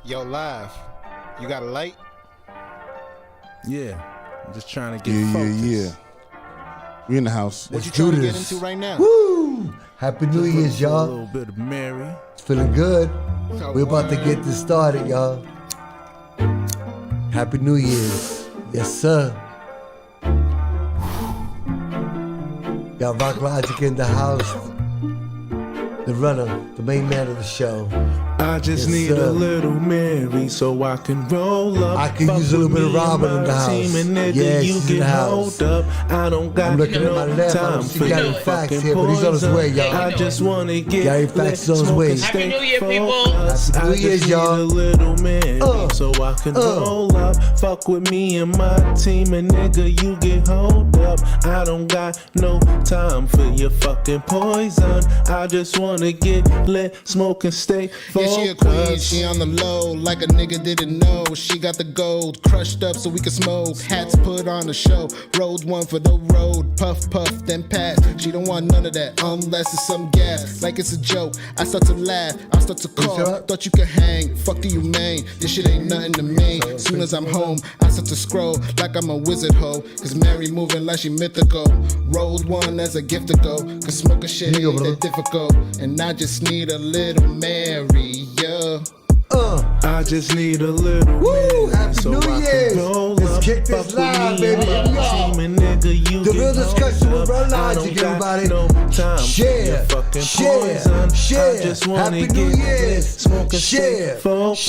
Yo, live. You got a light? Yeah. I'm just trying to get focused. Yeah. We in the house. What you do trying to get this. into right now? Woo! Happy New Year's, A y'all. little bit of Mary. It's feeling good. We're about to get this started, y'all. Happy New Year's. Yes, sir. Got Rock Logic in the house. The runner, the main man of the show. I just Yes, need sir. a little Mary so I can roll up. I can use a little bit of Robin in the house. Yeah, you she's in the get house. hold up. I don't got I'm looking at my no left. I time don't see for Gary your Facts fucking here, but he's on his way, poison. y'all. I just wanna get Gary Facts is on his way. Happy New Year, people. Happy New Year's, y'all. I just need a little Mary so I can roll up. Fuck with me and my team, and nigga, you get hold up. I don't got no time for your fucking poison. I just wanna get lit, smoke and stay Yeah, focused. she a queen, she on the low, like a nigga didn't know. She got the gold, crushed up so we can smoke. Hats put on the show, rolled one for the road. Puff, puff, then pass. She don't want none of that, unless it's some gas. Like it's a joke, I start to laugh, I start to call. Thought you could hang, fuck do you mean? This shit ain't nothing to me. Soon as I'm home, I start to scroll like I'm a wizard hoe. Cause Mary moving like she mythical. Rolled one as a gift to go. Cause smoking shit ain't that difficult. And I just need a little Mary, yeah. I just need a little Woo! Mary Happy so New I can Year's. roll Let's up. kick this Fuck with live, me and baby. my Here we are. team, and nigga, you The get real discussion hold with Rock up. I Logic, don't everybody. got no time for your Share, fucking share, poison. share. I just wanna Happy get New lit, Year's. smoke and Share, stay focused.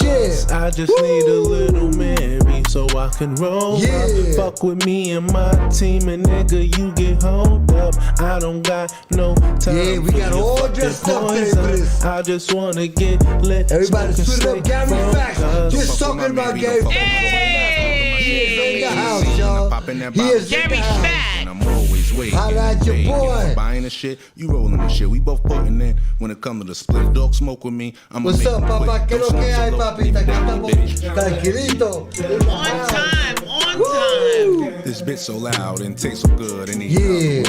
share. I just need a little Mary so I can roll Yeah. up. Fuck with me and my team, and nigga, you get hold up. I don't got no time. Yeah, we for got your all fucking dressed up today poison. for this. I just wanna get lit. Everybody smoke and split up stay Gary Facts. focused. Just talking about Gary Facts. He is in the house, y'all. He is in Gary the house. Fact. I'm always waiting. Holla at your boy. Buying the shit, you rolling the shit. We both putting in. When it comes to the split, dog smoke with me. I'ma What's make up, it papá? quick. ¿Qué lo que hay, papita? Acá estamos tranquilito. On time, on time. This bitch so loud and tastes so good. And Yeah.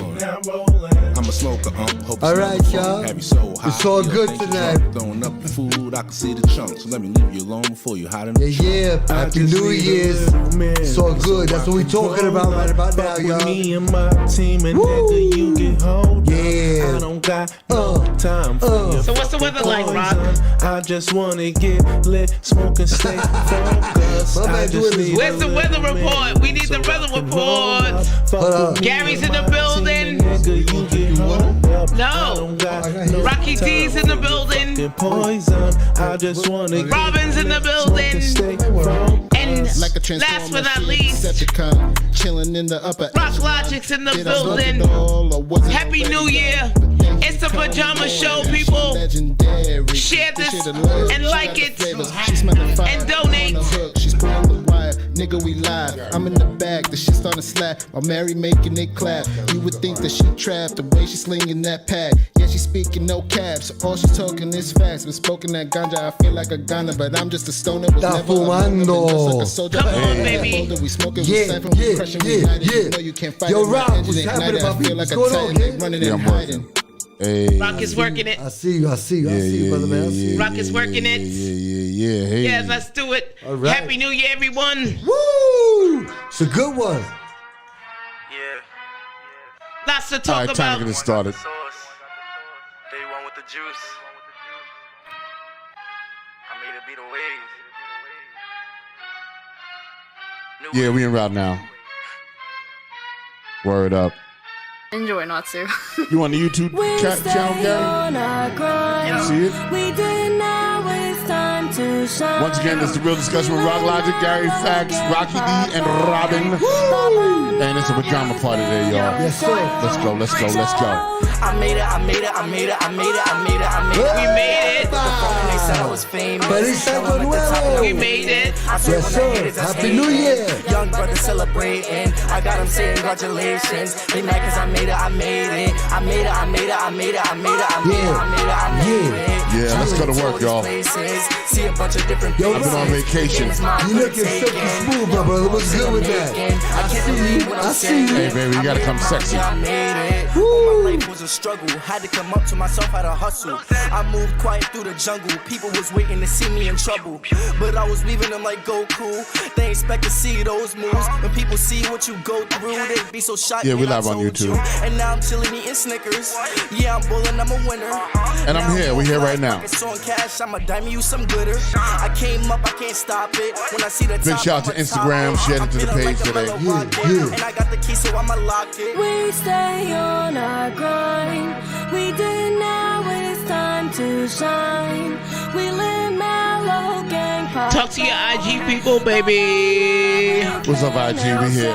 I'm a smoker, hope All it's right, not y'all. Have you so high. It's all You good think you tonight. drunk, throwing up the food, I can see the chunks. So let me leave you alone before you hide in the Yeah. Happy New Year's. It's all good. That's what we talking about right about now, With y'all. me and my team, and nigga, you get hold up. Yeah. I don't got no time for your So what's the weather like, Rock? I just wanna get lit, smoke and stay focused. My man I doing just his- need Where's the a weather little report? Mary We need the so weather I can report. roll up. Fuck Hold up. with me Gary's and in the my building. team, and nigga, you get hold up. No. I don't got I got no hit. Rocky time D's in the for your building. fucking poison. I just wanna get Robin's in the lit, smoke building. and stay focused. And Like a last transformer, but not least, Decepticon, chilling in the upper Rock Logic's in the Did I bump building. it all, or was it Happy already New done? Year. But then It's the she Pajama come Show, on, people. she legendary. Share this shit alert. and She like got the it. flavors. She smelling fire. And donate. On the hook, she's pulling the wire. Nigga, we live. I'm in the back. The shit starting to slap. While Mary making it clap. You would think that she trapped the way she slinging that pad. Yeah, she speaking no caps. All she talking is facts. But spoken that ganja, I feel like a gunner, but I'm just a stoner. Was Está never a loner, been fumando. just like a soldier. Come on, Hey. baby. We smoking, we Yeah, siphon, we yeah, crushing, we yeah, united. yeah. You know you can't fight Yo, it. My Rock, engine what's ignited. happening, I my feel like a people? What's titan. going on, They running Yeah, and I'm working. hiding. Hey. Rock is working it. I see you, I see you, I see you, brother man. I see you. Rock is working it. Yeah. Hey. Yeah, let's do it. All right. Happy New Year, everyone. Woo! It's a good one. Lots to All talk right, time about. to get it started. Day one with the juice. I made it beat the waves. Yeah, we en route now. Word up. Enjoy not to. You on the YouTube channel, Gary? See it? We did not waste time to shine. Once again, this is the real discussion with Rock Logic, Gary Facts, Rocky D, and Robin. And it's a pajama party today, y'all. Yes, sir. Let's go. I made it. We made it. They said I was famous. Feliz Año Nuevo. We made it. I said Yes, when the sir. haters are Happy New hating. Year. Young brother celebrating. I got them saying congratulations. They mad cause I made it. Yeah, Let's Let's go to work, y'all. See a bunch of different Yo, I've been on vacation. You looking silky smooth, my brother. What's good with that? I see you. Hey, baby, you gotta come sexy. Woo. My life was a struggle. Had to come up to myself, had to hustle. I moved quiet through the jungle. People was waiting to see me in trouble, but I was leaving them like Goku. They expect to see those moves. When people see what you go through, they be so shocked. Yeah, we when I live on told YouTube. you. And now I'm chilling eating Snickers. Yeah, I'm bulling, I'm a winner. And I'm here. We here right now. On cash, I'ma dime you some glitter. I came up, I can't stop it. When I see the Big top, shout out to I'ma Instagram. top. Share it to the I'm feeling page like a today. mellow rocket. And I got the key, so I'ma lock it. We stay on our grind. We did not waste time to shine. We live mellow gang pop. Talk to your IG people, baby. What's up, IG? We here.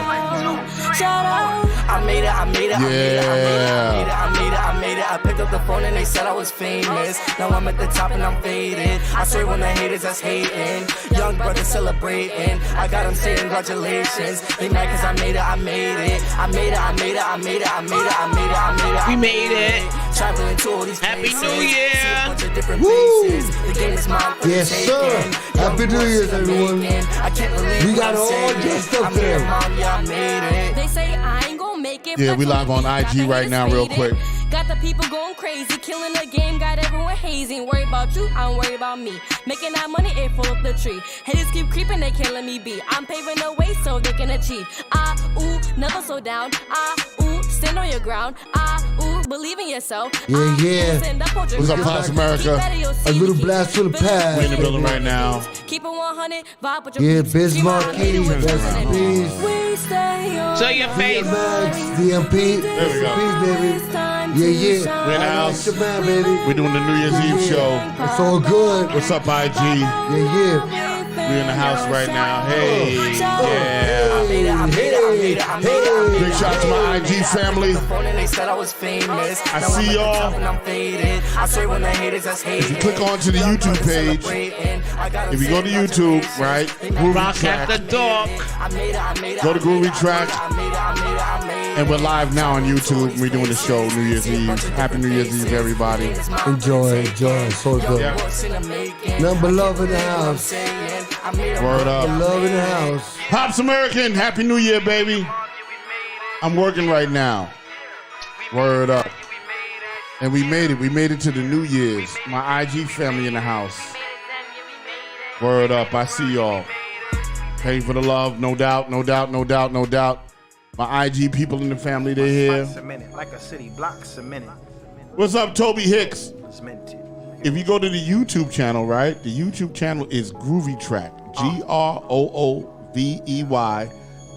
Shout out. I made it, I made it, I made it, I made it, Yeah. I made it, I made it. I picked up the phone and they said I was famous. Now I'm at the top and I'm faded. I swear when the haters that's hating. Young brother celebrating. I got them saying congratulations. They mad cause I made it, I made it. I made it, I made it, I made it, I made it, I made it, I made it. We made it. Traveling to all these Happy places. New Year. See a bunch of different Woo. faces. The game is mine for Yes, the sir. taking. Happy New Year's, everyone. I can't believe We what got I'm all saying. dressed up I made it, today. mom, yeah, I made it. They say I ain't gonna make it. Yeah, but we live on got IG the right now, real haters quick. faded. Got the people going crazy, killing the game, got everyone hazy. Ain't worried about you, I don't worry about me. Making that money, it full up the tree. Haters keep creeping, they can't let me be. I'm paving the way so they can achieve. Never slow down. Stand on your ground. Believe in yourself. Yeah, yeah. Stand up, hold your What's up, ground. Pops America? Keep better, you'll see A little me. blast for the past. We in the building right now. Keep it 100, vibe with your Yeah, peeps. Biz Keep on Marquis, hitting with rest your in enemies. peace. We stay on Show your face. Max, DMP, There we go. peace, baby. Yeah, yeah. We're in the house. That's your man, baby. We're doing the New Year's Eve show. It's all good. What's up, IG? Yeah, yeah. We're in the house right now. Hey, yeah. Hey, hey. Big shout out to my IG family. They said I was famous. I see y'all. I swear when the haters that's hating. If you click onto the YouTube page, if you go to YouTube, right, Groovy Rock at the Track, dog. go to Groovy Track, and we're live now on YouTube. We're doing the show New Year's Eve. Happy New Year's Eve, everybody. Enjoy, enjoy. It's so good. Number love in the house. Word up. Love in the house. Pops American, Happy New Year, baby. I'm working right now. Word up. And we made it. We made it to the New Year's. My IG family in the house. Word up. I see y'all. Paying for the love, no doubt, no doubt, no doubt, no doubt. My IG people in the family, they here. Like a city block cemented. What's up, Toby Hicks? Cemented. If you go to the YouTube channel, right? The YouTube channel is Groovy Track.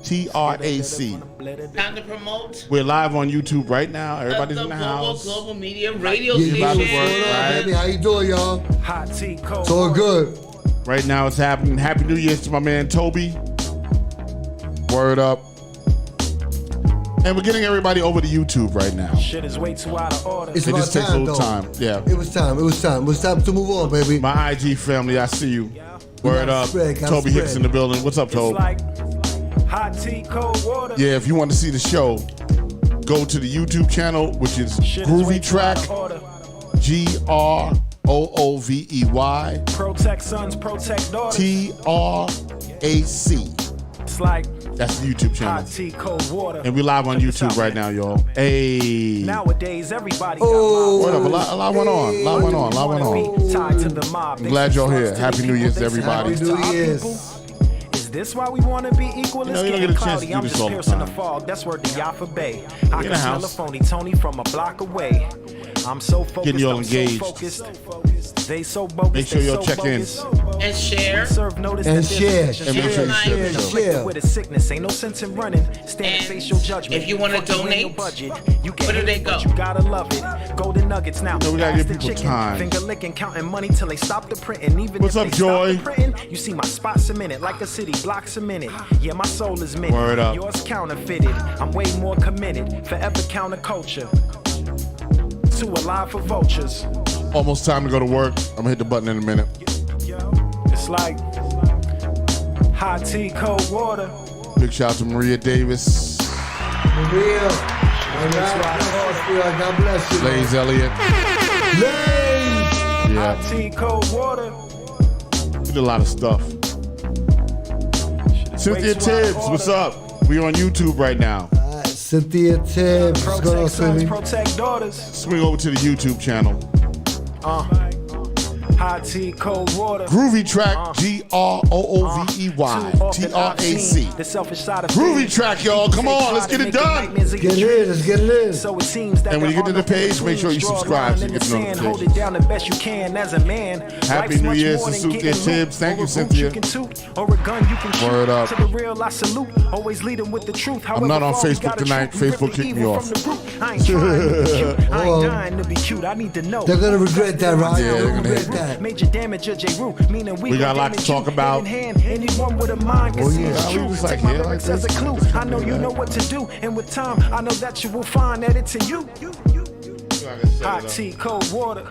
GROOVEYTRAC. Time to promote. We're live on YouTube right now. Everybody's in the house. Global Media Radio Yeah, about to Station. work, What's going on, right? baby? How you doing, y'all? Hot tea, cold. It's all good. Right now it's happening. Happy New Year's to my man Toby. Word up. And we're getting everybody over to YouTube right now. Shit is way too out of order. It's It about just takes a time, little though. time. Yeah. It was time. It was time. It was time to move on, baby. My IG family, I see you. Word gotta up. spread, gotta Toby Hicks spread. in the building. What's up, It's Toby? like hot tea, cold water. Yeah, if you want to see the show, go to the YouTube channel, which is Shit is way Groovy too Track, out of order. GROOVEY Protect sons, protect daughters. TRAC. It's like That's the YouTube channel. hot tea, cold water. And we live on Check this YouTube out, right man. now, y'all. Hey. Nowadays, everybody Oh. got Word up. A lot went on. A lot went on. A lot went on. Tied to the mob. I'm glad y'all here. Happy New Year's to everybody. Happy New Year's. Is this why we want to be equal? You It's know, you don't getting get a chance to cloudy. do I'm this just all the piercing the time. fog. That's where the Yafa Bay. I In can the smell house. a phony Tony from a block away. I'm so focused. Getting you all I'm engaged. So focused. They so bogus. Make sure they y'all so check in. bogus. And share. Serve notice And that there's share. a And make sure you share the show. afflicted with a sickness. Ain't no sense in running. Stand and And face your judgment. if you wanna Fuck you and your donate, budget. You can where do hate they it, but go? You gotta love it. Golden nuggets now. No, we gotta give Fast people chicken. time. Finger licking, counting money till they stop the printing. Even What's if up, they Joy? Stop the printing, you see my spot cemented like a city block cemented. Yeah, my soul is minted. Word up. Yours counterfeited. I'm way more committed. Forever counterculture. Too alive for vultures. Almost time to go to work. I'm going to hit the button in a minute. It's like hot tea, cold water. Big shout out to Maria Davis, Maria. All right. God bless you. Blaze Elliott. Blaze. You Yeah. Hot tea, cold water. We did a lot of stuff. Cynthia Tibbs, what's up? We on YouTube right now. Cynthia Tibbs. What's going on, Cindy? Protect daughters. Swing over to the YouTube channel. Hot tea, cold water. Groovy Track, GROOVEY, The selfish side of Groovy things. Track, y'all. Come on, let's get it done. Let's get it in. So it seems that And when you get to the there are page, no make sure you clean subscribe so straw you get line in the sand. Hold notifications. it down the best you can as a man. Happy Life's New much Year's more to than Cynthia getting loot. Tibbs. Thank you, Or a boot Cynthia. can toot, or a gun you can shoot. Word up. To the real, I salute. Always lead them with the truth. I'm not on However far we Facebook gotta tonight. truth, we rip Facebook the kicked me evil off. from the root. I ain't trying to be cute. I ain't dying to be cute. I need to know. They're gonna regret that, right? Yeah, they're gonna regret hate that. Major damage of J. Roo, meaning We got a lot to talk about. Anyone with a mind can Oh, see yeah. the We truth. just like Take my here like lyrics as a this. clue. I know you know what to do, and with time, I know that you will find that it's in you. Hot tea, cold water.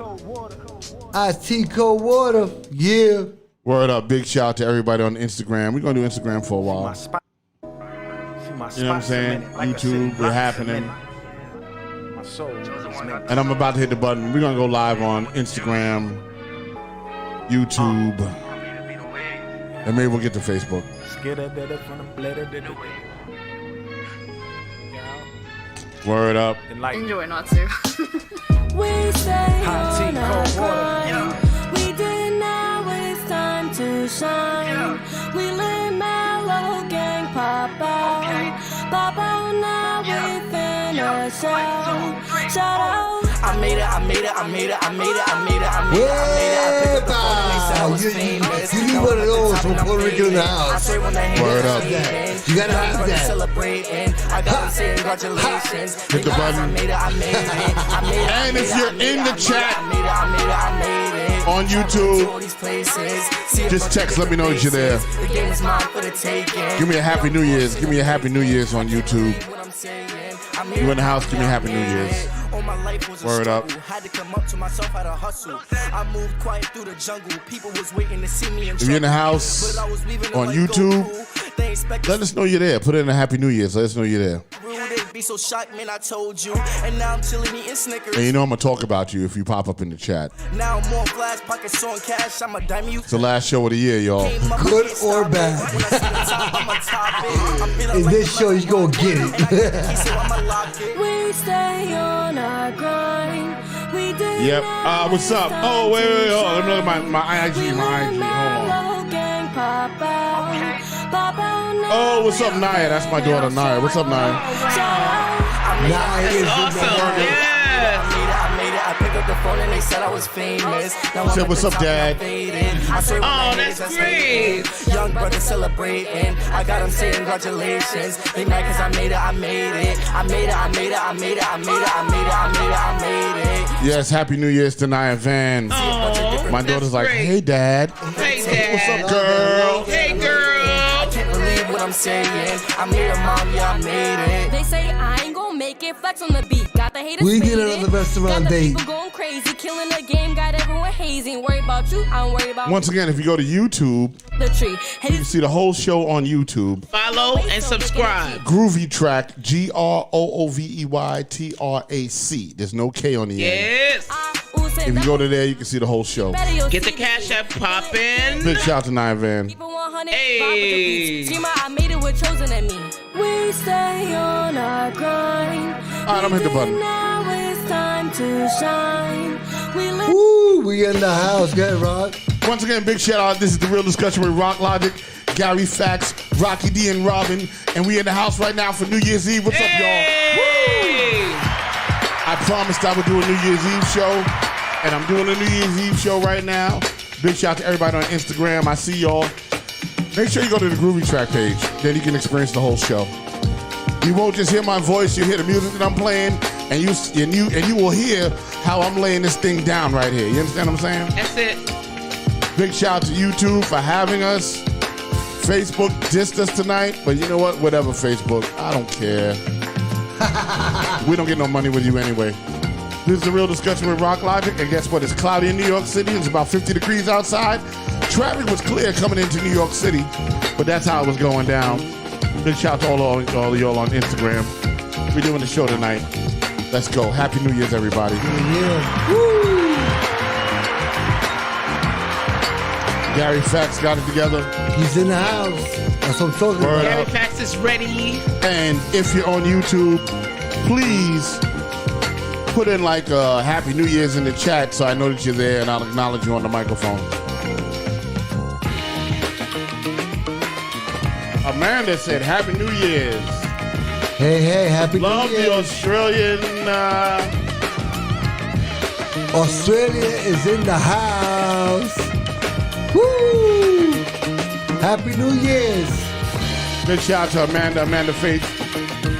Iced tea, cold water. Yeah. Word up. Big shout out to everybody on Instagram. We're going to do Instagram for a My while. spot. See my You know what I'm spots a saying? minute, like I YouTube, said, we're lots a happening. minute. My soul is meant And I'm about to hit the button. We're going to go live on Instagram, YouTube, and maybe we'll get to Facebook. Word up. Enjoy Natsu. We stay Hot tea, on our cold water. grind. We did not waste time to shine. We live mellow, gang pop out. Pop out now within a shout. Shout out. I made it, I made it, I made it, I made it, I made it, I made it, I made it. I picked up the phone and they said I was famous. You need one of those from Puerto Rico in the house. Word up. You gotta have that. Celebrating. I got them saying congratulations. Hit the button. I made it, I made it. I made it. And if you're in the chat I made it, I made it, I made it. on YouTube, All these places. See a just bunch of text, let me know that you're there. The game is mine for the taking. Give me a Happy New Year's. Give me a Happy New Year's on YouTube. What I'm saying. I made You it, in the house, give me a I Happy made New Year's. it. All my life was a Word up. struggle. Had to come up to myself, had to hustle. I moved quiet through the jungle. People was waiting to see me in If you're in the trouble. house, But I was leaving on like YouTube, Goku. They expect let us know you're there. Put in a Happy New Year's. Let us know you're there. They'd be so shocked, man, I told you. And now I'm chilling eating Snickers. And you know I'm going to talk about you if you pop up in the chat. Now I'm on flash, pockets on cash. I'm a dime you. It's the last show of the year, y'all. Good or bad. When I see the top, I'ma top it. I'm feeling In like this show, you gonna get it. so I'ma lock it. We stay on our grind. We did Yep. not What's up? waste Oh, wait. time Hold on. Let me look to at my IG. shine. My IG. We Hold on. mellow gang pop out. Pop out now. Oh, what's up, Naya? That's my daughter, Naya. What's up, Naya? Nah, it is. Awesome. I Yes. made it, I made it. I picked up the phone and they said I was famous. Now Said, I'm "What's at up, the top and Dad?" I'm faded. I swear when Oh, I hit that's it, great. hated. Young brother celebrating. I got them saying congratulations. They mad cause I made it, I made it. I made it, I made it, I made it, I made it, I made it, I made it, I made it. Yes, Happy New Year's to Naya Van. Oh, My that's daughter's like, great. hey, Dad. Hey, Dad. What's up, girl? Hey, girl. I can't believe what I'm saying. I made it, mom, yeah, I made it. They say I ain't gon' make it, flex on the beat. Got the haters We did faded. another restaurant Got the date. people going crazy, killing the game, got everyone hazing. Worry about you, I don't worry about Once again, if you go to YouTube, the tree. you can Haters see the whole show on YouTube. Follow and subscribe. Groovy Track, GROOVEYTRAC. There's no K on the end. Yes. If you go to there, you can see the whole show. Get the cash app poppin'. Big shout out to Naya Van. Hey. Scream out, I made it with chosen at me. We stay on our grind. All right, I'm hit the button. Now it's time to shine. We live Woo, we in the house. Good, Rock. Once again, big shout out. This is The Real Discussion with Rock Logic, Gary Fax, Rocky D, and Robin. And we in the house right now for New Year's Eve. What's up, y'all? Hey. I promised I would do a New Year's Eve show, and I'm doing a New Year's Eve show right now. Big shout out to everybody on Instagram. I see y'all. Make sure you go to the Groovy Track page. Then you can experience the whole show. You won't just hear my voice. You'll hear the music that I'm playing, and you will hear how I'm laying this thing down right here. You understand what I'm saying? That's it. Big shout out to YouTube for having us. Facebook dissed us tonight, but you know what? Whatever, Facebook. I don't care. We don't get no money with you anyway. This is The Real Discussion with Rock Logic, and guess what? It's cloudy in New York City. It's about 50 degrees outside. Traffic was clear coming into New York City, but that's how it was going down. Big shout out to all of y'all on Instagram. We're doing the show tonight. Let's go. Happy New Year's, everybody. Yeah. Woo. Gary Fax got it together. He's in the house. That's what I'm talking about. Gary Fax is ready. And if you're on YouTube, please put in like Happy New Year's in the chat so I know that you're there and I'll acknowledge you on the microphone. Amanda said Happy New Year's. Hey, Happy Love New the Year. Australian. Australia is in the house. Woo! Happy New Year's. Big shout out to Amanda Faith.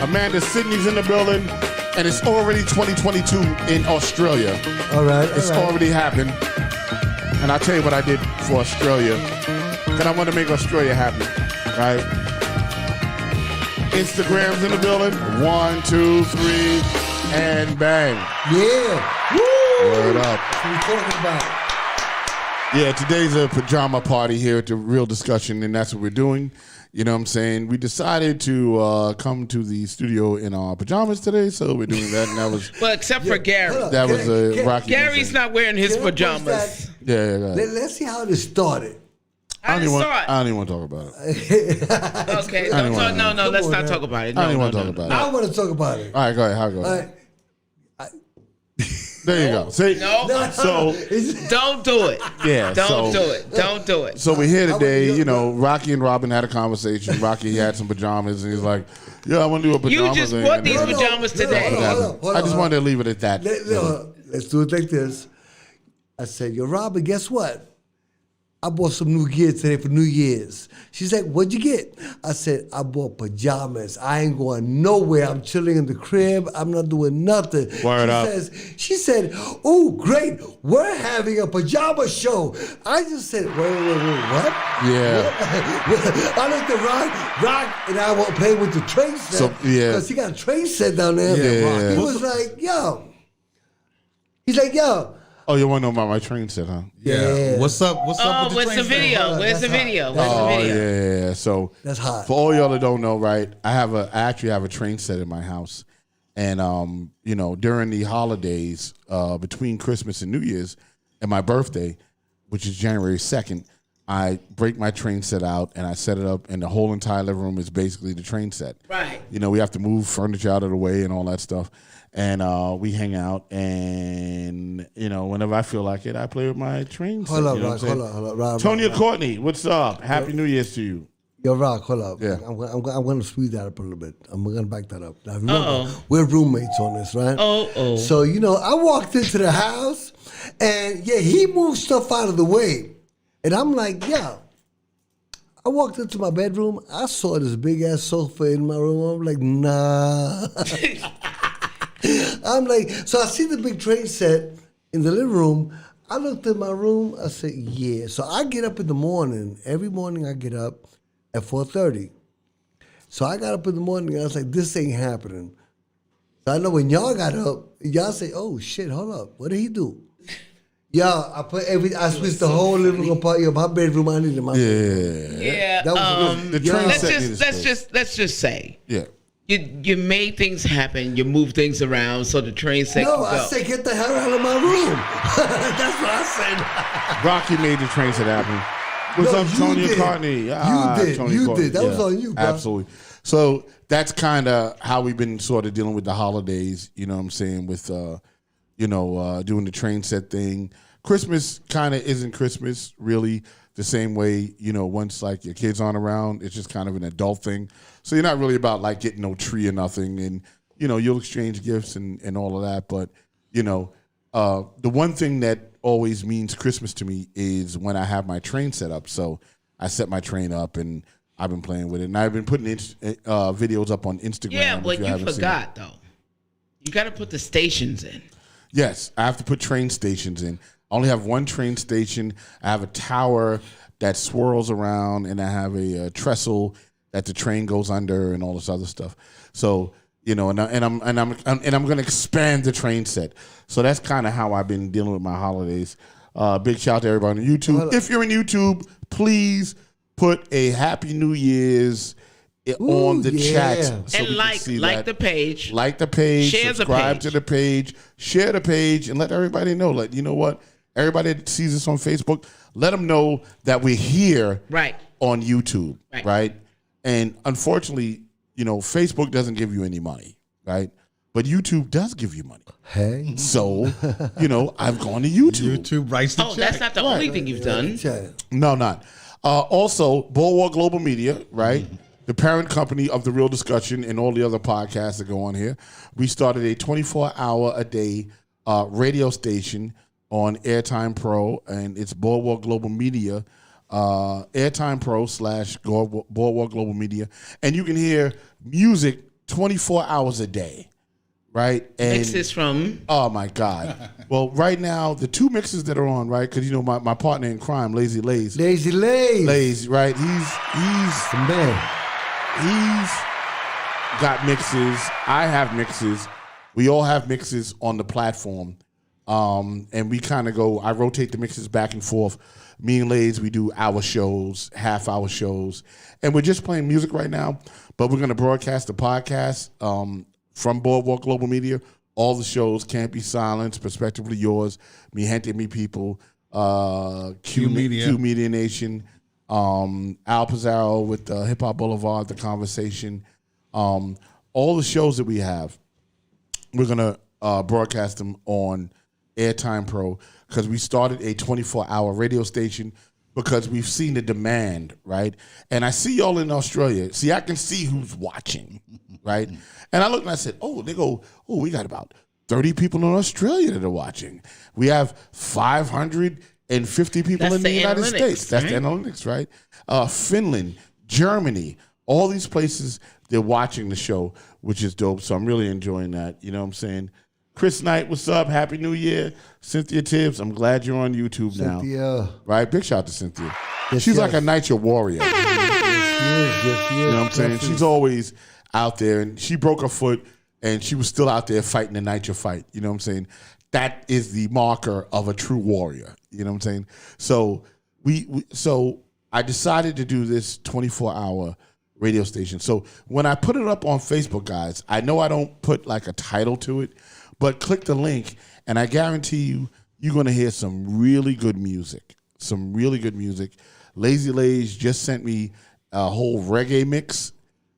Amanda Sydney's in the building, and it's already 2022 in Australia. All right. It's already happened. And I'll tell you what I did for Australia. Because I want to make Australia happy, right? Instagram's in the building. 1, 2, 3, and bang. Yeah. Woo! Word up. What are you talking about? Yeah, today's a pajama party here at the Real Discussion, and that's what we're doing. You know what I'm saying? We decided to come to the studio in our pajamas today, so we're doing that, and that was... Well, except for Gary. That was a Rocky. Gary's not wearing his pajamas. Yeah. Let's see how this started. I didn't start. I don't even want to talk about it. Okay. No, let's not talk about it. I don't even want to talk about it. I want to talk about it. All right, go ahead. How go? All right. There you go. See? No. So don't do it. Yeah. Don't do it. Don't do it. So we're here today. You know, Rocky and Robin had a conversation. Rocky had some pajamas, and he's like, "Yeah, I want to do a pajama You just thing." bought these pajamas today. Hold on, I just wanted to leave it at that. Let's do it like this. I said, yo, Robin, guess what? I bought some new gear today for New Year's. She's like, what'd you get? I said, I bought pajamas. I ain't going nowhere. I'm chilling in the crib. I'm not doing nothing. Word up. She said, oh, great. We're having a pajama show. I just said, wait, what? Yeah. I looked at Rock, and I won't play with the train set. So, yeah. Because he got a train set down there. Yeah. He was like, yo. He's like, yo. Oh, you want to know about my train set, huh? Yeah. What's up? Oh, where's the video? Where's the video? Yeah. So that's hot. For all y'all that don't know, right? I actually have a train set in my house, and you know, during the holidays, between Christmas and New Year's, and my birthday, which is January 2nd, I break my train set out and I set it up, and the whole entire living room is basically the train set. Right. You know, we have to move furniture out of the way and all that stuff. And we hang out, and you know, whenever I feel like it, I play with my train set. Hold you know up, Rock. Tonya Courtney, what's up? Happy New Year's to you. Yo, Rock, hold up. Yeah. I'm going to speed that up a little bit. I'm going to back that up. Now, remember, we're roommates on this, right? Oh. So, you know, I walked into the house, and yeah, he moved stuff out of the way. And I'm like, yeah. I walked into my bedroom. I saw this big-ass sofa in my room. I'm like, nah. I'm like, so I see the big train set in the living room. I looked at my room. I said, yeah. So I get up in the morning. Every morning I get up at 4:30. So I got up in the morning. And I was like, this ain't happening. So I know when y'all got up, y'all say, oh, shit, hold up. What did he do? Y'all, I switched the whole living room apart. My bedroom, I needed my bedroom. Yeah. That was the train set. Let's just say. Yeah. You made things happen. You moved things around so the train set No, can go. I said, get the hell out of my room. That's what I said. Rocky made the train set happen. What's up, Tonya Courtney? You did. That was on you, bro. Absolutely. So that's kind of how we've been sort of dealing with the holidays, you know what I'm saying, with, doing the train set thing. Christmas kind of isn't Christmas, really, the same way, you know, once, like, your kids aren't around, it's just kind of an adult thing. So you're not really about, like, getting no tree or nothing. And, you know, you'll exchange gifts and all of that. But, you know, the one thing that always means Christmas to me is when I have my train set up. So I set my train up, and I've been playing with it. And I've been putting videos up on Instagram. Yeah, but you forgot, though. You got to put the stations in. Yes, I have to put train stations in. I only have one train station. I have a tower that swirls around, and I have a trestle that the train goes under, and all this other stuff. So, you know, and I'm going to expand the train set. So that's kind of how I've been dealing with my holidays. Big shout out to everybody on YouTube. If you're in YouTube, please put a Happy New Year's on the chat. So and like the page. Like the page. Share subscribe the page. to the page. Share the page, and let everybody know. Like, you know what? Everybody that sees us on Facebook, let them know that we're here Right. on YouTube, Right. right? And unfortunately, Facebook doesn't give you any money, right? But YouTube does give you money. Hey. So, I've gone to YouTube. YouTube writes the Oh, check. that's not the only thing you've done. No, not. Also, Bulwark Global Media, right? The parent company of The Real Discussion and all the other podcasts that go on here. We started a 24-hour-a-day radio station on Airtime Pro, and it's Bulwark Global Media, Airtime Pro / Bulwark Global Media. And you can hear music 24 hours a day, right? And Mixes from? Oh, my God. Well, right now, the two mixes that are on, right, because, my partner in crime, Lazy Lays. Lazy Lays. Lazy, right? He's the man. He's got mixes. I have mixes. We all have mixes on the platform. And we kind of I rotate the mixes back and forth. Me and Lays, we do hour shows, half-hour shows. And we're just playing music right now, but we're going to broadcast the podcast from Boardwalk Global Media. All the shows, Can't Be Silenced, Perspectively Yours, Mi Gente, Mi People, Q Media Nation, Al Pizarro with Hip Hop Boulevard, The Conversation. All the shows that we have, we're going to broadcast them on Airtime Pro because we started a 24-hour radio station because we've seen the demand, right? And I see y'all in Australia. See, I can see who's watching, right? And I look and I said, we got about 30 people in Australia that are watching. We have 550 people in the United States. That's the analytics, right? Finland, Germany, all these places, they're watching the show, which is dope. So I'm really enjoying that. You know what I'm saying? Chris Knight, what's up? Happy New Year. Cynthia Tibbs, I'm glad you're on YouTube now. Cynthia. Right? Big shout out to Cynthia. Yes, She's yes. like a Nitro warrior. Yes, You know what I'm saying? She's always out there, and she broke her foot, and she was still out there fighting the Nitro fight. You know what I'm saying? That is the marker of a true warrior. You know what I'm saying? So so I decided to do this 24-hour radio station. So when I put it up on Facebook, guys, I know I don't put like a title to it, but click the link, and I guarantee you're going to hear some really good music. Some really good music. Lazy Lays just sent me a whole reggae mix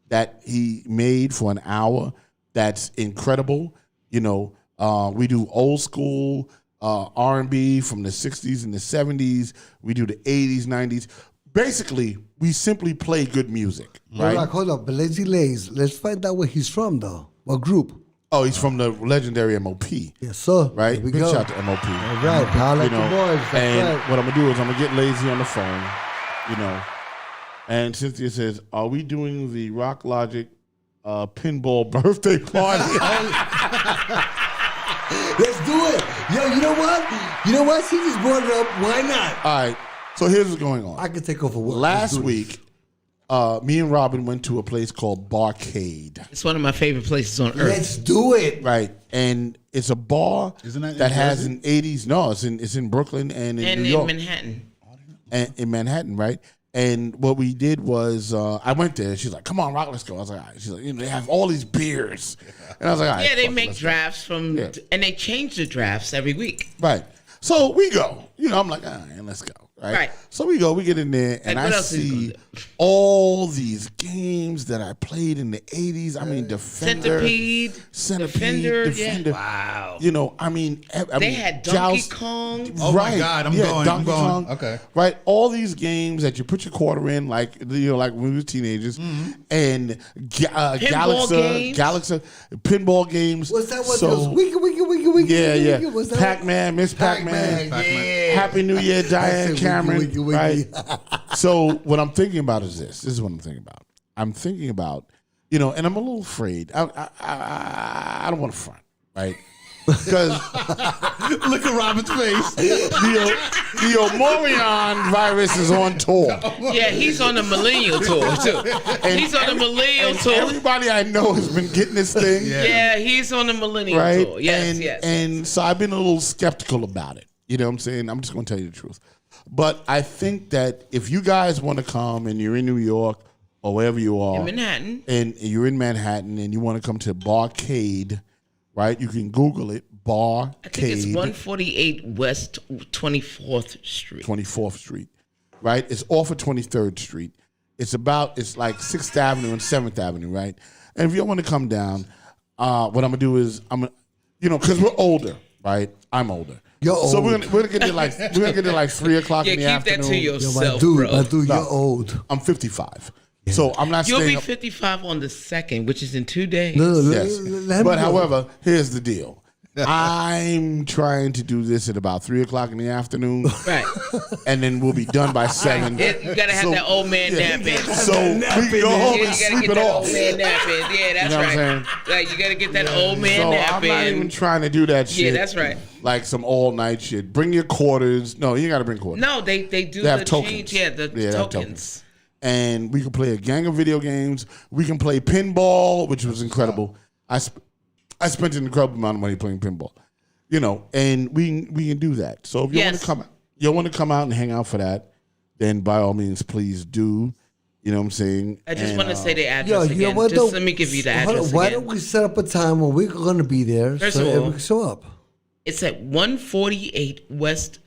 that he made for an hour. That's incredible. We do old school R&B from the 60s and the 70s. We do the 80s, 90s. Basically, we simply play good music. Right? Hold up. But Lazy Lays, let's find out where he's from, though. What group? Oh, he's from the legendary MOP. Yes, sir. Right? There we Big go. shout out to MOP. All right. Holla at the boys. That's and right. what I'm going to do is I'm going to get Lazy on the phone, And Cynthia says, are we doing the Rock Logic pinball birthday party? Let's do it. Yo, you know what? She just brought it up. Why not? All right. So here's what's going on. I can take over work. Last week, me and Robin went to a place called Barcade. It's one of my favorite places on earth. Let's do it. Right. And it's a bar Isn't that in that has Jersey? an 80s. No, it's in Brooklyn and in New York. in Manhattan. And in Manhattan, right? And what we did was, I went there. She's like, "Come on, Rock, let's go." I was like, all right. She's like, they have all these beers, and I was like, all right, Yeah, they fuck it, make let's go." drafts and they change the drafts every week. Right. So we go. I'm like, all right, let's go. Right. So we go. We get in there, and Like, what I else is see good? all these games that I played in the 80s. I mean, Defender, Centipede, Defender, yeah. Wow. They had Donkey Kong. Oh my God, I'm going. Donkey Kong. Okay. Right. All these games that you put your quarter in, like when we were teenagers, and Galaxy, pinball games. What's that one? So, wiki. Yeah. What's that? Pac-Man, Miss Pac-Man. Yeah. Happy New Year, Diane Cameron. Wiki. Right. So what I'm thinking about is this. This is what I'm thinking about. I'm thinking about, and I'm a little afraid. I don't want to front, right? Because look at Robin's face. The Omarion virus is on tour. Yeah, he's on the millennial tour too. He's on the millennial tour. Everybody I know has been getting this thing. Yeah, he's on the millennial Right? tour. Yes. And so I've been a little skeptical about it. You know what I'm saying? I'm just going to tell you the truth. But I think that if you guys want to come and you're in New York or wherever you are. In Manhattan. And you're in Manhattan and you want to come to Barcade, right? You can Google it, I think Barcade. it's 148 West 24th Street. 24th Street, right? It's off of 23rd Street. It's like 6th Avenue and 7th Avenue, right? And if you want to come down, what I'm gonna do is because we're older, right? I'm older. You're old. So we're gonna get there like 3 o'clock in the Yeah, keep afternoon. that to yourself, my dude, No. you're old. I'm 55, so I'm not You'll staying be up. 55 on the 2nd, which is in 2 days. No, Yes. let him But go. however, here's the deal. I'm trying to do this at about 3 o'clock in the afternoon, Right. and then we'll be done by 7. You gotta have that old man nap in. So we can go home Yeah, and you gotta sleep get it that off. old man nap in. Yeah, that's You know what I'm right. Like you gotta get that old man So nap I'm not in. even trying to do that shit. Yeah, that's right. Like some all night shit. Bring your quarters. No, you got to bring quarters. No, they do They have the tokens. change. Yeah, the they have tokens. And we can play a gang of video games. We can play pinball, which was incredible. I spent an incredible amount of money playing pinball. And we can do that. So if you want to come out and hang out for that, then by all means, please do. You know what I'm saying? I just want to say the Yo, address you know again. what, Just though? let me give you the Hold on, address why again. don't we set up a time when we're going to be there First so of all, everyone can show up? It's at 148 West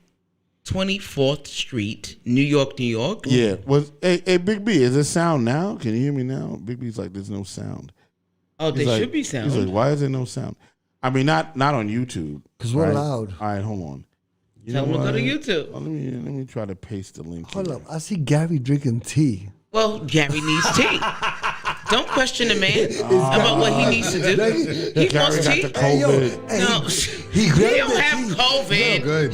24th Street, New York, New York. Yeah. Hey, Big B, is there sound now? Can you hear me now? Big B's like, there's no sound. Oh, there should be sound. He's like, why is there no sound? I mean, not on YouTube. Because we're right? loud. All right, hold on. Tell them to go to YouTube. Let me try to paste the link. Hold here. up. I see Gary drinking tea. Well, Gary needs tea. Don't question the man about what he needs to do. He Gary wants got tea. the COVID. No, He don't grabbed have the tea. COVID. Good.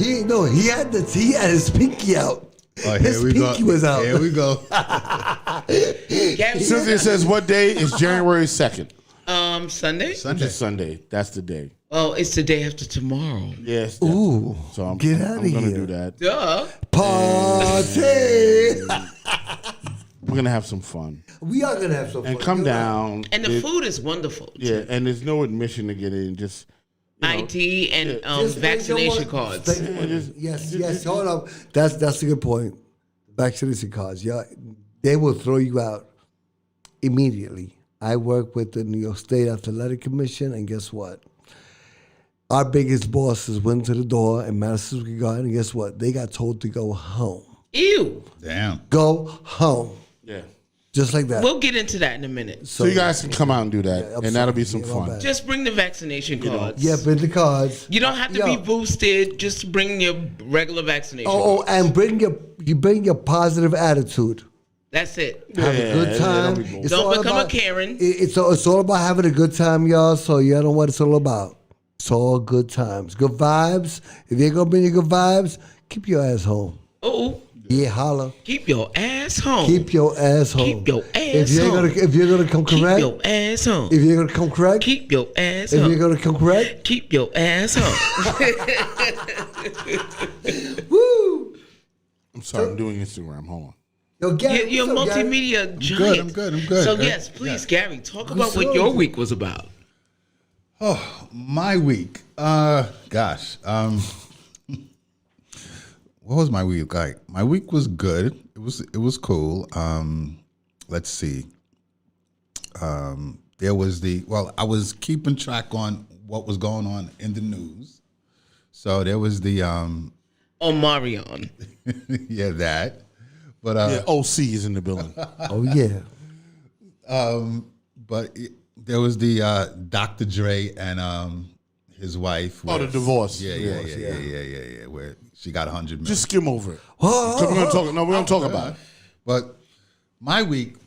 He had the tea. He had his pinky out. Oh, His pinky was out. Here we go. Gary, Cynthia says, what day is January 2nd? Sunday? Which is Sunday. That's the day. Oh, it's the day after tomorrow. Yes. Ooh. So I'm Get outta I'm gonna here. do that. Duh. Party. We're gonna have some fun. We are going to have some fun. And come You're right. down. And the food is wonderful. Yeah, and there's no admission to get in. Just ID and Just make your vaccination money. cards. Spend your money. Yes. Hold up. That's a good point. Vaccination cards. Yeah, they will throw you out immediately. I work with the New York State Athletic Commission, and guess what? Our biggest bosses went to the door in Madison Square Garden, and guess what? They got told to go home. Ew. Damn. Go home. yeah. Just like that. We'll get into that in a minute. So you guys can come out and do that, I'm and that'll sorry. be some Yeah, my fun. bad. Just bring the vaccination cards. Yeah, bring the cards. You don't have to be boosted. Just bring your regular vaccination. Oh, cards. and bring your positive attitude. That's it. Have a good time. don't be bold. It's Don't all become a about- Karen. It's all about having a good time, y'all. So you know what it's all about. It's all good times, good vibes. If you ain't gonna bring your good vibes, keep your ass home. Oh, Yeah, holla. keep your ass home. Keep your ass home. Keep your If ass you're home. gonna come Keep correct, your ass home. if you're gonna come correct, Keep your ass if home. you're gonna come correct, Keep your ass home. woo. I'm sorry, I'm doing Instagram. Hold on. Yo, Gary, You're a what's up, Gary? multimedia giant. I'm good. So yes, please, Gary, talk about What's what up? your week was about. Oh, my week. Gosh. What was my week like? My week was good. It was cool. Let's see. There was I was keeping track on what was going on in the news. So there was the Omarion. yeah, that. But Yeah, OC is in the building. Oh yeah. but there was the Dr. Dre and his wife. Oh, the divorce. Yeah. Where she got 100 million. Just skim over it. Oh, 'Cause we're gonna talk. No, we're gonna talk about it. But my week,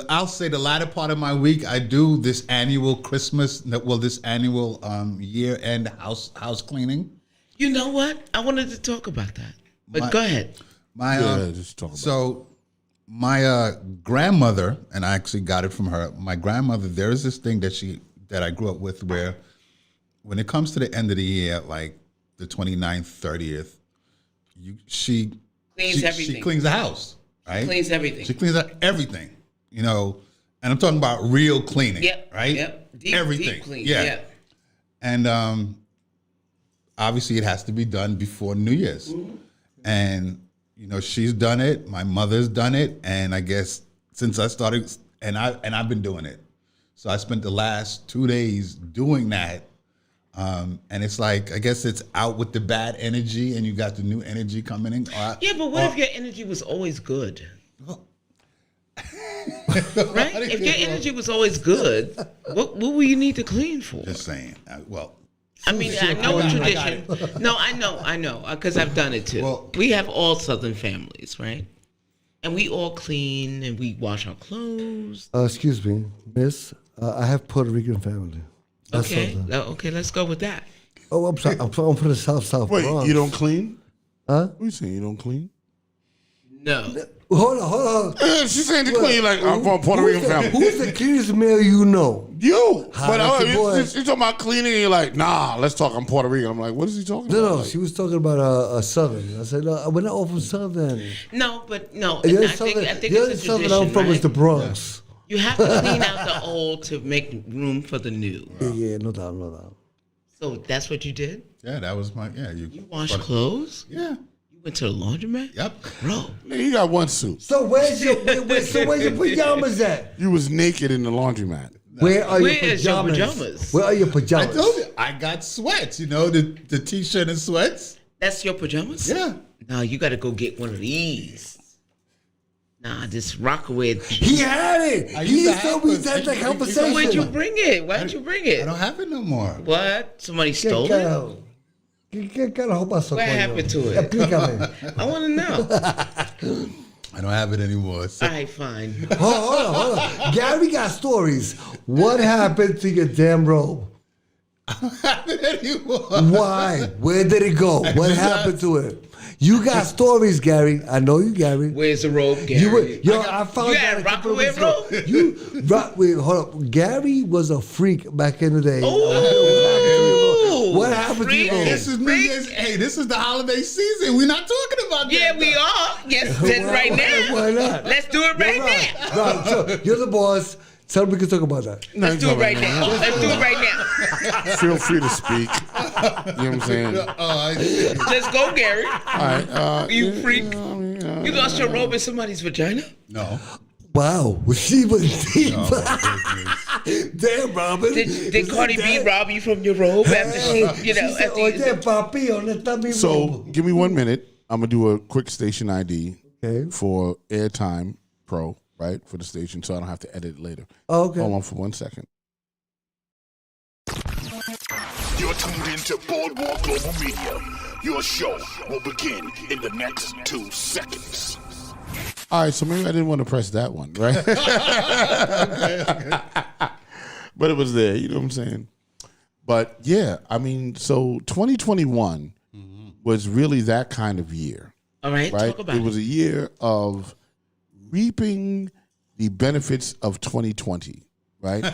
I'll say the latter part of my week, I do this annual Christmas, this annual year-end house cleaning. You know what? I wanted to talk about that, but go ahead. Just talk about it. So my grandmother, and I actually got it from her. My grandmother, there is this thing that I grew up with where, when it comes to the end of the year, like the 29th, 30th, she Cleans everything. She cleans the house, right? Cleans everything. She cleans out everything, and I'm talking about real cleaning, Yep. right? Yep. Deep, everything, deep clean. yeah. Yep. And obviously, it has to be done before New Year's, and she's done it. My mother's done it, and I guess since I started, and I've been doing it. So I spent the last 2 days doing that. And it's like, I guess it's out with the bad energy and you got the new energy coming in. Yeah, but what if your energy was always good? Right? If your energy was always good, what will you need to clean for? Just saying. I mean, I know a tradition. No, I know, because I've done it too. Well, we have all Southern families, right? And we all clean and we wash our clothes. Excuse me, miss. I have Puerto Rican family. That's Okay, something. okay, let's go with that. Oh, I'm sorry. I'm from the South Wait, Bronx. you don't clean? Huh? What are you saying? You don't clean? No. Hold on. She's saying to clean like I'm from Puerto Rican family. Who's the cleanest male you know? You. Hi, But that's your boy. you're talking about cleaning and you're like, nah, let's talk. I'm Puerto Rican. I'm like, what is he talking about? No, Like, she was talking about a Southern. I said, no, we're not all from Southern. No, but no. The other I think the other it's a Southern tradition, I'm from right? is the Bronx. You have to clean out the old to make room for the new. Yeah, no doubt. So that's what you did? Yeah, that was my, You wash clothes? Yeah. You went to the laundromat? Yep. Bro. Man, you got one suit. So where's your pajamas at? You was naked in the laundromat. Where are your Where's your pajamas? pajamas? Where are your I pajamas? told you, I got sweats, the t-shirt and sweats. That's your pajamas? Yeah. No, you got to go get one of these. Nah, this Rockaway. He had it. He said we had that conversation. Where'd you bring it? Why'd you bring it? I don't have it no more. What? Somebody ¿Qué stole it? carajo? ¿Qué carajo pasó? What coño? happened to it? Explícame. I want to know. I don't have it anymore. So All right, fine. Hold on. Gary got stories. What happened to your damn robe? I don't have it anymore. Why? Where did it go? What happened to it? You got stories, Gary. I know you, Gary. Where's the robe, Gary? I found you out had a couple of Rockaway weeks ago. robe? Wait, hold up. Gary was a freak back in the day. Oh, what happened to you? This is New Year's. Hey, this is the holiday season. We're not talking about that. Yeah, we are. Yes, then right now. Why not? Let's do it right now. Right, so you're the boss. Tell me we can talk about that. Let's do it right now. Let's do it right now. Feel free to speak. You know what I'm saying? Let's go, Gary. All right. You freak. You lost your robe in somebody's vagina? No. Wow, she was deep. Damn, Robin. Did Cardi B rob you from your robe after she, after Oye, papi, ¿dónde está mi So robe? give me 1 minute. I'm gonna do a quick station ID Okay. for Airtime Pro, right, for the station, so I don't have to edit it later. Oh, okay. Hold on for 1 second. You're tuned into Boardwalk Global Media. Your show will begin in the next 2 seconds. All right, so maybe I didn't want to press that one, right? But it was there, you know what I'm saying? But yeah, I mean, so 2021 was really that kind of year. All right, right? talk about it. Was a year of reaping the benefits of 2020, right?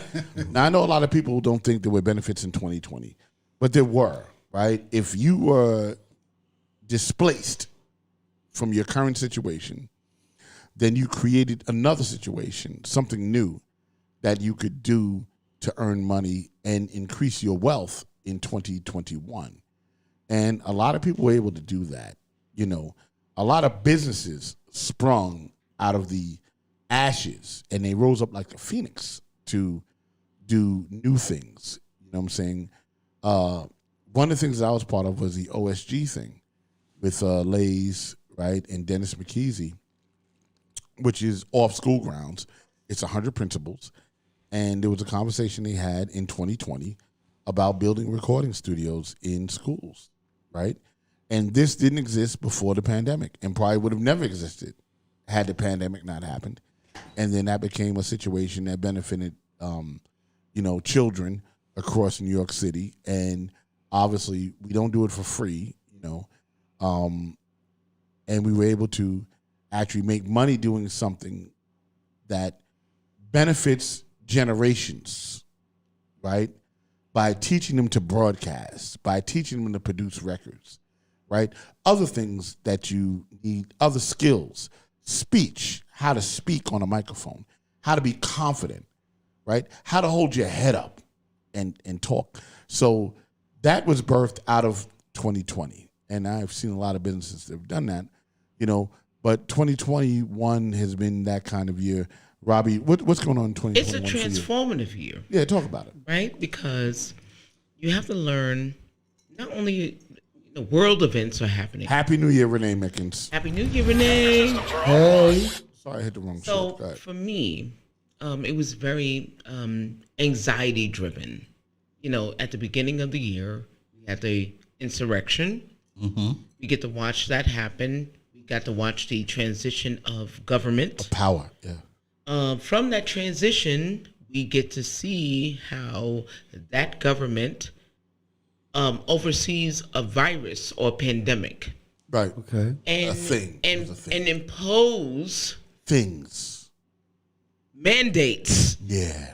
Now, I know a lot of people don't think there were benefits in 2020, but there were, right? If you were displaced from your current situation, then you created another situation, something new that you could do to earn money and increase your wealth in 2021. And a lot of people were able to do that. You know, a lot of businesses sprung out of the ashes and they rose up like a phoenix to do new things. You know what I'm saying? One of the things that I was part of was the OSG thing with Lays, right, and Dennis McKeesey, which is off school grounds. It's 100 principles. And there was a conversation they had in 2020 about building recording studios in schools, right? And this didn't exist before the pandemic and probably would have never existed had the pandemic not happened. And then that became a situation that benefited, children across New York City. And obviously we don't do it for free, and we were able to actually make money doing something that benefits generations, right? By teaching them to broadcast, by teaching them to produce records, right? Other things that you need, other skills, speech, how to speak on a microphone, how to be confident, right? How to hold your head up and talk. So that was birthed out of 2020. And I've seen a lot of businesses that have done that, but 2021 has been that kind of year. Robbie, what's going on in 2021? It's a transformative year. Yeah, talk about it. Right? Because you have to learn not only world events are happening. Happy New Year, Renee Mickens. Happy New Year, Renee. Hey. Sorry, I hit the wrong shit. So Go ahead. for me, it was very anxiety driven. At the beginning of the year, we had the insurrection. Mm-hmm. We get to watch that happen. We got to watch the transition of government. Power, yeah. From that transition, we get to see how that government oversees a virus or pandemic. Right. Okay. And, A thing. and impose things. Mandates. Yeah.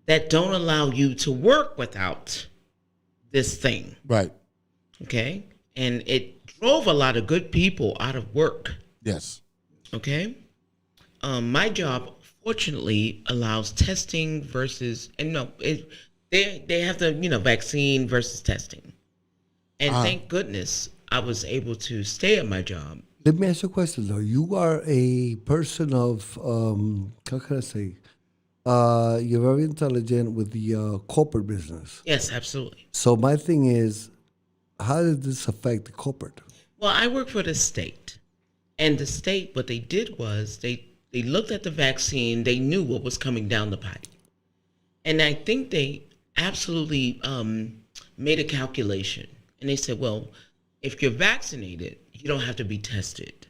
That don't allow you to work without this thing. Right. Okay? And it drove a lot of good people out of work. Yes. Okay? My job, fortunately, allows testing versus, they have the, vaccine versus testing. And thank goodness I was able to stay at my job. Let me ask you a question, though. You are a person of, how can I say? You're very intelligent with the corporate business. Yes, absolutely. So my thing is, how does this affect the corporate? Well, I work for the state. And the state, what they did was they looked at the vaccine. They knew what was coming down the pipe. And I think they absolutely made a calculation. And they said, well, if you're vaccinated, you don't have to be tested.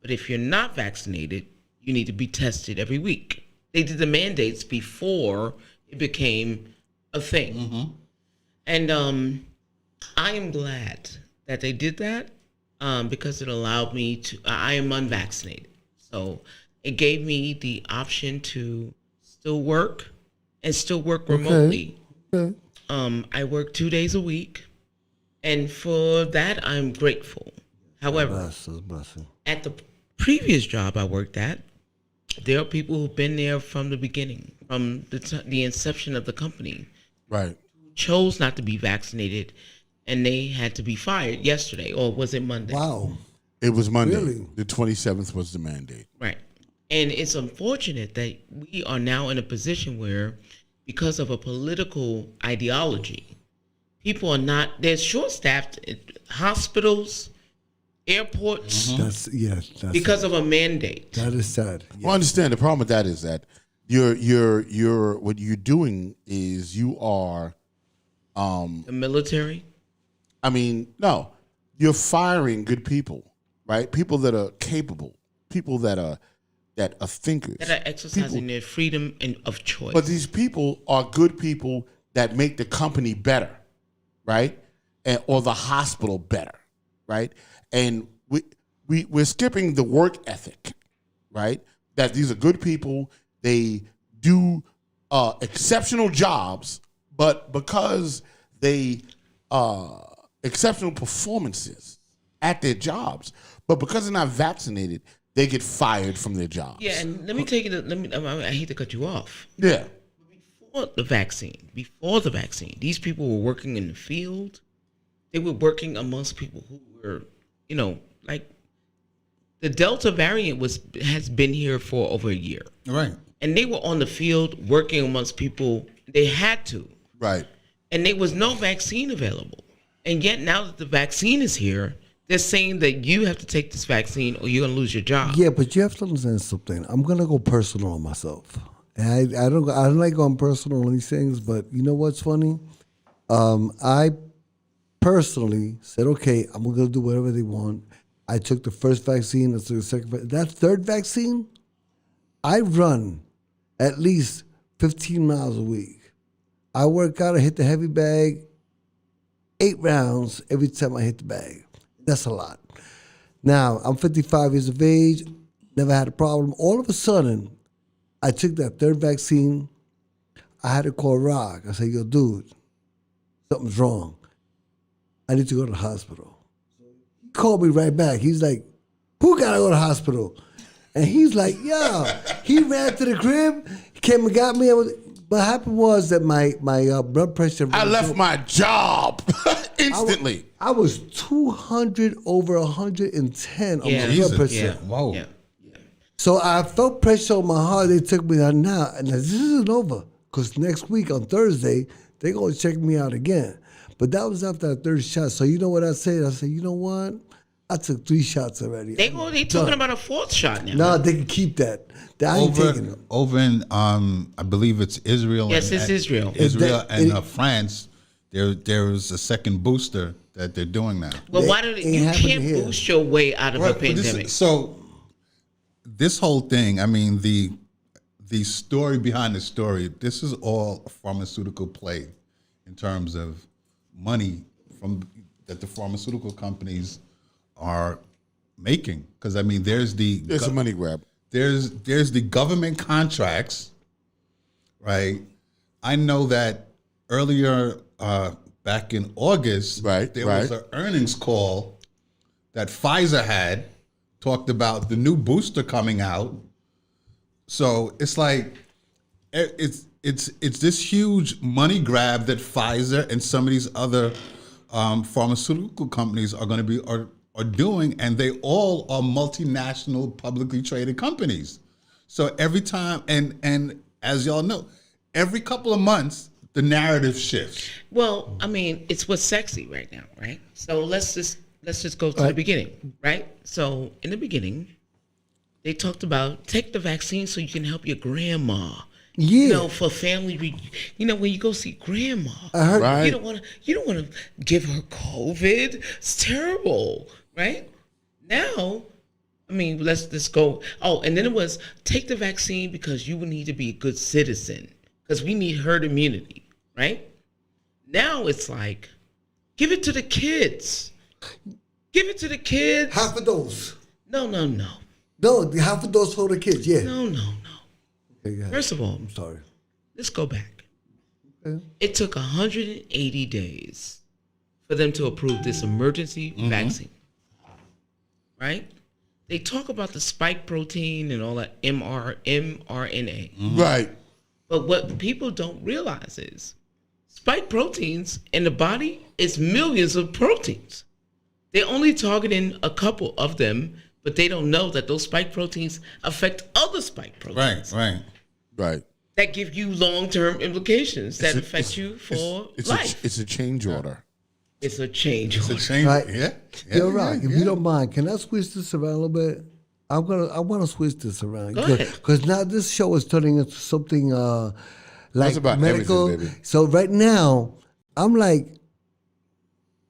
But if you're not vaccinated, you need to be tested every week. They did the mandates before it became a thing. Mm-hmm. And I am glad that they did that because it allowed me to, I am unvaccinated. So it gave me the option to still work and still work remotely. Okay. I work 2 days a week. And for that, I'm grateful. However, at the previous job I worked at, there are people who've been there from the beginning, from the inception of the company. Right. Chose not to be vaccinated, and they had to be fired yesterday, or was it Monday? Wow. It was Monday. Really? The 27th was the mandate. Right. And it's unfortunate that we are now in a position where, because of a political ideology, people are not, they're short-staffed at hospitals, airports, That's because of a mandate. That is sad. Well, understand the problem with that is that you're what you're doing is you are The military? I mean, no. You're firing good people, right? People that are capable, people that are thinkers. That are exercising their freedom of choice. But these people are good people that make the company better, right? Or the hospital better, right? And we're skipping the work ethic, right? That these are good people. They do exceptional jobs, but because they exceptional performances at their jobs, but because they're not vaccinated, they get fired from their jobs. Yeah, and let me take it. I hate to cut you off. Yeah. Before the vaccine, these people were working in the field. They were working amongst people who were, like the Delta variant has been here for over a year. Right. And they were on the field working amongst people. They had to. Right. And there was no vaccine available. And yet now that the vaccine is here, they're saying that you have to take this vaccine or you're going to lose your job. Yeah, but you have to understand something. I'm gonna go personal on myself. And I don't like going personal on these things, but you know what's funny? I personally said, okay, I'm gonna do whatever they want. I took the first vaccine, I took the second vaccine. That third vaccine, I run at least 15 miles a week. I work out, I hit the heavy bag 8 rounds every time I hit the bag. That's a lot. Now, I'm 55 years of age, never had a problem. All of a sudden, I took that third vaccine. I had to call Rock. I said, yo, dude, something's wrong. I need to go to the hospital. He called me right back. He's like, who got to go to the hospital? And he's like, yeah. He ran to the crib, came and got me. What happened was that my blood pressure... I left my job instantly. I was 200 over 110 on my blood pressure. Yeah. Whoa. Yeah. So I felt pressure on my heart. They took me out now. And this isn't over. Because next week on Thursday, they're going to check me out again. But that was after the third shot. So you know what I said? I said, you know what? I took 3 shots already. They talking about a 4th shot now. No, they can keep that. I ain't taking them. Over in, I believe it's Israel. Yes, it's Israel. Israel and France. There is a second booster that they're doing now. Well, why do you can't boost your way out of a pandemic? This whole thing, I mean, the story behind the story, this is all a pharmaceutical play in terms of money that the pharmaceutical companies are making. Because I mean, it's a money grab. There's the government contracts, right? I know that earlier back in August, there was an earnings call that Pfizer had talked about the new booster coming out. So it's like it's this huge money grab that Pfizer and some of these other pharmaceutical companies are going to be are doing, and they all are multinational, publicly traded companies. So every time, and as y'all know, every couple of months, the narrative shifts. Well, I mean, it's what's sexy right now, right? So let's just go to the beginning, right? So in the beginning, they talked about take the vaccine so you can help your grandma. Yeah. You know, for family, when you go see grandma, I heard, you don't want to give her COVID. It's terrible, right? Now, I mean, let's go. Oh, and then it was take the vaccine because you need to be a good citizen because we need herd immunity, right? Now it's like, give it to the kids. Give it to the kids. Half a dose. No. No, half a dose for the kids, yeah. No. Okay, First of all, I'm sorry. Let's go back. Okay. It took 180 days for them to approve this emergency vaccine, right? They talk about the spike protein and all that mRNA. Right. But what people don't realize is spike proteins in the body is millions of proteins. They're only targeting a couple of them, but they don't know that those spike proteins affect other spike proteins. Right. That give you long-term implications that affect you for life. It's a change order. It's a change order. It's a change. Right. Yeah. You're right. If you don't mind, can I switch this around a little bit? I want to switch this around. Go ahead. Because now this show is turning into something like about medical. everything, baby. So right now, I'm like,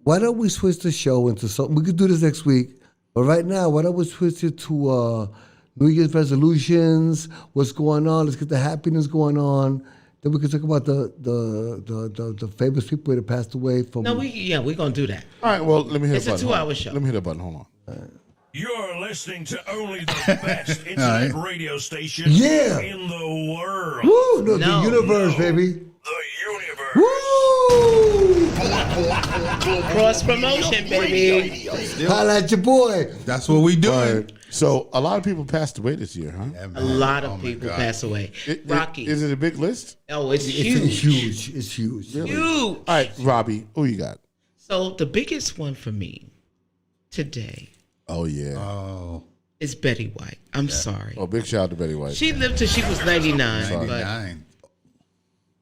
why don't we switch the show into something? We could do this next week. But right now, why don't we switch it to New Year's resolutions, what's going on, let's get the happiness going on. Then we can talk about the famous people that passed away from. No, we're gonna do that. All right, well, let me hit It's a a button. 2-hour show. Let me hit a button. Hold on. You're listening to only the best internet radio station Yeah. in the world. Woo! No, No. the universe, baby. The universe. Woo! Cross promotion, baby. Holla at your boy. That's what we do. Right. So a lot of people passed away this year, huh? A lot of people pass away. Rocky. Is it a big list? Oh, it's It's huge. huge. It's huge. Huge. All right, Robbie, who you got? So the biggest one for me today Oh yeah. is Betty White. I'm sorry. Oh, big shout out to Betty White. She lived till she was 99. But 99.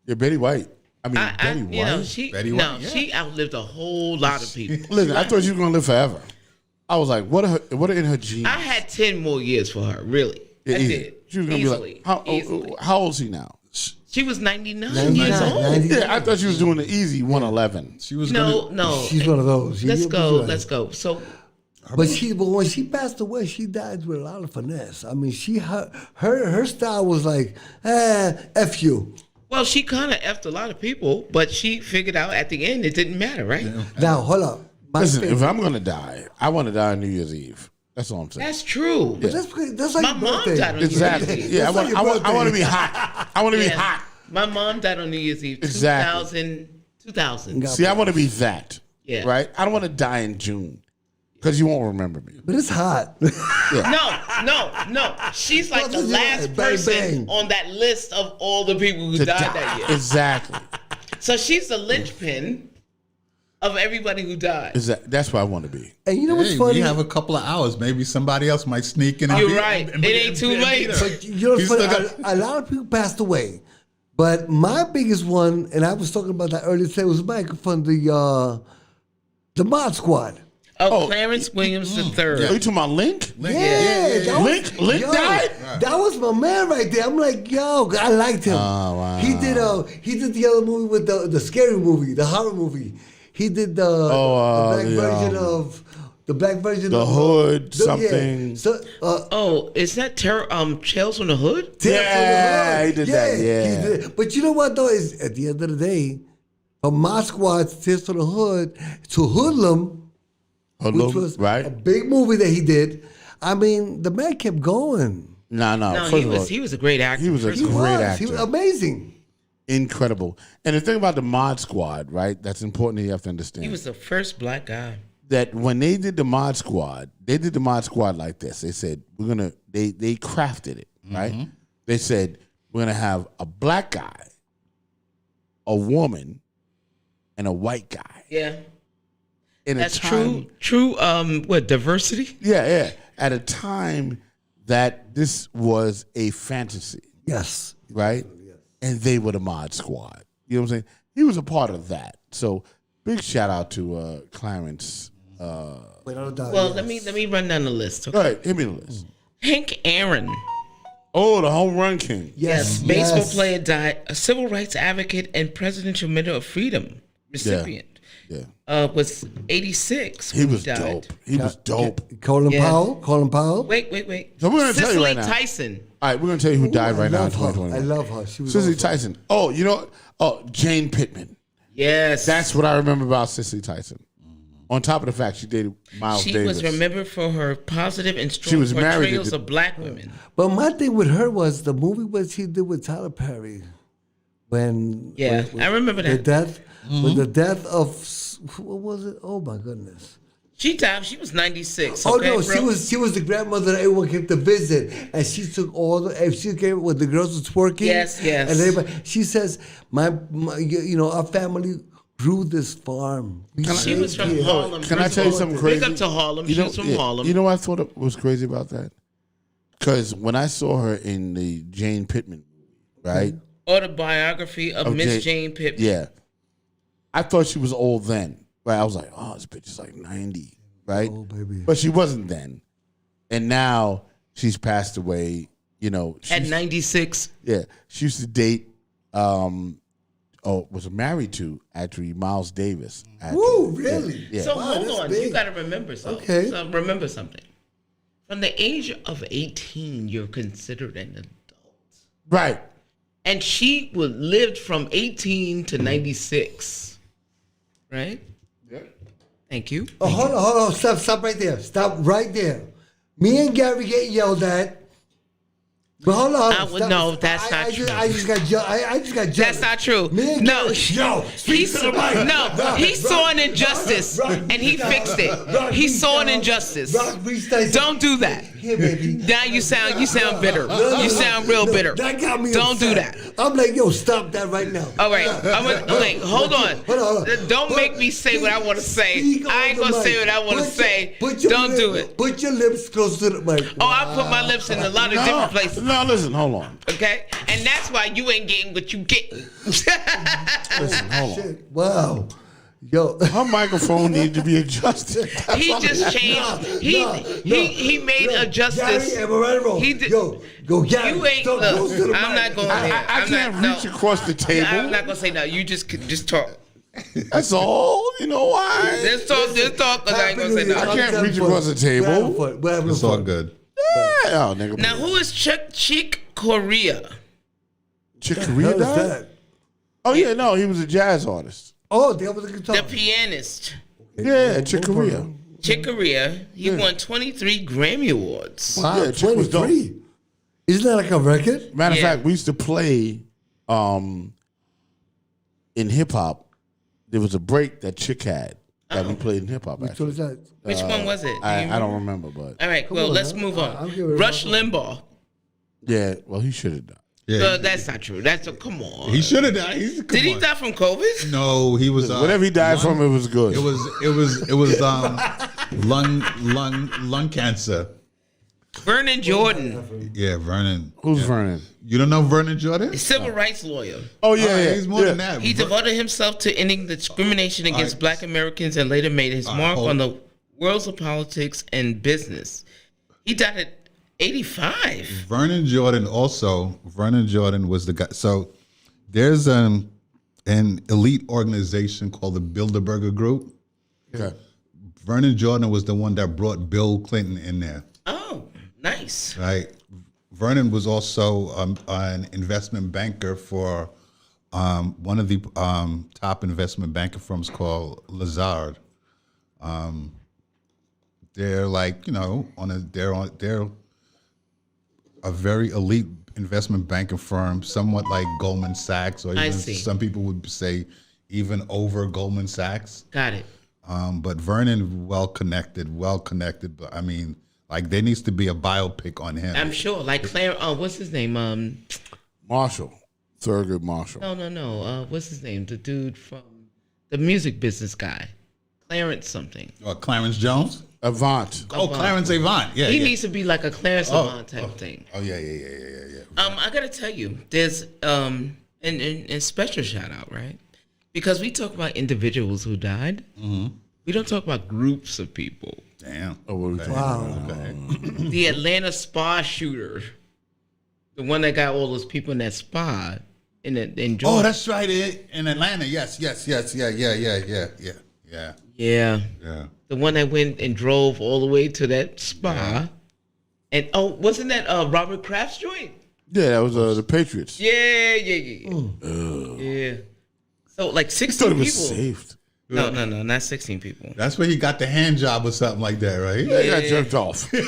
Yeah, Betty White. I mean, Betty White. you know, she Betty no, White, yeah. she outlived a whole lot of people. Listen, I thought she was gonna live forever. I was like, what are in her genes? I had 10 more years for her, really. Yeah, I easy. did. She was gonna Easily. be like, Easily. how old is she now? She was 99 99, years old. 90. Yeah, I thought she was doing the easy 111. She was No. She's one of those. Let's You're go. right. Let's go. So But when she passed away, she died with a lot of finesse. I mean, her style was like, F you. well, she kind of effed a lot of people, but she figured out at the end it didn't matter, right? Now, hold up. Listen, if I'm gonna die, I want to die on New Year's Eve. That's all I'm saying. That's true. That's like My your mom birthday. died on Exactly. Yeah, That's like your I want to birthday. be hot. I want to be Yeah. hot. My mom died on New Year's Eve, Exactly. 2000. See, I want to be that. Yeah. Right. I don't want to die in June because you won't remember me. But it's hot. No. She's like the Well, last bang, person bang. on that list of all the people who To died die. that year. Exactly. So she's the linchpin of everybody who died. That's what I want to be. And you know what's Hey, funny? we have a couple of hours. Maybe somebody else might sneak in. And You're be- right. and- It ain't too late. and- But you know what's He's funny? still got- A lot of people passed away. But my biggest one, and I was talking about that earlier today, was Mike from the Mod Squad. Oh, Clarence Williams III. Are you talking about Link? Yeah. That was- Link yo, died? That was my man right there. I'm like, yo, I liked him. Oh, wow. He did the other movie with the scary movie, the horror movie. He did the black version of the The Hood, something. Yeah. So, is that Tales from the Hood? Yeah, he did that, yeah. He did. But you know what though? Is at the end of the day, from my squad, Tales from the Hood to Hoodlum, which was a big movie that he did. I mean, the man kept going. No. He was a great actor. He was a great actor. He was amazing. Incredible. And the thing about the Mod Squad, right? That's important that you have to understand. He was the first black guy. That when they did the Mod Squad, like this. They said they crafted it, right? They said we're gonna have a black guy, a woman, and a white guy. Yeah. That's true. Diversity? Yeah. At a time that this was a fantasy. Yes. Right? And they were the Mod Squad. You know what I'm saying? He was a part of that. So big shout out to Clarence. Let me run down the list. Okay? Go ahead, hit me the list. Hank Aaron. Oh, the home run king. Yes. Baseball player died. A civil rights advocate and Presidential Medal of Freedom recipient. Yeah. Was 86. He was died. dope. He was dope. Colin Powell. Wait. So we're gonna tell you right now. Tyson. All right, we're gonna tell you who died right now in I 2021. love her. She was Cicely awesome. Tyson. Oh, you know, Jane Pittman. Yes. That's what I remember about Cicely Tyson. On top of the fact she dated Miles Davis. She was remembered for her positive and strong portrayals of black women. But my thing with her was the movie what she did with Tyler Perry. I remember that. With the death of, what was it? Oh my goodness. She died. She was 96. Oh okay, no, bro? she was the grandmother that everyone came to visit, and she took she came when the girls was twerking. Yes. And everybody, she says, my our family grew this farm. She was from Harlem. Can I tell you something crazy? Big up to Harlem. She was from Harlem. You know what I thought was crazy about that? Because when I saw her in the Jane Pittman movie, right? Autobiography of Miss Jane Pittman. Yeah. I thought she was old then. Right? I was like, oh, this bitch is like 90, right? Oh, baby. But she wasn't then. And now she's passed away, At 96. Yeah. She used to date, was married to, actually, Miles Davis. Woo, really? Yeah. So hold on. big. You got to remember something. Okay. So remember something. From the age of 18, you're considered an adult. Right. And she lived from 18 to 96. Right? Yeah. Thank you. Oh, hold on. Stop right there. Stop right there. Me and Gary get yelled at. But hold on. No, that's not true. I just got jealous. That's not true. No, he saw an injustice and he fixed it. He saw an injustice. Don't do that. Here, baby. Now you sound bitter. You sound real bitter. That got me Don't do upset. that. I'm like, yo, stop that right now. All right. I'm like, hold on. Hold on. Don't make me say what I want to say. I ain't going to say what I want to say. Don't do it. Put your lips close to the mic. Oh, I put my lips in a lot of different places. No, listen, hold on. Okay? And that's why you ain't getting what you get. Listen, hold on. Shit. Wow. Yo, her microphone needs to be adjusted. He just changed. He made a justice. Gary, am I right or wrong? He did. Yo, go Gary. You ain't. Look, I'm not going there. I can't reach across the table. I'm not gonna say no. You just talk. That's all. You know why? Just talk. Cause I ain't gonna say no. I can't reach across the table. It's all good. Yeah, nigga. Now who is Chick Corea? Chick Corea died? Oh yeah, no, he was a jazz artist. Oh, that was a guitar. The pianist. Yeah, Chick Corea. Chick Corea. He won 23 Grammy Awards. Wow, Yeah, Chick was dope. 23. Isn't that like a record? Matter of fact, we used to play in hip hop. There was a break that Chick had that we played in hip hop. Which one was that? Which one was it? I don't remember, but all right. Well, let's move on. Rush Limbaugh. yeah, well, he should have died. Yeah, That's not true. Come on. he should have died. Did he die from COVID? No, he was. Whatever he died from, it was good. It was lung cancer. Vernon Jordan, Yeah, Vernon. Who's Vernon? You don't know Vernon Jordan? civil rights lawyer. Oh yeah, He's more than that. He devoted himself to ending discrimination against Black Americans and later made his mark on the worlds of politics and business. He died at 85. Vernon Jordan was the guy. So there's an elite organization called the Bilderberger Group. Okay. Vernon Jordan was the one that brought Bill Clinton in there. Oh, nice. Right. Vernon was also an investment banker for one of the top investment banking firms called Lazard. They're like, they're a very elite investment banking firm, somewhat like Goldman Sachs, or even some people would say even over Goldman Sachs. Got it. But Vernon, well connected. But I mean, like there needs to be a biopic on him. I'm sure. Like Claire, what's his name? Marshall, Thurgood Marshall. No. What's his name? The dude from the music business guy, Clarence something. Clarence Jones. Avant. Clarence Avant. Yeah, he needs to be like a Clarence Avant type thing. Oh yeah. I gotta tell you, there's and special shout out, right? Because we talk about individuals who died. Mm-hmm. We don't talk about groups of people. Damn. Oh, what are we talking about? Okay. The Atlanta spa shooter, the one that got all those people in that spa in Georgia. Oh, that's right. In Atlanta. Yes. Yeah. The one that went and drove all the way to that spa. Yeah. And wasn't that Robert Kraft's joint? Yeah, that was the Patriots. Yeah. Yeah. So like 16 people. Saved. No, not 16 people. That's where he got the hand job or something like that, right? Yeah, he got jerked off. You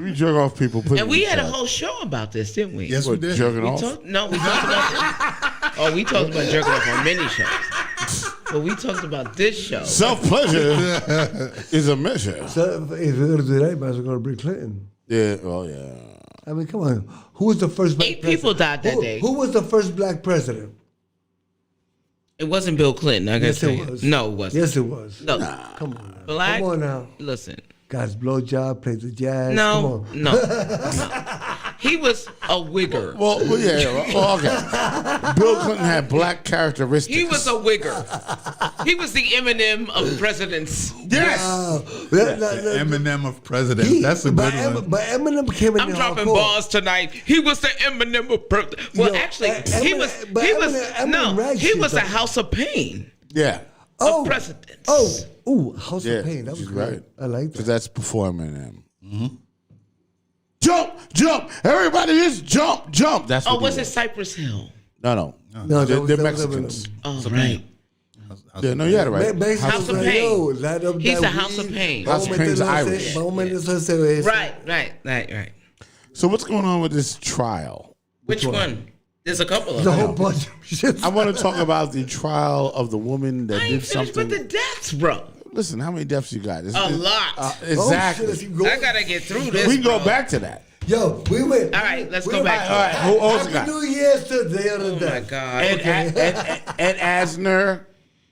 be jerking off people. And we had a whole show about this, didn't we? Yes, we did. Jerking off? We talked about we talked about jerking off on many shows. But we talked about this show. Self-pleasure is a measure. So if you're going to do that, you might as well go to Bill Clinton. Yeah, oh yeah. I mean, come on. Who was the first black president? 8 people died that day. Who was the first black president? It wasn't Bill Clinton. I guess it was. No, it wasn't. Yes, it was. No. Come on now. Black, come on now. Listen. God's blowjob, played the jazz. No. He was a wigger. Well, okay. Bill Clinton had black characteristics. He was a wigger. He was the Eminem of presidents. Yes. Eminem of presidents. That's a good one. But Eminem came in. I'm dropping bars tonight. He was the Eminem of presidents. Well, he was a House of Pain. Yeah. Of presidents. House of Pain. That was great. Right. I like that. Because that's before Eminem. Mm-hmm. Jump! Everybody just jump! That's what was it Cypress Hill? No. They're Mexicans. Oh, right. Yeah, no, you had it right. House of Pain. He's the House of Pain. House of Pain's Irish. Right. So what's going on with this trial? Which one? There's a couple of them. The whole bunch of shit. I want to talk about the trial of the woman that did something. With the deaths, bro. Listen, how many deaths you got? A lot. Exactly. I gotta get through this. We can go back to that. Yo, we went. All right, let's go back. All right, who else got? New Year's to the other day. Oh my God. Ed Asner.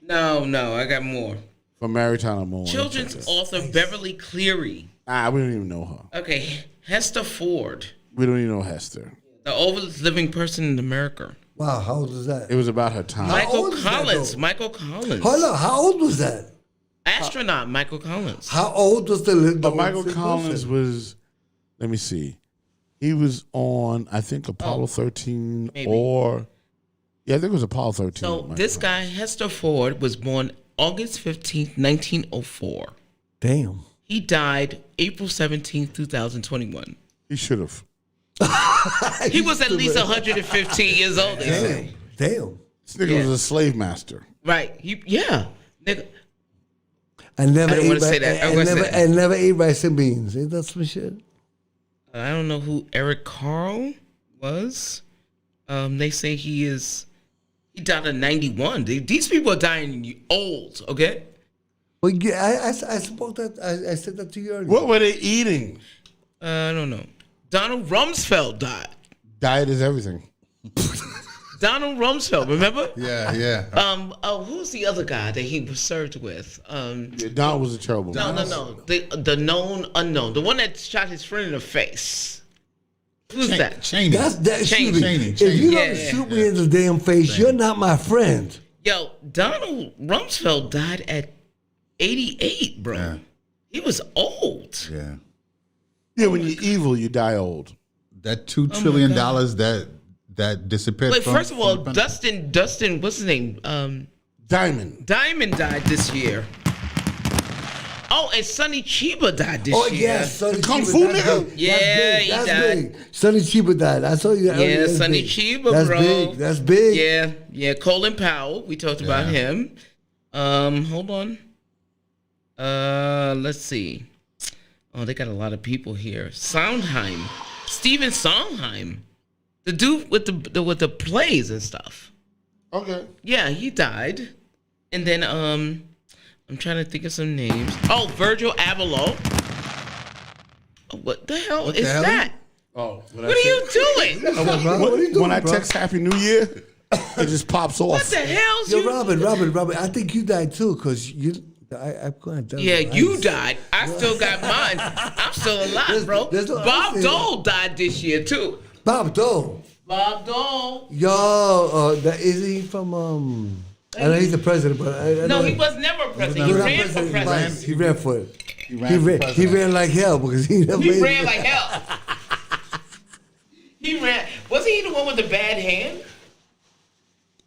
No, I got more. From Maritime Moon. Children's author Beverly Cleary. We don't even know her. Okay, Hester Ford. We don't even know Hester. The oldest living person in America. Wow, how old was that? It was about her time. Michael Collins. Hold on, how old was that? Astronaut Michael Collins. How old was the Michael Collins was, let me see. He was on, I think, Apollo 13 maybe. I think it was Apollo 13. So this guy, Hester Ford, was born August 15th, 1904. Damn. He died April 17th, 2021. He should have. He was at least 115 years old. Damn. This nigga was a slave master. Right. Nigga. I never don't want to say that. I never ate rice and beans. Ain't that some shit? I don't know who Eric Carl was. They say he died at 91. These people are dying old, okay? Well, yeah, I spoke that. I said that to you earlier. What were they eating? I don't know. Donald Rumsfeld died. Diet is everything. Donald Rumsfeld, remember? Yeah. Who's the other guy that he was served with? Don was a terrible man. No. The known unknown, the one that shot his friend in the face. Who's that? Cheney. Cheney. If you don't shoot me in the damn face, you're not my friend. Yo, Donald Rumsfeld died at 88, bro. Yeah. He was old. Yeah. Yeah, when you're evil, you die old. That $2 trillion that disappeared. Wait, from, first of all, from the Dustin, what's his name? Diamond died this year. Oh, and Sonny Chiba died this year. Oh, yes. Sonny Kung Chiba, Fu that's nigga? big. Yeah, he That's died. big. Sonny Chiba died. I saw you. Yeah, That's Sonny big. Chiba, That's bro. big. That's big. Yeah. Colin Powell. We talked about him. Hold on. Let's see. Oh, they got a lot of people here. Sondheim, Stephen Sondheim, the dude with the plays and stuff. Okay. Yeah, he died. And then I'm trying to think of some names. Oh, Virgil Abloh. Oh, what the hell is that? Oh, What are you doing? What are you doing, when I bro? text Happy New Year, it just pops off. What the hell's Yo, you? Robert, I think you died too, because I'm going to Yeah, you died. I still got mine. I'm still alive, bro. there's no Bob ice Dole died this year too. Bob Dole. Bob Dole. Yo, isn't he from I know he's the president, but I No, know he was never president. He not ran for president. He ran for it. He He ran like hell because he never He made ran it. like hell. He ran. Wasn't he the one with the bad hand?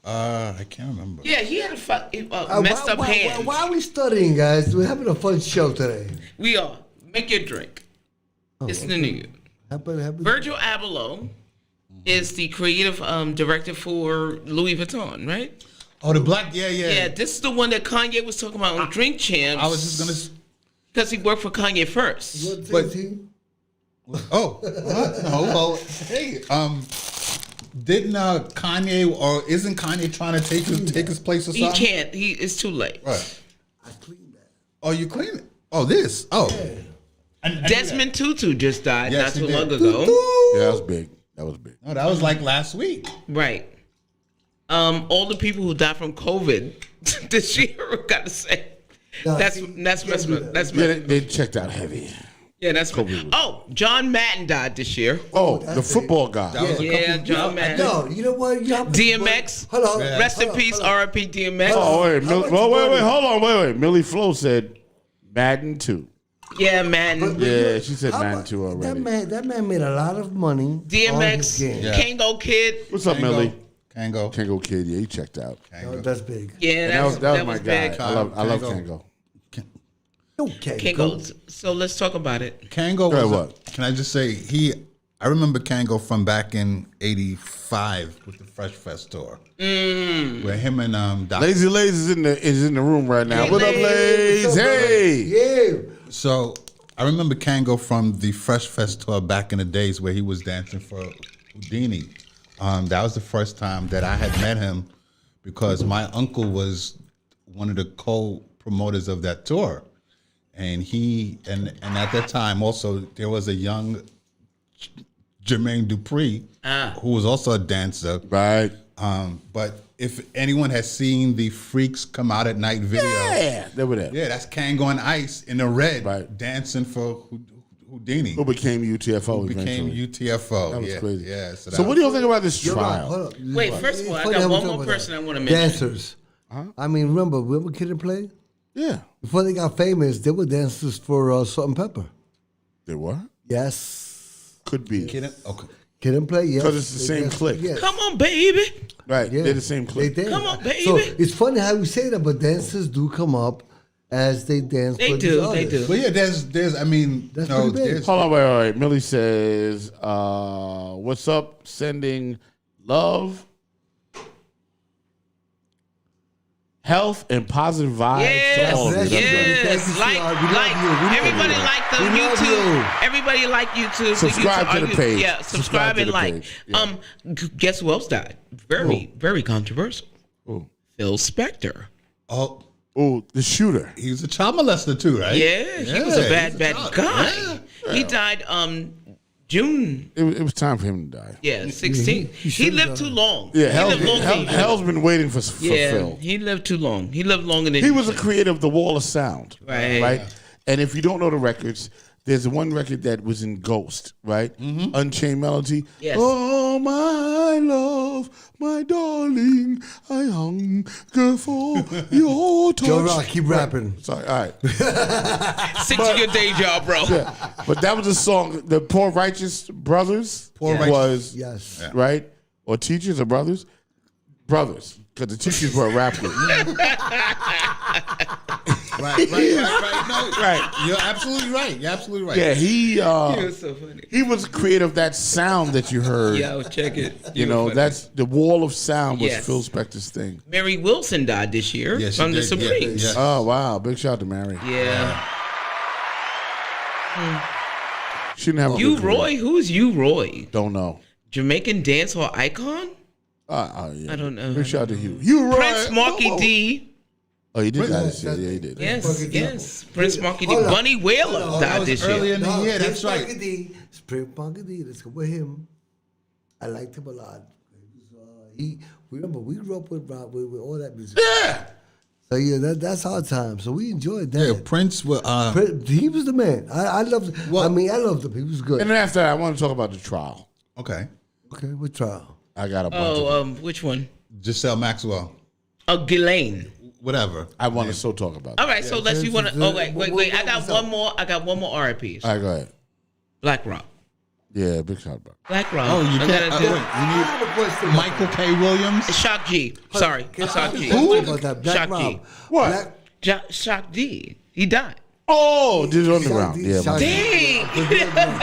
I can't remember. Yeah, he had a messed up hand. Why are we studying, guys? We're having a fun show today. We are. Make your drink. It's the new year. Happen. Virgil Abloh is the creative director for Louis Vuitton, right? Oh, the black, yeah. Yeah, this is the one that Kanye was talking about on Drink Champs. I was just gonna. Because he worked for Kanye first. What is he? Oh, what? No. Well, hey, didn't Kanye or isn't Kanye trying to take his place or He something? can't. It's too late. Right. I cleaned that. Oh, you clean it? Oh, this. Oh. Yeah. And Desmond Tutu just died Yes, not he too long did. ago. Yeah, that was big. That was big. No, that was like last week. Right. All the people who died from COVID this year, gotta say. No, That's see, messed up. That's Yeah, messed they checked out heavy. Yeah, that's Oh, John Madden died this year. Oh, the football guy. That was a Yeah, couple- John Madden. No, you know what? DMX. Hold on. Yeah. Rest in peace, R.I.P. DMX. Oh, wait. How much Wait. money? Hold on. Wait. Millie Flo said Madden 2. Yeah, Madden. Yeah, she said How Madden much- 2 already. That man made a lot of money. on his DMX, game. Yeah. Kango Kid. What's up, Millie? Kango. Kango Kid. Yeah, he checked out. Oh, that's big. Yeah, And that that was my big. guy. I love Kango. Kango. Okay. Kango. So let's talk about it. Kango Go ahead, was what? Can I just say I remember Kango from back in '85 with the Fresh Fest tour, where him and Doc. Lazy Lays is in the room right now. Hey, What up, Lays? Lays? Hey. Yeah. So I remember Kango from the Fresh Fest tour back in the days where he was dancing for Houdini. That was the first time that I had met him because my uncle was one of the co-promoters of that tour. And and at that time also there was a young Jermaine Dupri who was also a dancer. Right. But if anyone has seen the Freaks Come Out at Night video, Yeah, they were there. yeah, that's Kango and Ice in the red Right. dancing for Houdini. Who became UTFO Became eventually. UTFO. That was yeah, crazy. Yeah. So what do you think about this You're right. trial? Hold on. Wait, first of all, I Funny got how we one talk more about person that. I want to mention. Dancers. I mean, remember Kid and Play? Yeah. Before they got famous, they were dancers for Salt and Pepper. They were? Yes. Could be. Okay. Kid and Play, yes. 'Cause it's the They same danced- clique. Yes. Come on, baby. Right. Yeah. They're the same clique. They dance. Come on, baby. So it's funny how you say that, but dancers do come up as they dance. They for do, these they artists. do. But yeah, there's I mean, That's no, pretty big. there's Hold on, wait. Millie says, what's up? Sending love, health, and positive vibes to all of you. Yes, That's right. Thank Yes, you, like, sweetheart. We love like, you. We love everybody you. like the We love YouTube. you. Everybody like YouTube. Subscribe YouTube, to the page. Yeah, subscribe to and the like. page. Yeah. Guess who else died? Very controversial. Ooh. Phil Spector. Oh, the shooter. he was a child molester too, right? Yeah, he was a bad he's guy. Yeah. He died June. It was time for him to die. Yeah, 16. He lived too long. Yeah, He lived long. Hell's been waiting for Yeah, Phil. he lived too long. He lived longer than He was a creator of the Wall of Sound. Right. And if you don't know the records, there's one record that was in Ghost, right? Unchained Melody. Yes. Oh, my love, my darling, I hunger for your touch. Joe Rock, keep rapping. Sorry, all right. Stick to your day job, bro. Yeah. But that was a song, the Poor Righteous Brothers was, Yes. right? Or Teachers or Brothers? Brothers, because the Teachers were a rap group. Right. No, right. You're absolutely right. Yeah, he was so funny. He was the creator of that sound that you heard. Yo, check it. You know, that's the Wall of Sound was Yes. Phil Spector's thing. Mary Wilson died this year Yes, she from the did. Yeah, Supremes. yeah. Oh wow, big shout out to Mary. Yeah. She didn't have a You good career. Roy? Who's you Roy? Don't know. Jamaican dancehall icon? Yeah. I don't know. Big shout out to you. You Roy. Prince Marky Whoa, whoa. D. Oh, he did that this year. Yeah, he did. Yes. Prince Marky D. Hold on. Bunny Wailer Hold on. died That was this earlier year. in the year. That's Prince right. Punky D, Spring Punky D. Let's go with him. I liked him a lot. We grew up with Rob with all that music. Yeah. So yeah, that's our time. So we enjoyed that. Yeah, Prince was. He was the man. I loved. I loved him. He was good. And then after that, I want to talk about the trial. Okay. Okay, what trial? I got a bunch of Which one? Giselle Maxwell. Ghislaine. Whatever. I want to so talk about. All right, so let's. You want to? Oh wait. I got one more. I got one more RIPs. All right, go ahead. Black Rock. Yeah, big shout out. Black Rock. Oh, you I can't. gotta do- You need Michael K. Williams. Shock G. Sorry, Shock G. Who? About that Black Shock G. Rob. What? Shock G. He died. Oh, Digital Underground. Shock D, Yeah, Shock my D. Dang.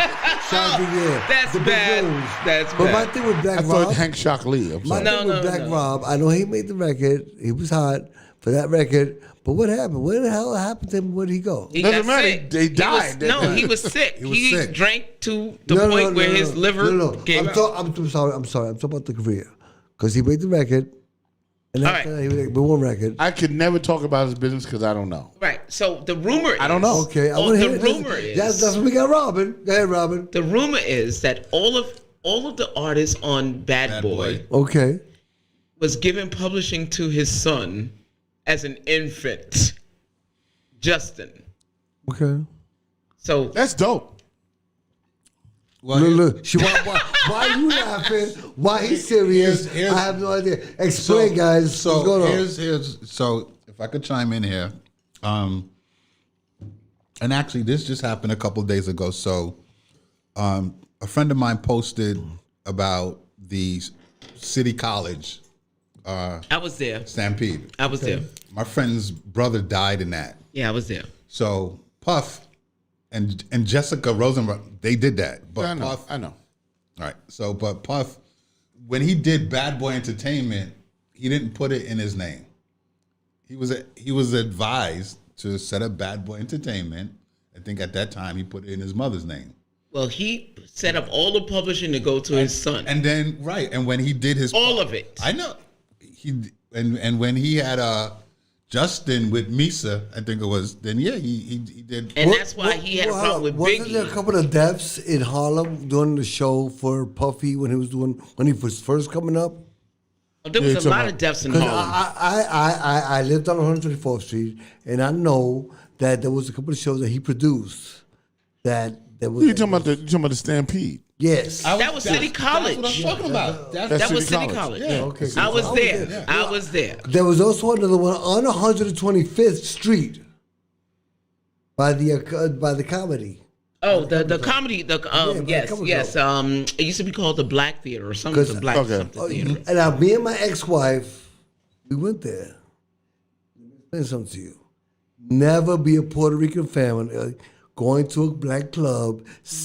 Shock D, yeah. That's The big bad. news. That's But my bad. thing with Black I thought Rob, Hank Shock Lee. I'm my sorry. thing with Black Rob, I know he made the record. He was hot for that record. But what happened? Where the hell happened to him? Where'd he go? He Doesn't got matter. sick. He died. He was sick. He was sick. drank to the point where his liver gave out. I'm sorry. I'm talking about the career. Because he made the record. And All after right. that, he made one record. I could never talk about his business because I don't know. Right. So the rumor is, I don't know. Okay, I Oh, want to the hear it. rumor is That's what we got, Robin. Go ahead, Robin. the rumor is that all of the artists on Bad Boy Okay. was given publishing to his son as an infant, Justin. Okay. So That's dope. Well, Look. Why are you laughing? Why he's serious? Here's- I have no idea. Explain, guys. So what's going on? here's so if I could chime in here, and actually this just happened a couple days ago. So, a friend of mine posted about the City College I was there. stampede. I was there. My friend's brother died in that. Yeah, I was there. So Puff and Jessica Rosenberg, they did that. But I know. Puff, I know. all right. So, but Puff, when he did Bad Boy Entertainment, he didn't put it in his name. He was advised to set up Bad Boy Entertainment. I think at that time he put it in his mother's name. Well, he set up all the publishing to go to his son. And then and when he did his all of it. I know. And when he had Justin with Misa, I think it was, then yeah, he did. And that's why he had a problem with Wasn't Biggie. there a couple of deaths in Harlem during the show for Puffy when he was first coming up? There was a lot of deaths in 'Cause Harlem. I lived on 124th Street, and I know that there was a couple of shows that he produced that there was. You talking about the Stampede? Yes. That was City College. That's what I'm talking about. That was City College. Yeah, okay. I was So there. yeah. I was there. There was also another one on 125th Street by the comedy. Oh, the comedy. Yes, Comedy yes. It used to be called the Black Theater or something. The Black something theater. And now me and my ex-wife, we went there. Let me explain something to you. Never be a Puerto Rican family going to a black club,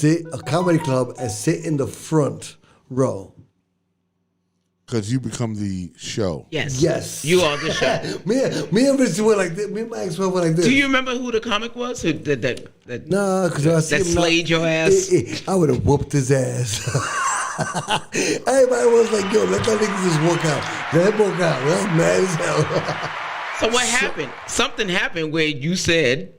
a comedy club, and sit in the front row. Because you become the show. Yes. Yes. You are the show. me and Richard went like this. Me and my ex-wife went like this. Do you remember who the comic was? Who that Nah, because I see that him slayed your ass? I would have whooped his ass. Everybody was like, yo, let that nigga just walk out. Let him walk out. I was mad as hell. So what happened? Something happened where you said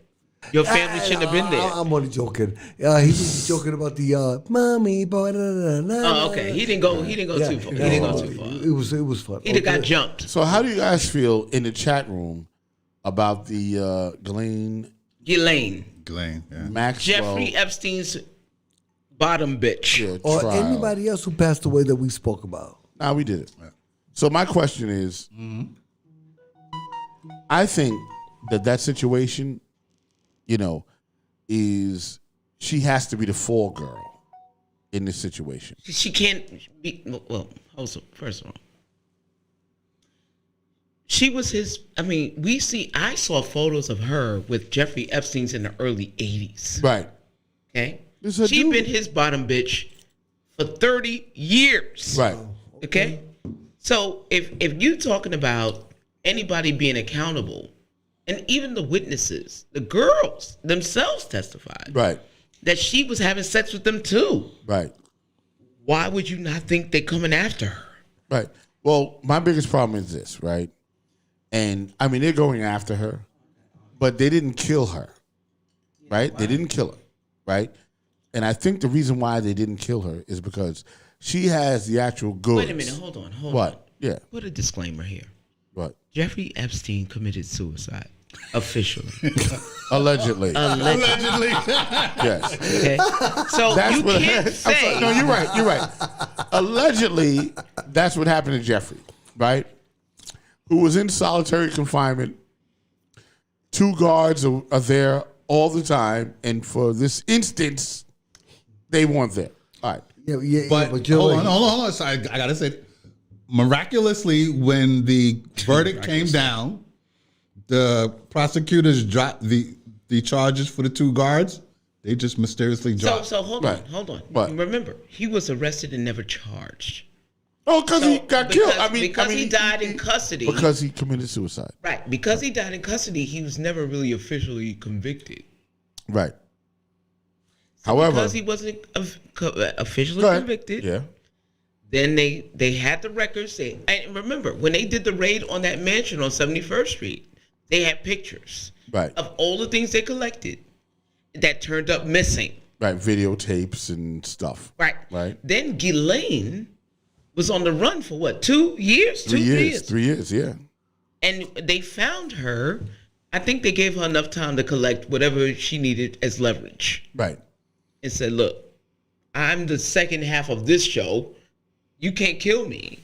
Your family shouldn't have been there. I'm only joking. He was joking about the mommy boy. Oh, okay. He didn't go. He didn't go too far. He didn't go too far. It was fun. He'd have got jumped. So how do you guys feel in the chat room about the Ghislaine, yeah. Maxwell, Jeffrey Epstein's bottom bitch, or trial? anybody else who passed away that we spoke about? Nah, we did it. So my question is, I think that situation, is she has to be the fall girl in this situation. she can't be. Well, also, first of all, she was his. I mean, I saw photos of her with Jeffrey Epstein's in the early '80s. Right. Okay. She'd been his bottom bitch for 30 years. Right. Okay. So if you're talking about anybody being accountable, and even the witnesses, the girls themselves testified, right, that she was having sex with them too. Right. Why would you not think they're coming after her? Right. Well, my biggest problem is this, right? And I mean, they're going after her, but they didn't kill her, right? They didn't kill her, right? And I think the reason why they didn't kill her is because she has the actual goods. Wait a minute, hold on. What? Yeah. Put a disclaimer here. What? Jeffrey Epstein committed suicide. Officially. Allegedly. Allegedly. Yes. Okay. So That's you what can't say. No, you're right. Allegedly, that's what happened to Jeffrey, right? Who was in solitary confinement. 2 guards are there all the time, and for this instance, they weren't there. All right. But hold on. So I gotta say, miraculously, when the verdict came down, the prosecutors dropped the charges for the 2 guards. They just mysteriously dropped. So hold on. What? Remember, he was arrested and never charged. Oh, because he got killed. Because he died in custody. Because he committed suicide. Right. Because he died in custody, he was never really officially convicted. Right. So However, because he wasn't officially convicted, yeah. Then they had the records. And remember, when they did the raid on that mansion on 71st Street, they had pictures of all the things they collected that turned up missing. Right, videotapes and stuff. Right. Right. Then Ghislaine was on the run for what, 2 years? 3 years. 3 years, yeah. And they found her. I think they gave her enough time to collect whatever she needed as leverage. Right. And said, look, I'm the second half of this show. You can't kill me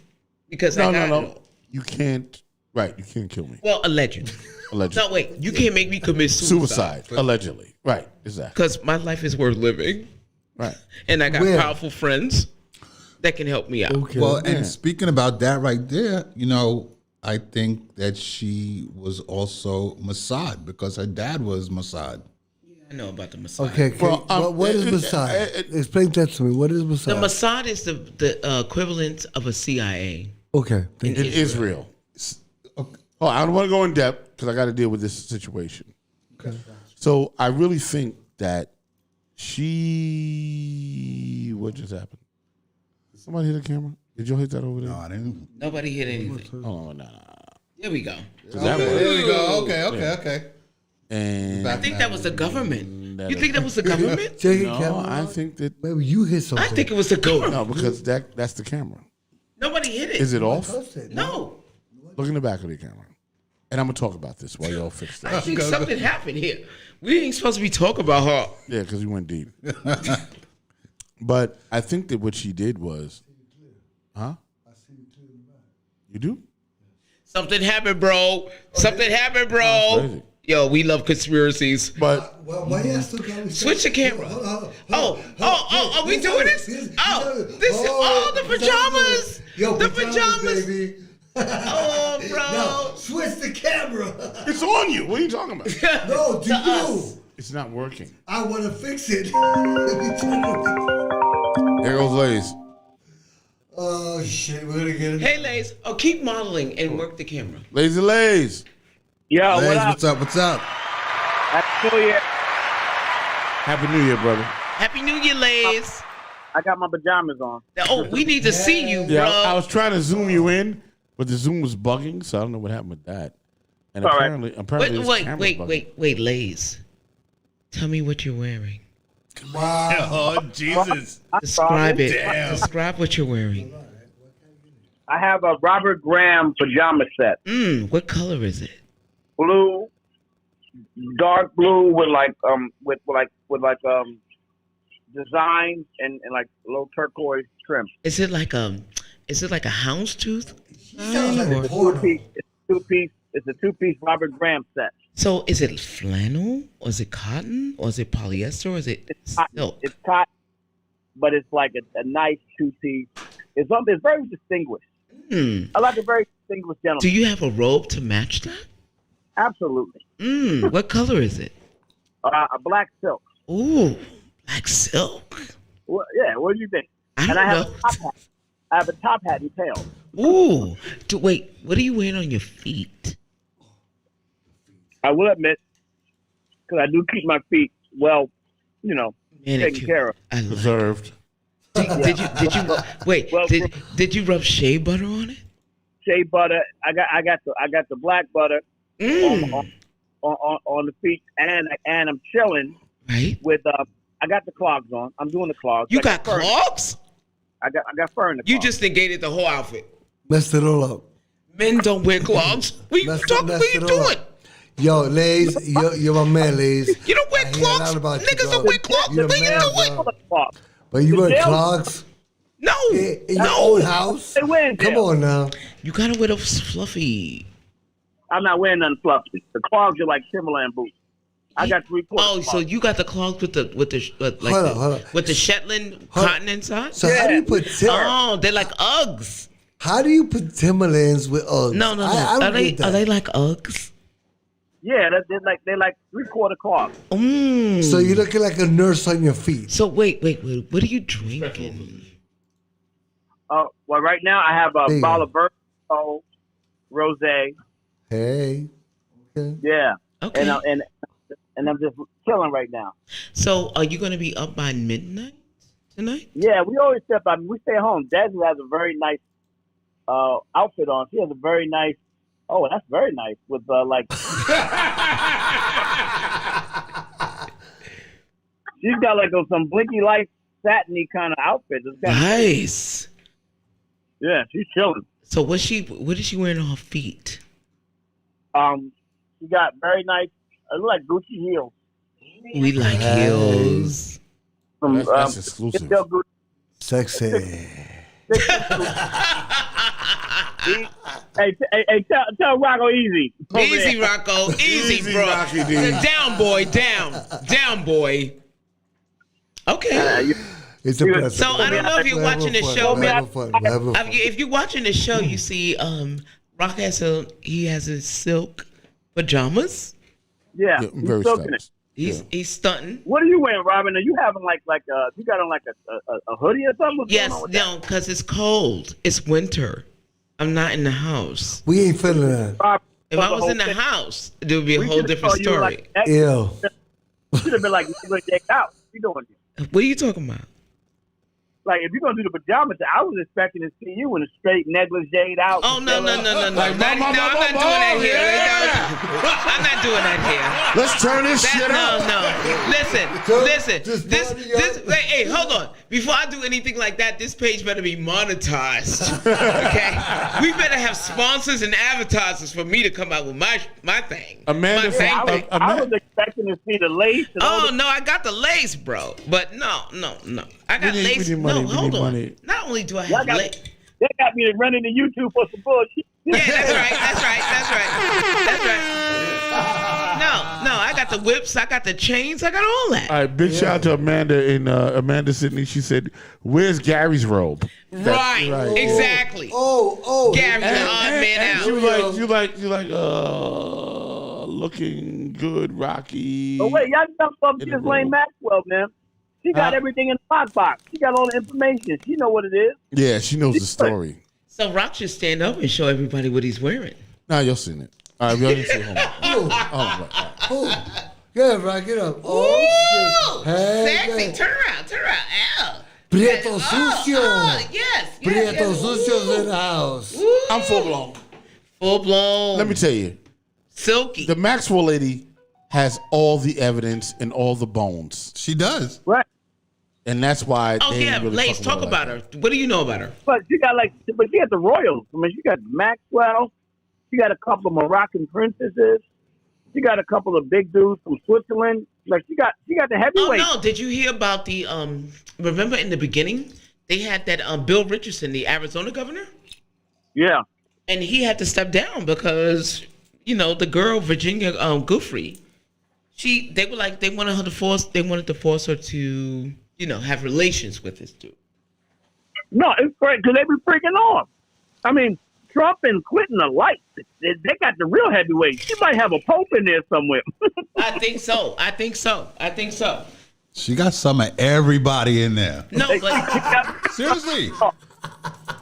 because I got it all. You can't. Right, you can't kill me. Well, allegedly. Allegedly. No, wait. You can't make me commit suicide. Allegedly. Right, exactly. Because my life is worth living. Right. And I got powerful friends that can help me out. Okay. Well, and speaking about that right there, I think that she was also Mossad because her dad was Mossad. I know about the Mossad. Okay, what is Mossad? Explain that to me. What is Mossad? The Mossad is the equivalent of a CIA. Okay. In Israel. Oh, I don't want to go in depth because I got to deal with this situation. Okay. So I really think that what just happened? Did somebody hit the camera? Did you hit that over there? No, I didn't. Nobody hit anything. Oh, no. There we go. There we go. Okay. And I think that was the government. You think that was the government? No, I think that maybe you hit something. I think it was the government. No, because that's the camera. Nobody hit it. Is it off? No. Look in the back of the camera. And I'm going to talk about this while y'all fix that. I think something happened here. We ain't supposed to be talking about her. Yeah, because we went deep. But I think that what she did was, huh? You do? Something happened, bro. Something happened, bro. Yo, we love conspiracies. But switch the camera. Are we doing this? The pajamas. Yo, the pajamas. Baby. Oh, bro. No, switch the camera. It's on you. What are you talking about? No, to you. It's not working. I want to fix it. There goes Lays. Oh, shit. We're going to get it. Hey, Lays. Oh, keep modeling and work the camera. Lazy Lays. Yo, Lays, what up? what's up? Happy New Year. Happy New Year, brother. Happy New Year, Lays. I got my pajamas on. Oh, we need to see you, bro. Yeah, I was trying to zoom you in, but the Zoom was bugging, so I don't know what happened with that. And All apparently, right. this camera's bugging. Wait, Lays. Tell me what you're wearing. Wow. Oh, Jesus. Describe it. Damn. Describe what you're wearing. I have a Robert Graham pajama set. What color is it? Blue, dark blue with design and like low turquoise trim. Is it like a houndstooth? It's a two-piece Robert Graham set. So is it flannel, or is it cotton, or is it polyester, or is it silk? It's cotton, but it's like a nice two-piece. It's very distinguished. I like a very distinguished gentleman. Do you have a robe to match that? Absolutely. What color is it? A black silk. Ooh, black silk. Well, yeah, what do you think? I don't know. I have a top hat and tail. Ooh. Wait, what are you wearing on your feet? I will admit, because I do keep my feet well, taken care of. Preserved. Did you wait? Well, did you rub shea butter on it? Shea butter. I got the black butter on the feet, and I'm chilling. Right. With I got the clogs on. I'm doing the clogs. You got clogs? I got fur in the clogs. You just negated the whole outfit. Messed it all up. Men don't wear clogs. What you doing? Yo, Lays, you're my man, Lays. You don't wear clogs. Niggas don't wear clogs. What you doing? But you wear clogs? No. In your own house? Come on now. You gotta wear those fluffy. I'm not wearing nothing fluffy. The clogs are like Timberland boots. I got 3/4. Oh, so you got the clogs with the with the Shetland cotton inside? So how do you put Oh, they're like Uggs. How do you put Timberlands with Uggs? No. Are they like Uggs? Yeah, they're like 3/4 clogs. So you're looking like a nurse on your feet. So wait. What are you drinking? Well, right now I have a bottle of Verso Rosé. Hey. Okay. Yeah. Okay. And I'm just chilling right now. So are you going to be up by midnight tonight? Yeah, we always step out. We stay home. Dad has a very nice outfit on. She has a very nice. Oh, that's very nice with like. She's got like some blinky light satiny kind of outfit. Nice. Yeah, she's chilling. So what is she wearing on her feet? She got very nice. It look like Gucci heels. We like heels. That's exclusive. Sexy. Hey, tell Rocco easy. Easy, Rocco. Easy, bro. Rocky, down, boy. Down, boy. Okay. It's a So I don't know if you're watching the show. If If you're watching the show, you see Rock has his silk pajamas. Yeah, very soaking stylish. He's stunting. What are you wearing, Robin? Are you having you got on like a hoodie or something? What's Yes, going on with no, because it's cold. It's winter. I'm not in the house. We ain't feeling that. If I was in the house, it would be a whole different story. Ew. Should have been like, you decked out. What you doing here? What are you talking about? Like, if you're going to do the pajamas, I was expecting to see you in a straight negligee out. Oh, no. I'm not doing that here. Let's turn this shit up. No. Listen. Hey, hold on. Before I do anything like that, this page better be monetized. Okay? We better have sponsors and advertisers for me to come out with my thing. Amanda, I was expecting to see the lace. And no, I got the lace, bro. But no. I got lace. No, hold on. Money. Not only do I have lace. They got me running to YouTube for some bullshit. Yeah, that's right. No, I got the whips, I got the chains, I got all that. All right, big shout out to Amanda in Amanda Sydney. She said, "Where's Gary's robe?" Right, exactly. Gary, the odd man out. You like looking good, Rocky. Oh wait, y'all talking about this Lane Maxwell, man. She got everything in the lockbox. She got all the information. She know what it is. Yeah, she knows the story. So Rock should stand up and show everybody what he's wearing. Nah, you'll seen it. All right, we already see home. Yeah, Rock, get up. Ooh, hey, sexy. good. Turn around. Ow. Prieto sucio. Yes. Prieto sucio's in the house. Ooh. I'm full blown. Full blown. Let me tell you. Silky. The Maxwell lady has all the evidence and all the bones. She does. Right. And that's why. Oh they yeah, ain't really Lace, fucking talk with about her. What do you know about her? But she got the royals. I mean, she got Maxwell. She got a couple of Moroccan princesses. She got a couple of big dudes from Switzerland. Like she got the heavyweight. Oh no, did you hear about the remember in the beginning they had that Bill Richardson, the Arizona governor? Yeah. And he had to step down because, the girl Virginia Giuffre, they wanted to force her to, have relations with this dude. No, it's great because they be freaking off. I mean, Trump and Clinton are light. They got the real heavyweights. She might have a pope in there somewhere. I think so. She got some of everybody in there. No, but seriously.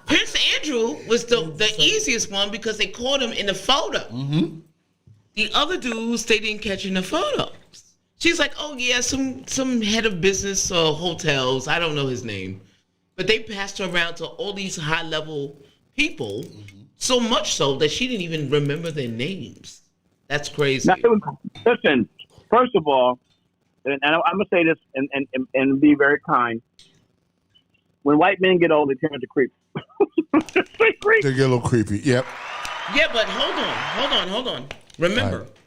Prince Andrew was the easiest one because they caught him in the photo. Mm-hmm. The other dudes, they didn't catch in the photos. She's like, oh yeah, some head of business or hotels. I don't know his name. But they passed her around to all these high-level people, so much so that she didn't even remember their names. That's crazy. Now, listen, first of all, and I'm going to say this and be very kind. When white men get old, they turn into creeps. They get a little creepy. Yep. Yeah, but hold on.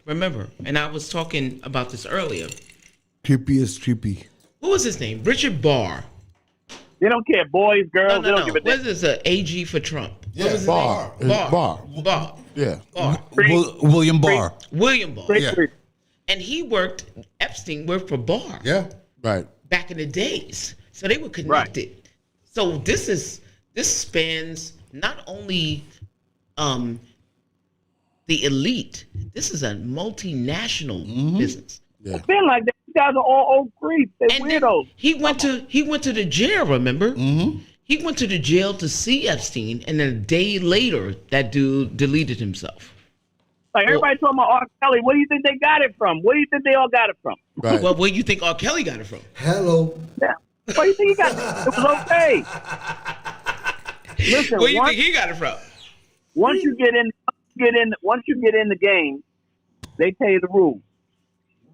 Remember, and I was talking about this earlier. Creepy is creepy. What was his name? Richard Barr. They don't care, boys, girls. They don't give a damn. What is this? AG for Trump? Yeah, Barr. Barr. Yeah. Barr. William Barr. William Barr. Yeah. And Epstein worked for Barr. Yeah. Right. Back in the days. So they were connected. Right. So this spans not only the elite. This is a multinational business. Yeah. It's been like that. These guys are all old creeps. They're weirdos. He went to the jail, remember? Mm-hmm. He went to the jail to see Epstein, and then a day later, that dude deleted himself. Like everybody talking about R. Kelly. Where do you think they got it from? Where do you think they all got it from? Right. Well, where do you think R. Kelly got it from? Hello. Yeah. Where do you think he got it? It was okay. Listen, where do you think he got it from? Once you get in the game, they tell you the rules,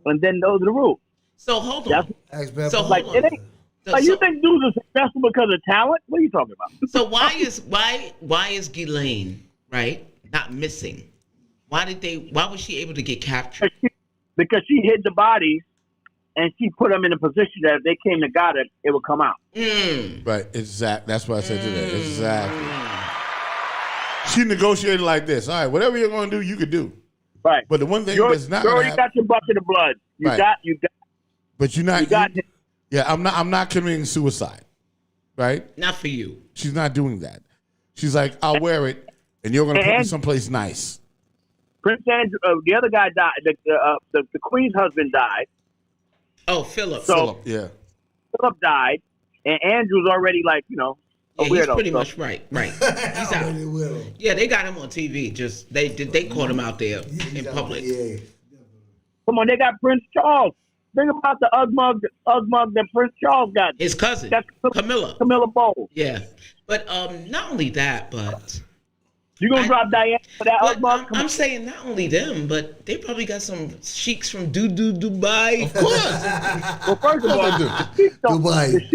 and then those are the rules. So hold on. You think dudes are successful because of talent? What are you talking about? So why is Ghislaine, right, not missing? Why was she able to get captured? Because she hid the bodies and she put them in a position that if they came to got it would come out. Right, exactly. That's what I said today. Exactly. She negotiated like this. All right, whatever you're going to do, you could do. Right. But the one thing that's not you already got your bucket of blood. You got. But you're not. Yeah, I'm not committing suicide. Right. Not for you. She's not doing that. She's like, I'll wear it, and you're going to put me someplace nice. Prince Andrew, the other guy died. The Queen's husband died. Oh, Philip. Philip, yeah. Philip died, and Andrew's already a weirdo. He's pretty much right. He's out. Yeah, they got him on TV. Just they caught him out there in public. Yeah. Come on, they got Prince Charles. Think about the Ugmug that Prince Charles got. His cousin, that's Camilla Bowles. Yeah, but not only that, but you gonna drop Diana for that Ugmug? I'm saying not only them, but they probably got some sheiks from Dubai. Of course. Well, first of all, Dubai.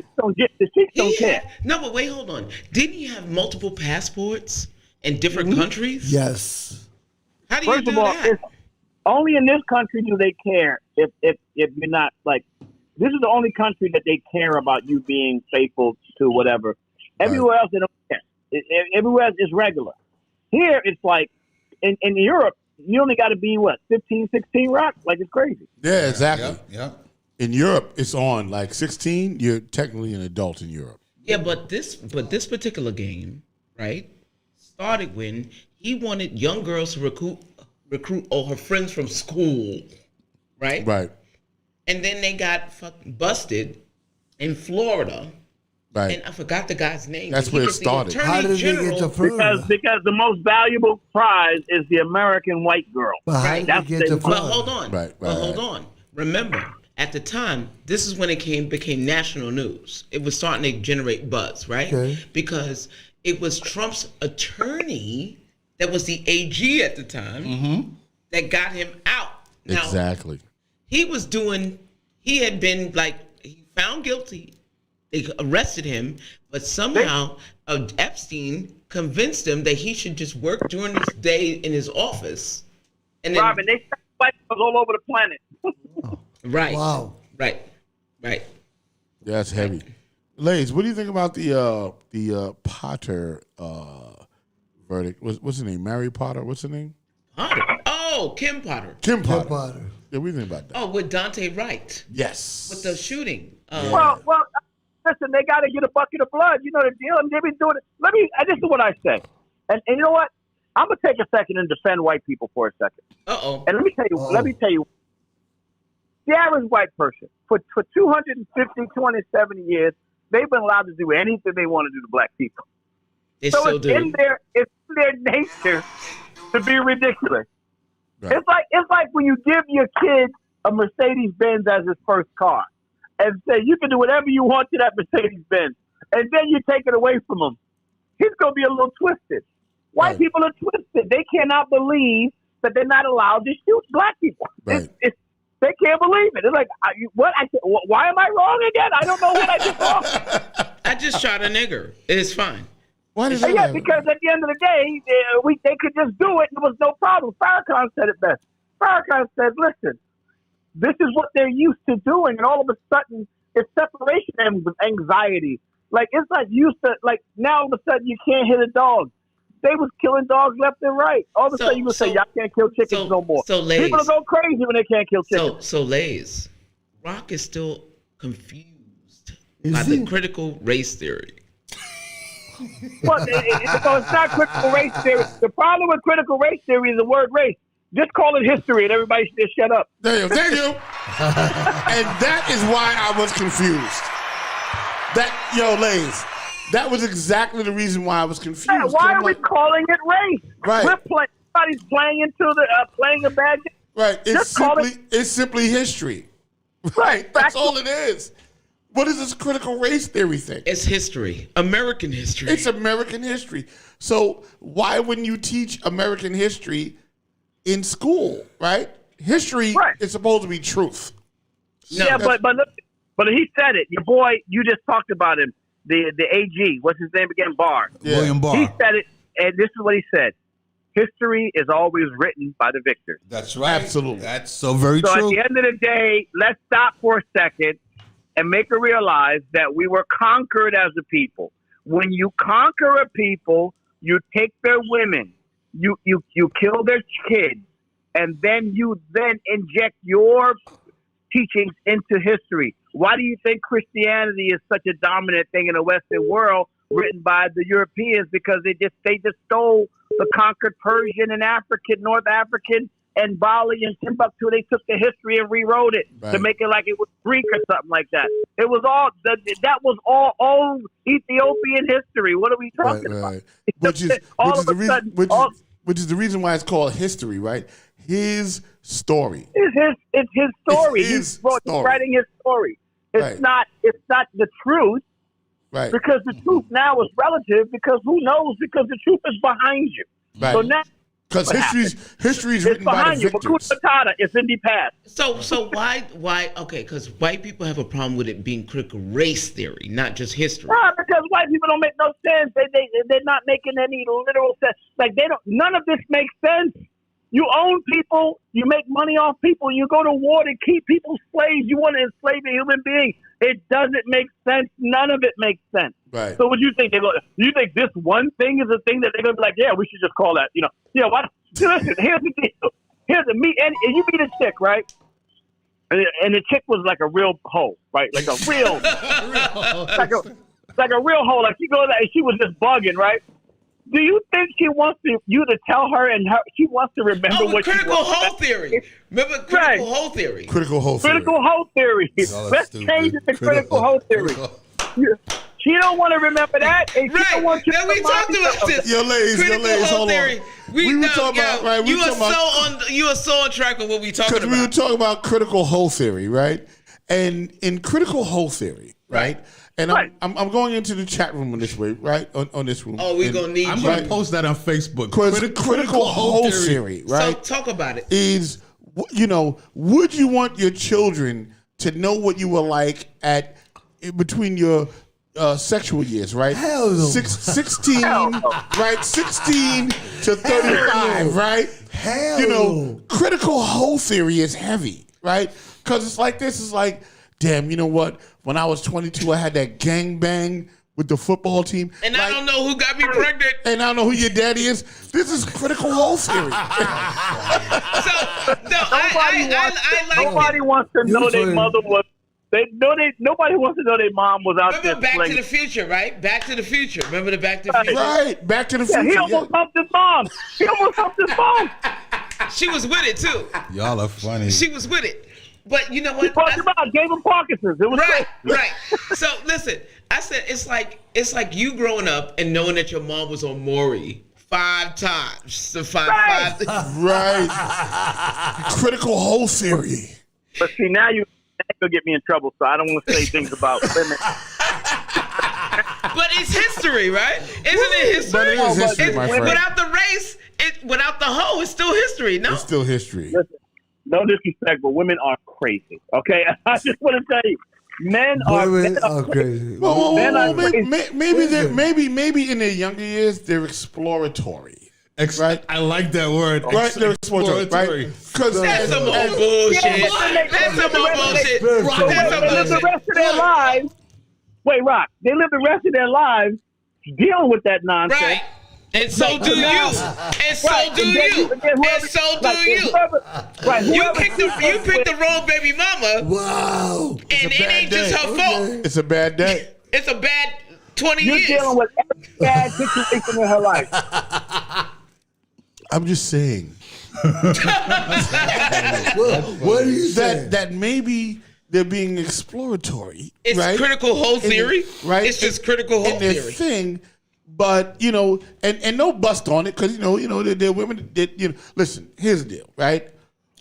The sheiks don't care. No, but wait, hold on. Didn't he have multiple passports in different countries? Yes. How do you do that? Only in this country do they care if you're not this is the only country that they care about you being faithful to whatever. Everywhere else they don't care. Everywhere else is regular. Here it's like in Europe you only got to be 15, 16 rock, like it's crazy. Yeah, exactly. Yeah. In Europe it's on 16. You're technically an adult in Europe. Yeah, but this particular game, right, started when he wanted young girls to recruit all her friends from school, right? Right. And then they got busted in Florida. Right. And I forgot the guy's name. That's where it started. How did they get to Florida? Because the most valuable prize is the American white girl. But how did they get to Florida? But hold on. Right. Hold on. Remember, at the time, this is when it became national news. It was starting to generate buzz, right? Okay. Because it was Trump's attorney that was the AG at the time that got him out. Now, exactly. he was doing. He had been he found guilty. They arrested him, but somehow Epstein convinced him that he should just work during his day in his office. And then, Robin, they sent white people all over the planet. Right. Wow. Right. Yeah, that's heavy. Lays, what do you think about the Potter verdict? What's her name? Mary Potter? What's her name? Potter. Oh, Kim Potter. Kim Potter. Yeah, what do you think about that? Oh, with Dante Wright. Yes. With the shooting. Well, listen, they got to get a bucket of blood. You know the deal, and they've been doing it. This is what I say, and you know what? I'm gonna take a second and defend white people for a second. And let me tell you, the average white person for 250, 270 years, they've been allowed to do anything they want to do to black people. It's in their nature to be ridiculous. Right. It's like when you give your kid a Mercedes Benz as his first car and say you can do whatever you want to that Mercedes Benz, and then you take it away from him. He's gonna be a little twisted. White people are twisted. They cannot believe that they're not allowed to shoot black people. Right. They can't believe it. It's like, why am I wrong again? I don't know what I did wrong. I just shot a nigger. It's fine. Why does that Yeah, happen? because at the end of the day, they could just do it. There was no problem. Farrakhan said it best. Farrakhan said, listen, this is what they're used to doing. And all of a sudden, it's separation anxiety. It's like now all of a sudden you can't hit a dog. They was killing dogs left and right. All of a sudden you would say, y'all can't kill chickens no more. So Lays, people are going crazy when they can't kill chickens. So Lays, Rock is still confused by the critical race theory. Well, it's not critical race theory. The problem with critical race theory is the word race. Just call it history and everybody should just shut up. Thank you. And that is why I was confused. Lays, that was exactly the reason why I was confused. Yeah, why are we calling it race? Right. Somebody's playing into playing a bad game. Right. It's simply history. Right. That's all it is. What is this critical race theory thing? It's history. American history. It's American history. So why wouldn't you teach American history in school, right? History is supposed to be truth. No. Yeah, but he said it. Your boy, you just talked about him. The AG, what's his name again? Barr. Yeah. William Barr. He said it, and this is what he said. History is always written by the victors. That's right. Absolutely. That's so very true. So at the end of the day, let's stop for a second and make her realize that we were conquered as a people. When you conquer a people, you take their women, you kill their kids, and then you inject your teachings into history. Why do you think Christianity is such a dominant thing in the Western world, written by the Europeans? Because they just stole the conquered Persian and African, North African, and Bali and Timbuktu. They took the history and rewrote it to make it like it was Greek or something like that. It was all that was all old Ethiopian history. What are we talking about? Which is the reason why it's called history, right? His story. It's his story. He's writing his story. It's not the truth. Right. Because the truth now is relative. Because who knows? Because the truth is behind you. Right. So now, because history's written by the victors. Hakuna Matata, it's in the past. So why? Okay, because white people have a problem with it being critical race theory, not just history. Because white people don't make no sense. They're not making any literal sense. None of this makes sense. You own people. You make money off people. You go to war to keep people slaves. You want to enslave a human being. It doesn't make sense. None of it makes sense. Right. So what do you think? You think this one thing is a thing that they're going to be like, yeah, we should just call that, Yeah, why? Listen, here's the deal. And you meet a chick, right? And the chick was like a real hoe, right? Like a real, like a real hoe. Like she goes and she was just bugging, right? Do you think she wants you to tell her she wants to remember what critical hoe theory? Remember critical hoe theory? Critical hoe theory. Critical hoe theory. Let's change it to critical hoe theory. She don't want to remember that, and she don't want you to we talked about this. Yo, ladies, hold on. We were talking about, right? You are so on track with what we talking about. Because we were talking about critical hoe theory, right? And in critical hoe theory, right? And I'm going into the chat room on this way, right? On this room. Oh, we're going to need I'm you. going to post that on Facebook. Critical hoe theory, right? So talk about it. Is would you want your children to know what you were like between your sexual years, right? Hell no. 16, right? 16 to 35, right? Hell no. Critical whole theory is heavy, right? Because it's like this. It's like, damn, you know what? When I was 22, I had that gangbang with the football team. And I don't know who got me pregnant. And I don't know who your daddy is. This is critical whole theory. Nobody wants to know their mother was. Nobody wants to know their mom was out there. Remember Back to the Future, right? Back to the Future. Remember the Back to the Future? Right, Back to the Future. He almost humped his mom. She was with it too. Y'all are funny. She was with it. But you know what? He talked about gave him Parkinson's. It was right. So listen, I said it's like you growing up and knowing that your mom was on Maury 5 times. So five. Right. Critical whole theory. But see, now you're going to get me in trouble, so I don't want to say things about women. But it's history, right? Isn't it history? But it is history, my friend. Without the race, without the hoe, it's still history, no? It's still history. Listen, no disrespect, but women are crazy, okay? I just want to tell you, men are crazy. Maybe in their younger years, they're exploratory. Right? I like that word. Right? They're exploratory, right? Because that's some more bullshit. That's some more bullshit. They live the rest of their lives. Wait, Rock. They live the rest of their lives dealing with that nonsense. Right. And so do you. And so do you. And so do you. Right. You picked the wrong baby mama. Wow. And it ain't just her fault. It's a bad day. It's a bad 20 You're years. You're dealing with every bad situation in her life. I'm just saying. What are you saying? That maybe they're being exploratory. It's right? critical whole theory. Right? It's just critical whole their theory. thing. But and no bust on it because they're women. Listen, here's the deal, right?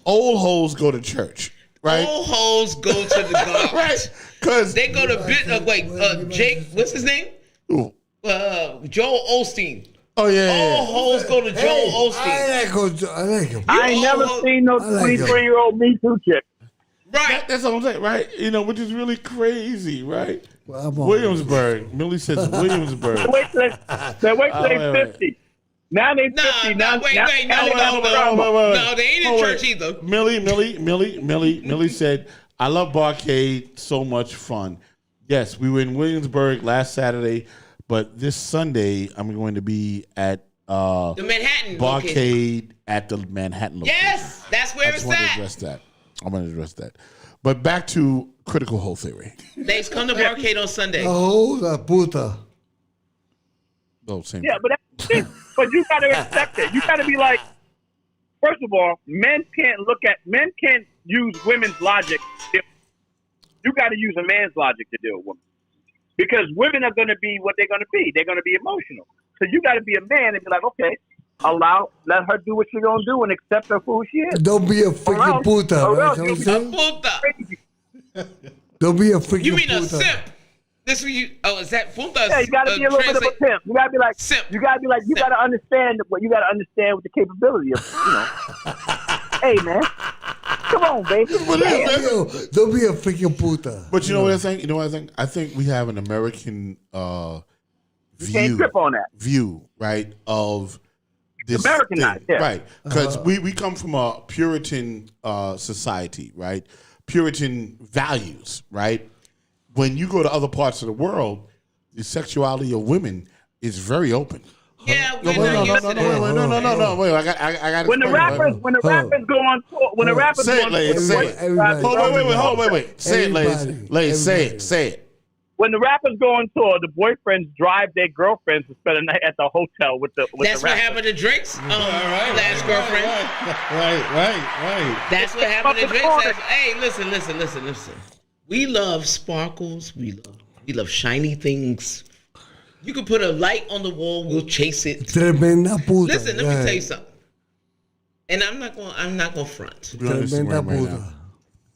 Old hoes go to church, right? Old hoes go to the God, right? Because they go to Jake. What's his name? Ooh. Joel Osteen. Oh yeah. All hoes go to Joel Osteen. I like him. I ain't never seen no 23-year-old Me Too chick. Right. That's what I'm saying, right? Which is really crazy, right? Well, Williamsburg. Millie says Williamsburg. Wait till they 50. Now they 50. No, they ain't in church either. Millie said, I love Barcade, so much fun. Yes, we were in Williamsburg last Saturday, but this Sunday I'm going to be at the Manhattan Barcade at the Manhattan location. Yes, that's where it's at. I'm going to address that. But back to critical whole theory. They come to Barcade on Sunday. Oh, la puta. Oh, same. Yeah, but that's it. But you got to accept it. You got to be like, first of all, men can't use women's logic. You got to use a man's logic to deal with women. Because women are going to be what they're going to be. They're going to be emotional. So you got to be a man and be like, okay, let her do what she's going to do and accept her for who she is. Don't be a freaking puta, right? Don't be a freaking puta. You mean a simp? This is you. Oh, is that puta? Yeah, you got to be a little bit of a pimp. You got to be like simp. You got to be like you got to understand what you got to understand with the capability of Hey man, come on, baby. Don't be a freaking puta. But you know what I think? I think we have an American view, right, of this Americanized, thing, right? Because we come from a Puritan society, right? Puritan values, right? When you go to other parts of the world, the sexuality of women is very open. Yeah, we're not used to that. No. Wait, I got. When the rappers go on tour, when the rappers say go it, on ladies. tour, Wait. Say it, ladies. Ladies, say it. When the rappers go on tour, the boyfriends drive their girlfriends to spend a night at the hotel with the That's the what happened to Drake's last girlfriend. Right. That's what happened to Drake's. Hey, listen. We love sparkles. We love shiny things. You can put a light on the wall. We'll chase it. Tremenda puta. Listen, let me tell you something. And I'm not gonna front. Tremenda puta.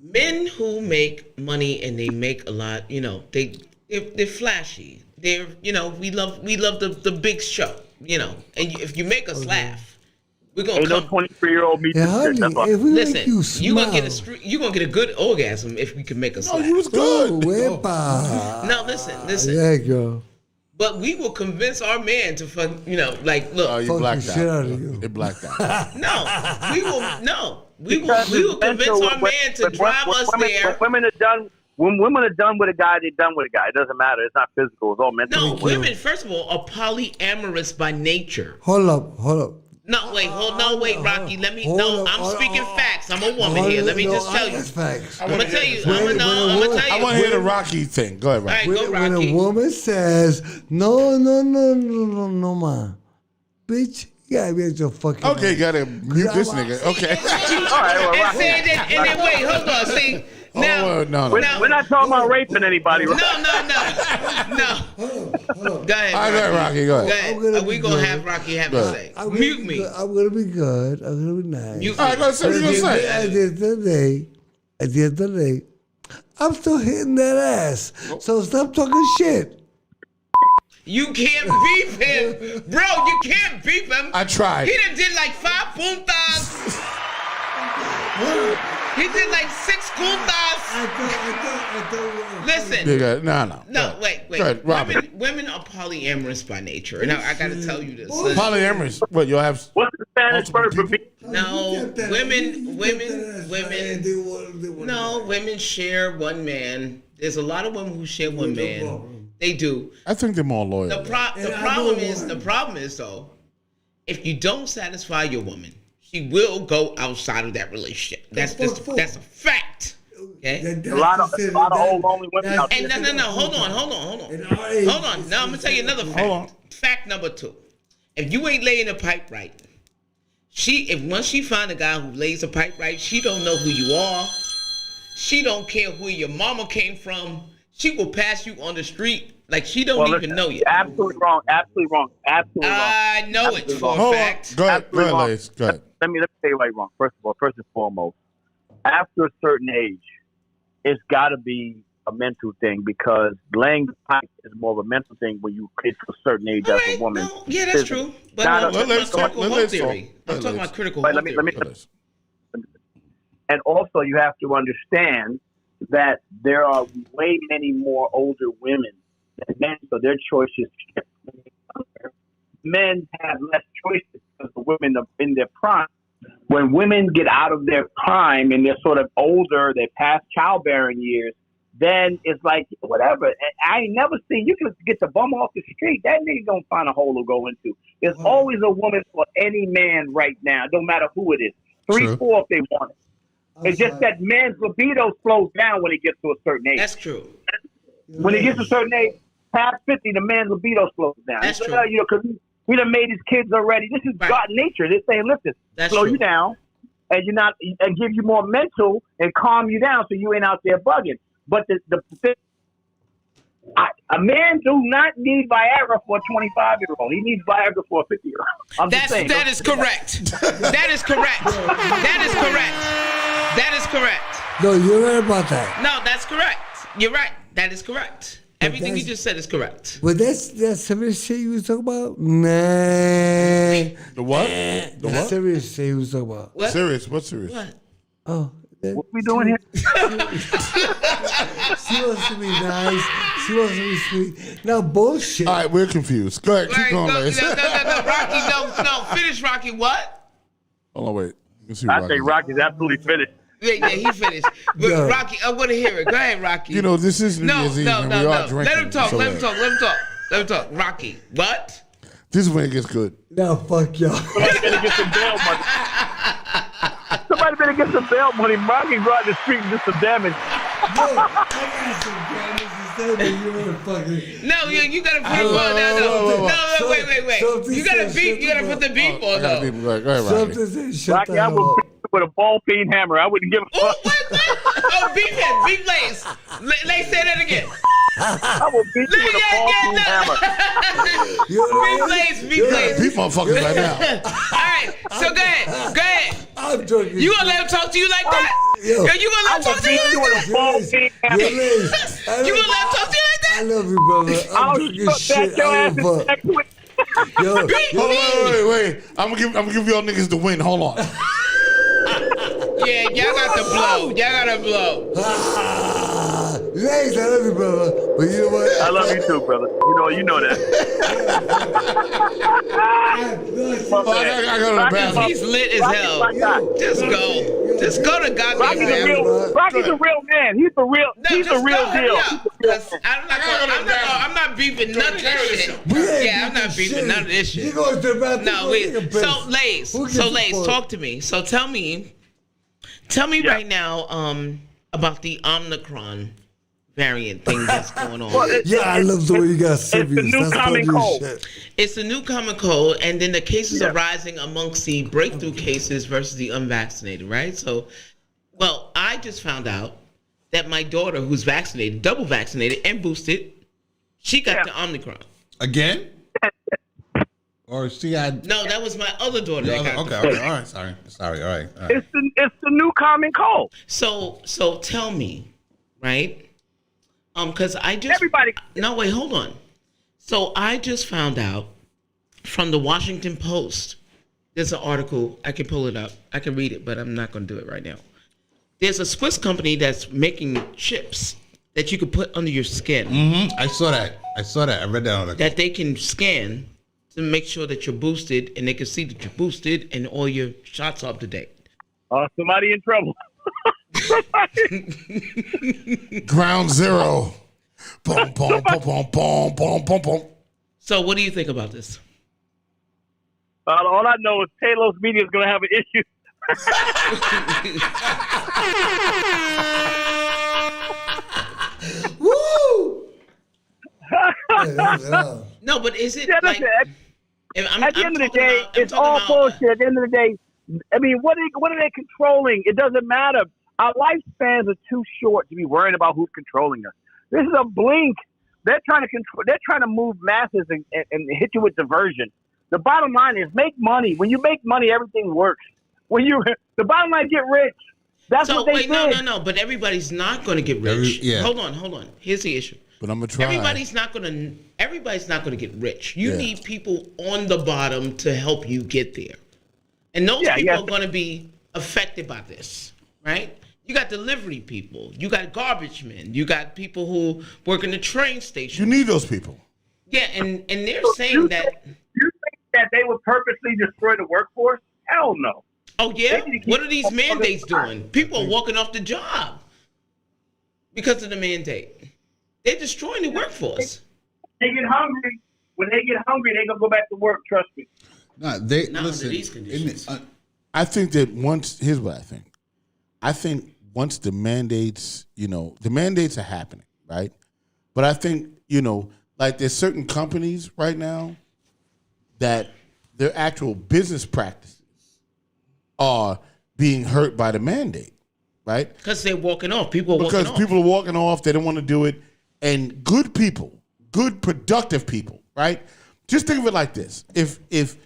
Men who make money and they make a lot, they're flashy. We love the big show, And if you make us laugh, We're gonna Ain't come. no 23-year-old me. Honey, if we Listen, make you you gonna get smile. you gonna get a good orgasm if we can make a slap. You was good. Oh, wepa. No, listen. There you go. But we will convince our man to fuck. Like, look. Oh, you Fuck blacked the out. shit out of you. It blacked out. No, we will. No, we will convince our man to drive us there. When women are done with a guy, they're done with a guy. It doesn't matter. It's not physical. It's all mental. No, women, first of all, are polyamorous by nature. Hold up. No, wait, Rocky. Let me. I'm speaking facts. I'm a woman Hold here. on, Let me no, just tell you. that's facts. I'm gonna tell you. When- I'm when a gonna woman- tell you. I want to hear the Rocky thing. Go ahead, Rocky. All right, go, When Rocky. a woman says, no, ma. Bitch, you gotta be at your fucking Okay, you gotta mute this nigga. Okay. All right, well, And Rocky. say that, and then wait, hold on. See, now, no. We're not talking about raping anybody. no. Hold on. Go ahead, All right, Rocky, go ahead. I'm gonna We be gonna good. have Rocky have Go to ahead. say. Mute me. I'm gonna be good. I'm gonna be nice. Mute All right, me. go say what you gonna say. At the end of the day, I'm still hitting that ass. So stop talking shit. You can't beep him, bro. You can't beep him. I tried. He done did like 5 puntas. He did like 6 puntas. I thought. Listen. No, wait. Go ahead, Robert. Women are polyamorous by nature. And I gotta tell you this. Polyamorous. What, you'll have... What's the Spanish word for me? No, women share one man. There's a lot of women who share one man. They do. I think they're more loyal. The problem is though, if you don't satisfy your woman, she will go outside of that relationship. That's a fact. Okay. A lot of old lonely women out there. And no. Hold on. Hold on. Now I'm gonna tell you another fact. Hold on. Fact number 2. If you ain't laying the pipe right, once she find a guy who lays the pipe right, she don't know who you are. She don't care who your mama came from. She will pass you on the street like she don't even know you. Absolutely wrong. I know it for a fact. Go ahead, Lace. Go ahead. Let me tell you why you're wrong. First and foremost, after a certain age, it's got to be a mental thing because laying the pipe is more of a mental thing when you get to a certain age as a woman. No, yeah, that's true. But I'm talking about critical home theory. I'm talking about critical home theory. And also, you have to understand that there are way many more older women than men, so their choices shift. Men have less choices because the women are in their prime. When women get out of their prime and they're sort of older, they pass childbearing years, then it's like, whatever. And I ain't never seen, you can get the bum off the street, that nigga gonna find a hole to go into. There's always a woman for any man right now, no matter who it is. 3, 4 if they want it. It's just that man's libido slows down when he gets to a certain age. That's true. When he gets to a certain age, past 50, the man's libido slows down. That's true. Because we done made his kids already. This is God nature. They're saying, listen, slow you down and give you more mental and calm you down so you ain't out there bugging. But a man do not need Viagra for a 25-year-old. He needs Viagra for a 50-year-old. That is correct. That is correct. That is correct. No, you're right about that. No, that's correct. You're right. That is correct. Everything you just said is correct. But that's serious shit you was talking about? Nah. The what? The That's what? serious shit you was talking about. What? Serious? What's serious? What? Oh. What we doing here? She wants to be nice. She wants to be sweet. Now, bullshit. All right, we're confused. Go ahead, keep going, Lace. No, Rocky, no. Finish, Rocky. What? Hold on, wait. Let's see I think Rocky's absolutely finished. Yeah, he finished. But Yeah. Rocky, I want to hear it. Go ahead, Rocky. You know, this is New Year's Eve, and we are drinking. Let him talk. so Let him talk. Rocky, what? This is when it gets good. Now, fuck y'all. Somebody better get some bail money. Somebody better get some bail money. Rocky go out the street and do some damage. No, you gotta put No, wait. You gotta beat. You gotta put the beat on. I gotta beat him. Go ahead, Rocky. Rocky, I would beat you with a ball peen hammer. I wouldn't give a fuck. Oh, beat him. Beat Lace. Lace, say that again. I will beat you with a ball peen hammer. Beat Lace. Beat motherfuckers right now. All right, so go ahead. I'm joking. You gonna let him talk to you like that? Yo, You gonna let him talk to you like that? With a ball peen hammer. You gonna let him talk to you like that? I love you, brother. I'm joking shit. I don't fuck. Yo, Wait. I'm gonna give y'all niggas the win. Hold on. Yeah, y'all got the blow. Y'all got to blow. Thanks, I love you, brother. But you know what? I love you too, brother. You know that. I go to the bathroom. He's lit as hell. Just go. Just go to goddamn Rocky's a real man. He's the real. He's the real deal. I'm not beefing none of this shit. Yeah, I'm not beefing none of this shit. No, wait. So, Lace, talk to me. So, tell me right now about the Omicron variant thing that's going on. I love the way you got serious. It's the new common cold. It's the new common cold, and then the cases are rising amongst the breakthrough cases versus the unvaccinated, right? So, well, I just found out that my daughter, who's vaccinated, double vaccinated and boosted, she got the Omicron. Again? Or she had... No, that was my other daughter. Okay, all right, sorry, all right. It's the new common cold. So tell me, right? Because everybody. No, wait, hold on. So I just found out from the Washington Post. There's an article. I can pull it up. I can read it, but I'm not going to do it right now. There's a Swiss company that's making chips that you can put under your skin. Mm-hmm. I saw that. I read that article. That they can scan to make sure that you're boosted, and they can see that you're boosted, and all your shots are up to date. Somebody in trouble. Ground zero. Boom, boom, boom, boom, boom, boom, boom, boom. So, what do you think about this? All I know is Taylor's media is going to have an issue. Woo! No, but is it at the end of the day, it's all bullshit. At the end of the day, I mean, what are they controlling? It doesn't matter. Our lifespans are too short to be worrying about who's controlling us. This is a blink. They're trying to control. They're trying to move masses and hit you with diversion. The bottom line is make money. When you make money, everything works. The bottom line, get rich. That's what they did. No. But everybody's not going to get rich. Hold on. Here's the issue. But I'm gonna try. Everybody's not going to get rich. You need people on the bottom to help you get there, and those people are going to be affected by this, right? You got delivery people. You got garbage men. You got people who work in the train station. You need those people. Yeah, and they're saying that. You think that they would purposely destroy the workforce? Hell no. Oh, yeah? What are these mandates doing? People are walking off the job because of the mandate. They're destroying the workforce. They get hungry. When they get hungry, they're going to go back to work, trust me. Not listen, under these conditions. I think that here's what I think. I think once the mandates, the mandates are happening, right? But I think, like there's certain companies right now that their actual business practices are being hurt by the mandate, right? Because they're walking off. People are walking off. Because people are walking off. They don't want to do it. And good people, good productive people, right? Just think of it like this. If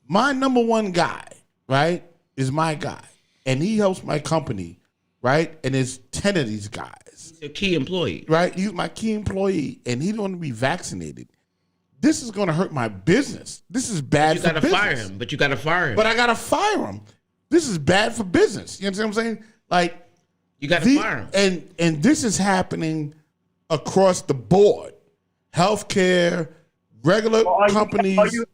my number one guy, right, is my guy, and he helps my company, right, and there's 10 of these guys. He's a key employee. Right? He's my key employee, and he don't want to be vaccinated. This is going to hurt my business. This is bad for business. You got to fire him, but you got to fire him. But I got to fire him. This is bad for business. You understand what I'm saying? Like, you got to fire him. And this is happening across the board. Healthcare, regular companies. Are you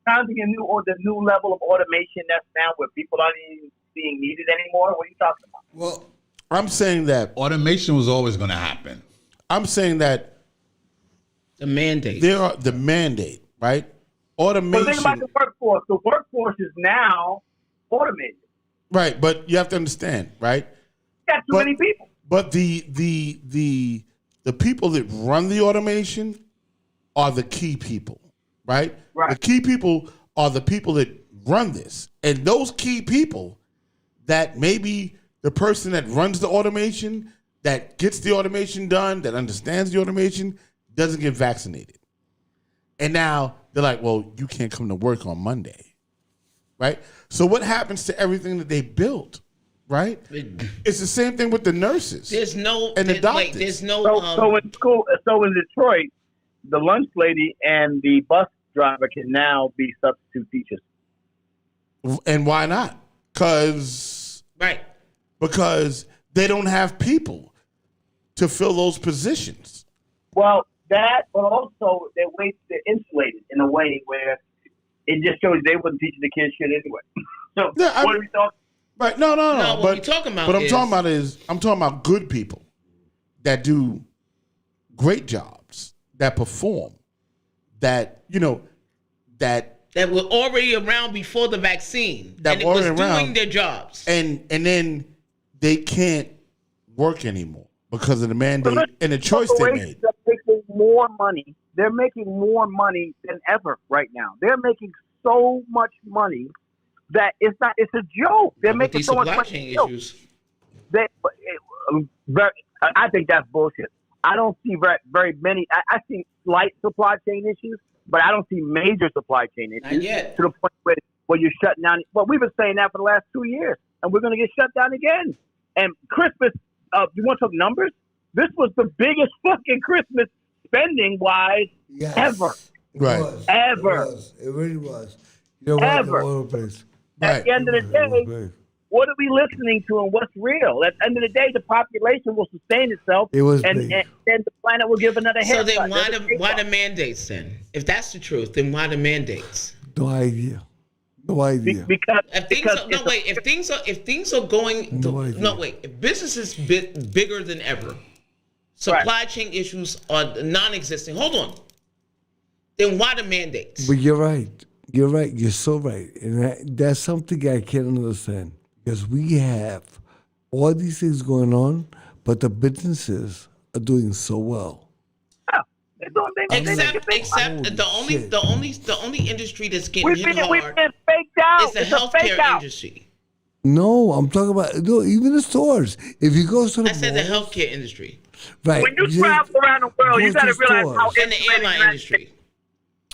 counting the new level of automation that's now where people aren't even being needed anymore? What are you talking about? Well, I'm saying that automation was always going to happen. I'm saying that the mandate. The mandate, right? Automation. But think about the workforce. The workforce is now automated. Right, but you have to understand, right? You got too many people. But the people that run the automation are the key people, right? Right. The key people are the people that run this. And those key people that maybe the person that runs the automation, that gets the automation done, that understands the automation, doesn't get vaccinated. And now they're like, well, you can't come to work on Monday, right? So what happens to everything that they built, right? It's the same thing with the nurses. There's no and the doctors. There's no. So in school, in Detroit, the lunch lady and the bus driver can now be substitute teachers. And why not? Because they don't have people to fill those positions. Well, that, but also they're insulated in a way where it just shows they wouldn't teach the kids shit anyway. So what are we talking? Right? No. What we're talking about. What I'm talking about good people that do great jobs, that perform, that were already around before the vaccine, that and it was were around, doing their jobs, and then they can't work anymore because of the mandate and the choice they made. They're making more money. They're making more money than ever right now. They're making so much money that it's a joke. They're making so much money. Issues. I think that's bullshit. I don't see very many. I see slight supply chain issues, but I don't see major supply chain issues. Not yet. To the point where you're shutting down. But we've been saying that for the last 2 years, and we're going to get shut down again. And Christmas, you want to talk numbers? This was the biggest fucking Christmas spending-wise ever. Right. Ever. It really was. You know Ever. At the end of the day, what are we listening to and what's real? At the end of the day, the population will sustain itself, and then the planet will give another haircut. So then why the mandates then? If that's the truth, then why the mandates? No idea. If things are going if business is bigger than ever, supply chain issues are non-existent. Hold on. Then why the mandates? But you're right. You're so right. And that's something I can't understand. Because we have all these things going on, but the businesses are doing so well. Except the only industry that's getting hit hard we've been faked out. is the healthcare industry. No, I'm talking about even the stores. If you go to the said the healthcare industry. Right. When you travel around the world, you got to realize how and the airline industry.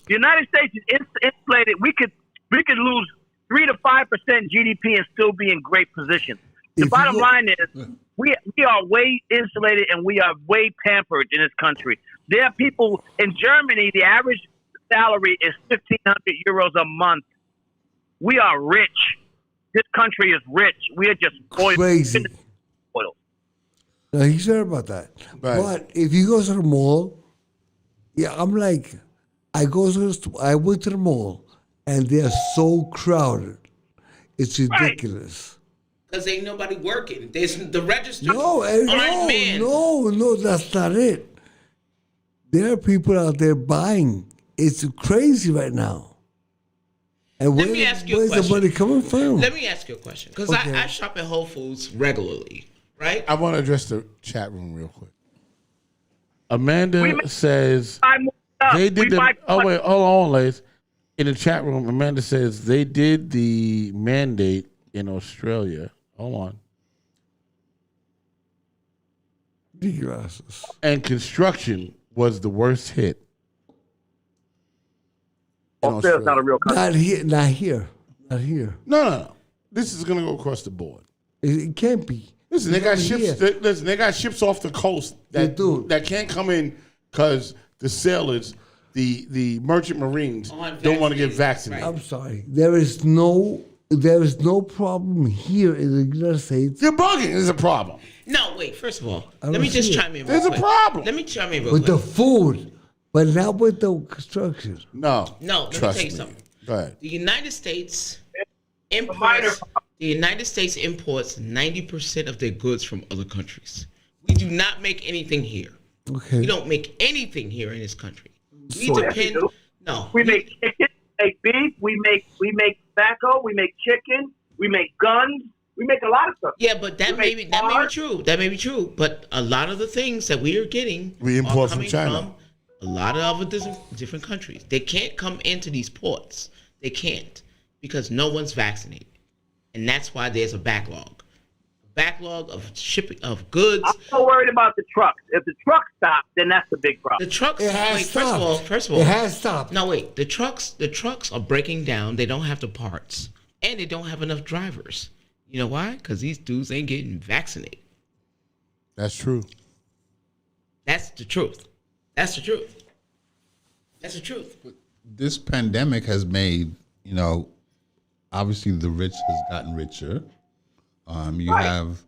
The United States is insulated. We could lose 3 to 5% GDP and still be in great position. The bottom line is we are way insulated and we are way pampered in this country. There are people in Germany, the average salary is 1,500 euros a month. We are rich. This country is rich. We are just crazy. Now, he's right about that. Right. But if you go to the mall, I'm like, I went to the mall and they're so crowded. It's ridiculous. Because ain't nobody working. There's the registers No, that's not it. There are people out there buying. It's crazy right now. And Let me ask you a question. Where's the money coming from? Let me ask you a question. Because I shop at Whole Foods regularly, right? I want to address the chat room real quick. Amanda says they did the. Oh wait, hold on, ladies. In the chat room, Amanda says they did the mandate in Australia. Hold on. Glasses. And construction was the worst hit. Australia's not a real country. Not here. No. This is gonna go across the board. It can't be. Listen, they got ships. Listen, they got ships off the coast that can't come in because the sailors, the merchant marines, don't want to get vaccinated. I'm sorry. There is no problem here in the United States. You're bugging. There's a problem. No, wait. First of all, let me just chime in. There's a problem. Let me chime in real with quick. the food, but not with the construction. No. Let me tell you something. Go ahead. The United States imports 90% of their goods from other countries. We do not make anything here. Okay. We don't make anything here in this country. We depend. No. We make chicken, we make beef, we make tobacco, we make chicken, we make guns, we make a lot of stuff. Yeah, but that may be true. That may be true. But a lot of the things that we are getting we import are coming from China. From a lot of other different countries. They can't come into these ports. They can't because no one's vaccinated. And that's why there's a backlog. Backlog of shipping of goods. I'm so worried about the trucks. If the trucks stop, then that's the big problem. The trucks. First of all, it has stopped. No, wait. The trucks are breaking down. They don't have the parts, and they don't have enough drivers. You know why? Because these dudes ain't getting vaccinated. That's true. That's the truth. That's the truth. this pandemic has made, obviously the rich has gotten richer. You have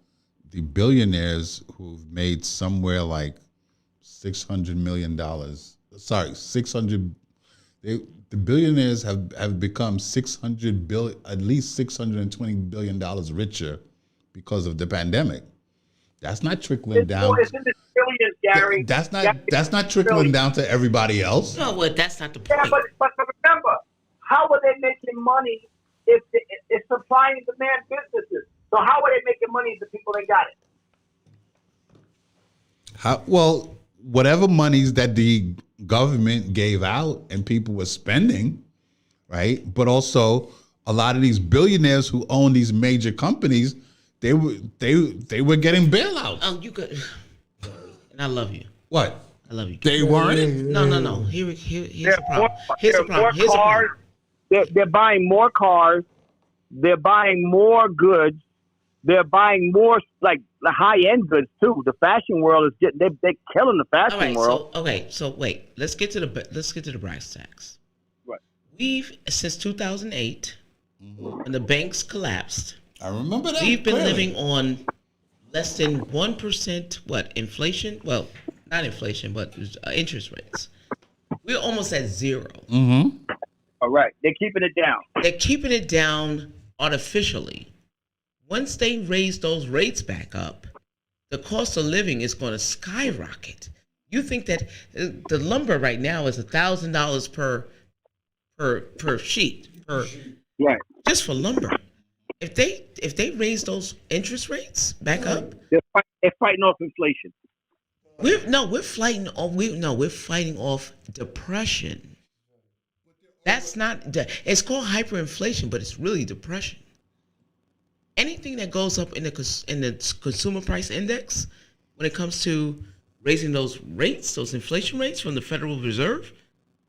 the billionaires who've made somewhere like $600 million. Sorry, 600. The billionaires have become 600 billion, at least $620 billion richer because of the pandemic. That's not trickling down. It's in the billions, Gary. That's not trickling down to everybody else. No, well, that's not the point. Yeah, but remember, how are they making money if it's supply and demand businesses? So how are they making money if the people ain't got it? Well, whatever monies that the government gave out and people were spending, right? But also a lot of these billionaires who own these major companies, they were getting bailouts. Oh, you could. And I love you. What? I love you. They weren't? No. Here's the problem. Here's the problem. They're buying more cars. They're buying more goods. They're buying more like the high end goods too. The fashion world is they're killing the fashion world. So wait. Let's get to the brass tacks. Right. We've since 2008, when the banks collapsed. I remember that. We've been living on less than 1%. What inflation? Well, not inflation, but interest rates. We're almost at zero. Mm-hmm. All right. They're keeping it down. They're keeping it down artificially. Once they raise those rates back up, the cost of living is going to skyrocket. You think that the lumber right now is $1,000 per sheet, right? Just for lumber. If they raise those interest rates back up, they're fighting off inflation. We're fighting off depression. That's not. It's called hyperinflation, but it's really depression. Anything that goes up in the consumer price index, when it comes to raising those rates, those inflation rates from the Federal Reserve,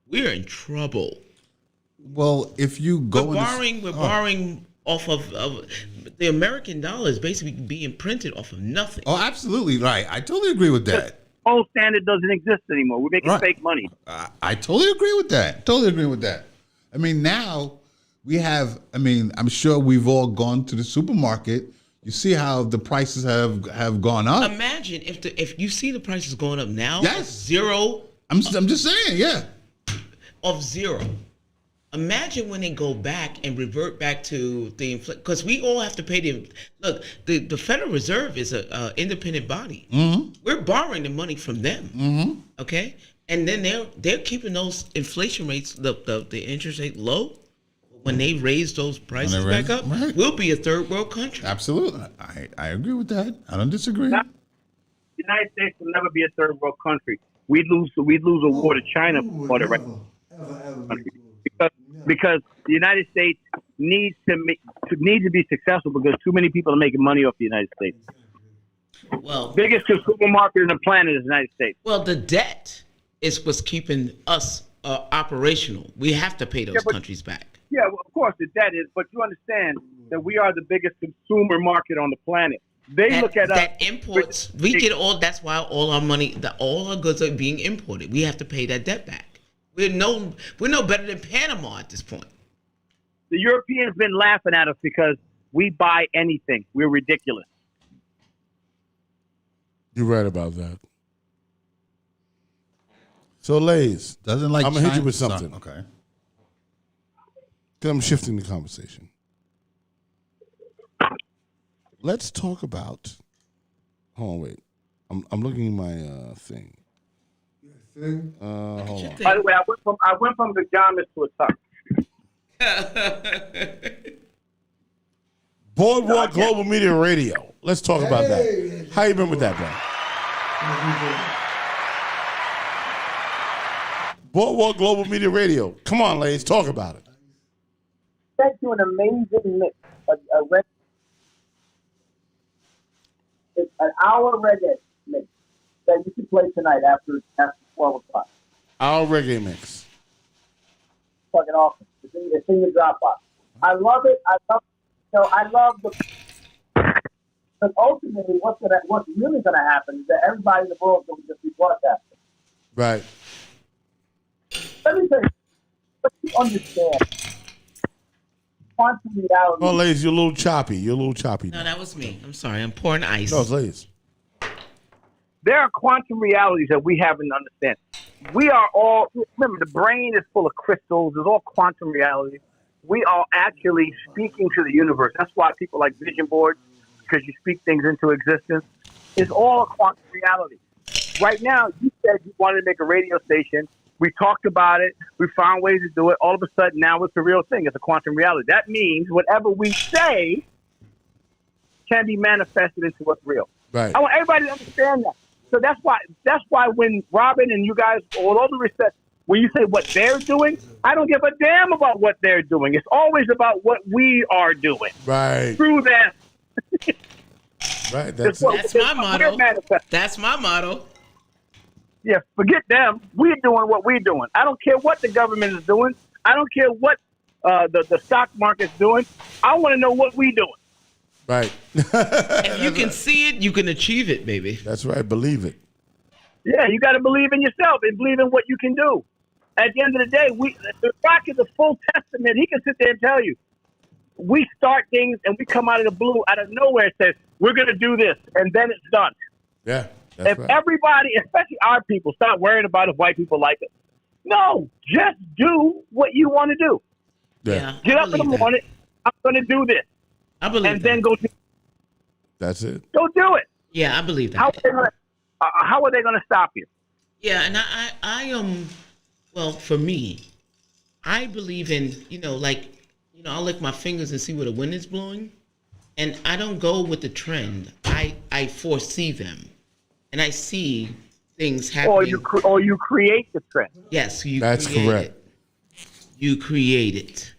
we're in trouble. Well, if you go, we're borrowing off of the American dollar is basically being printed off of nothing. Oh, absolutely right. I totally agree with that. Gold standard doesn't exist anymore. We're making fake money. I totally agree with that. I mean, now we have. I mean, I'm sure we've all gone to the supermarket. You see how the prices have gone up. Imagine if you see the prices going up now. Yes. Zero. I'm just saying, yeah. Of zero. Imagine when they go back and revert back to the inflation, because we all have to pay the Federal Reserve is a independent body. Mm-hmm. We're borrowing the money from them. Mm-hmm. Okay, and then they're keeping those inflation rates, the interest rate low. When they raise those prices back up, right, we'll be a third world country. Absolutely, I agree with that. I don't disagree. The United States will never be a third world country. We'd lose a war to China for the right. Because the United States needs to be successful because too many people are making money off the United States. Well, biggest consumer market on the planet is the United States. Well, the debt is what's keeping us operational. We have to pay those countries back. Yeah, well, of course the debt is, but you understand that we are the biggest consumer market on the planet. They look at us. That imports. We get all. That's why all our money, all our goods are being imported. We have to pay that debt back. We're no better than Panama at this point. The Europeans been laughing at us because we buy anything. We're ridiculous. You're right about that. So, Lays, I'm gonna hit you with something. Okay. Because I'm shifting the conversation. Let's talk about. Hold on, wait. I'm looking at my thing. Hold on. By the way, I went from pajamas to a tuck. Boardwalk Global Media Radio. Let's talk about that. How you been with that, bro? Boardwalk Global Media Radio. Come on, ladies, talk about it. Sent you an amazing mix. It's an hour reggae mix that you can play tonight after 12 o'clock. Our reggae mix. Fucking awesome. It's in your Dropbox. I love it. I love the. Because ultimately, what's really gonna happen is that everybody in the world is gonna just be broadcasting. Right. Let me tell you, to understand quantum reality. Oh, ladies, you're a little choppy. No, that was me. I'm sorry. I'm pouring ice. No, it's ladies. There are quantum realities that we haven't understand. We are all, remember, the brain is full of crystals. There's all quantum realities. We are actually speaking to the universe. That's why people like vision boards, because you speak things into existence. It's all a quantum reality. Right now, you said you wanted to make a radio station. We talked about it. We found ways to do it. All of a sudden, now it's a real thing. It's a quantum reality. That means whatever we say can be manifested into what's real. Right. I want everybody to understand that. So that's why when Robin and you guys, with all the respect, when you say what they're doing, I don't give a damn about what they're doing. It's always about what we are doing. Right. Through that. Right. That's my motto. That's my motto. Yeah, forget them. We're doing what we're doing. I don't care what the government is doing. I don't care what the stock market's doing. I want to know what we're doing. Right. If you can see it, you can achieve it, baby. That's right. Believe it. Yeah, you got to believe in yourself and believe in what you can do. At the end of the day, the Rock is a full testament. He can sit there and tell you. We start things and we come out of the blue, out of nowhere, and says, we're going to do this, and then it's done. Yeah. If everybody, especially our people, stop worrying about if white people like it. No, just do what you want to do. Yeah. Get up in the morning. I'm going to do this. I believe and then go do That's it. Go do it. Yeah, I believe that. How are they going to stop you? Yeah, and I well, for me, I believe in, I'll lick my fingers and see where the wind is blowing. And I don't go with the trend. I foresee them. And I see things happening. Or you create the trend. Yes, That's create correct. it. You create it.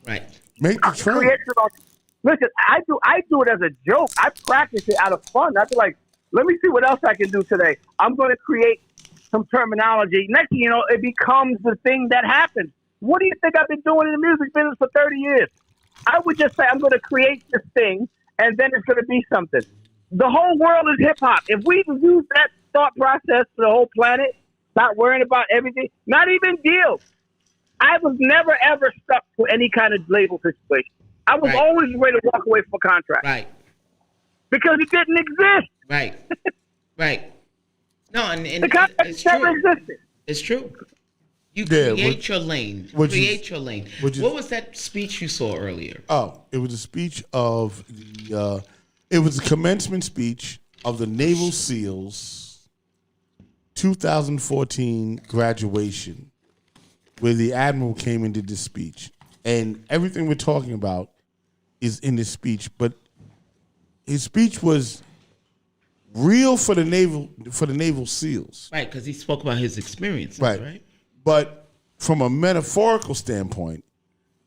Right. Make the trend. Listen, I do it as a joke. I practice it out of fun. I be like, let me see what else I can do today. I'm going to create some terminology. Next thing you know, it becomes the thing that happens. What do you think I've been doing in the music business for 30 years? I would just say I'm going to create this thing, and then it's going to be something. The whole world is hip-hop. If we can use that thought process for the whole planet, not worrying about everything, not even deals. I was never, ever stuck to any kind of label situation. I was always ready to walk away from a contract. Right. Because it didn't exist. Right. Right. No, and the contract it's never true. existed. It's true. You create your lane. Create your lane. What was that speech you saw earlier? Oh, it was a speech of it was a commencement speech of the Naval SEALs 2014 graduation, where the Admiral came and did this speech. And everything we're talking about is in this speech, but his speech was real for the Naval SEALs. Right, because he spoke about his experiences, right? But from a metaphorical standpoint,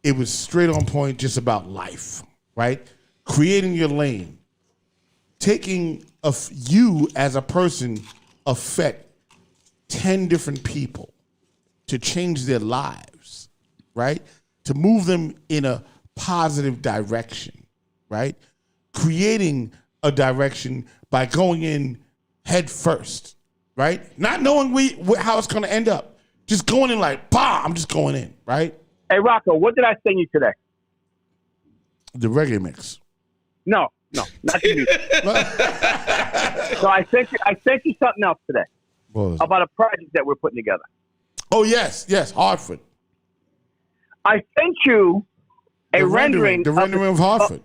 it was straight on point, just about life, right? Creating your lane, taking you as a person affect 10 different people to change their lives, right? To move them in a positive direction, right? Creating a direction by going in head first, right? Not knowing how it's going to end up. Just going in like, bah, I'm just going in, right? Hey, Rocco, what did I send you today? The reggae mix. No, not the music. So I sent you something else today about a project that we're putting together. Oh, yes, Hartford. I sent you a rendering of Hartford.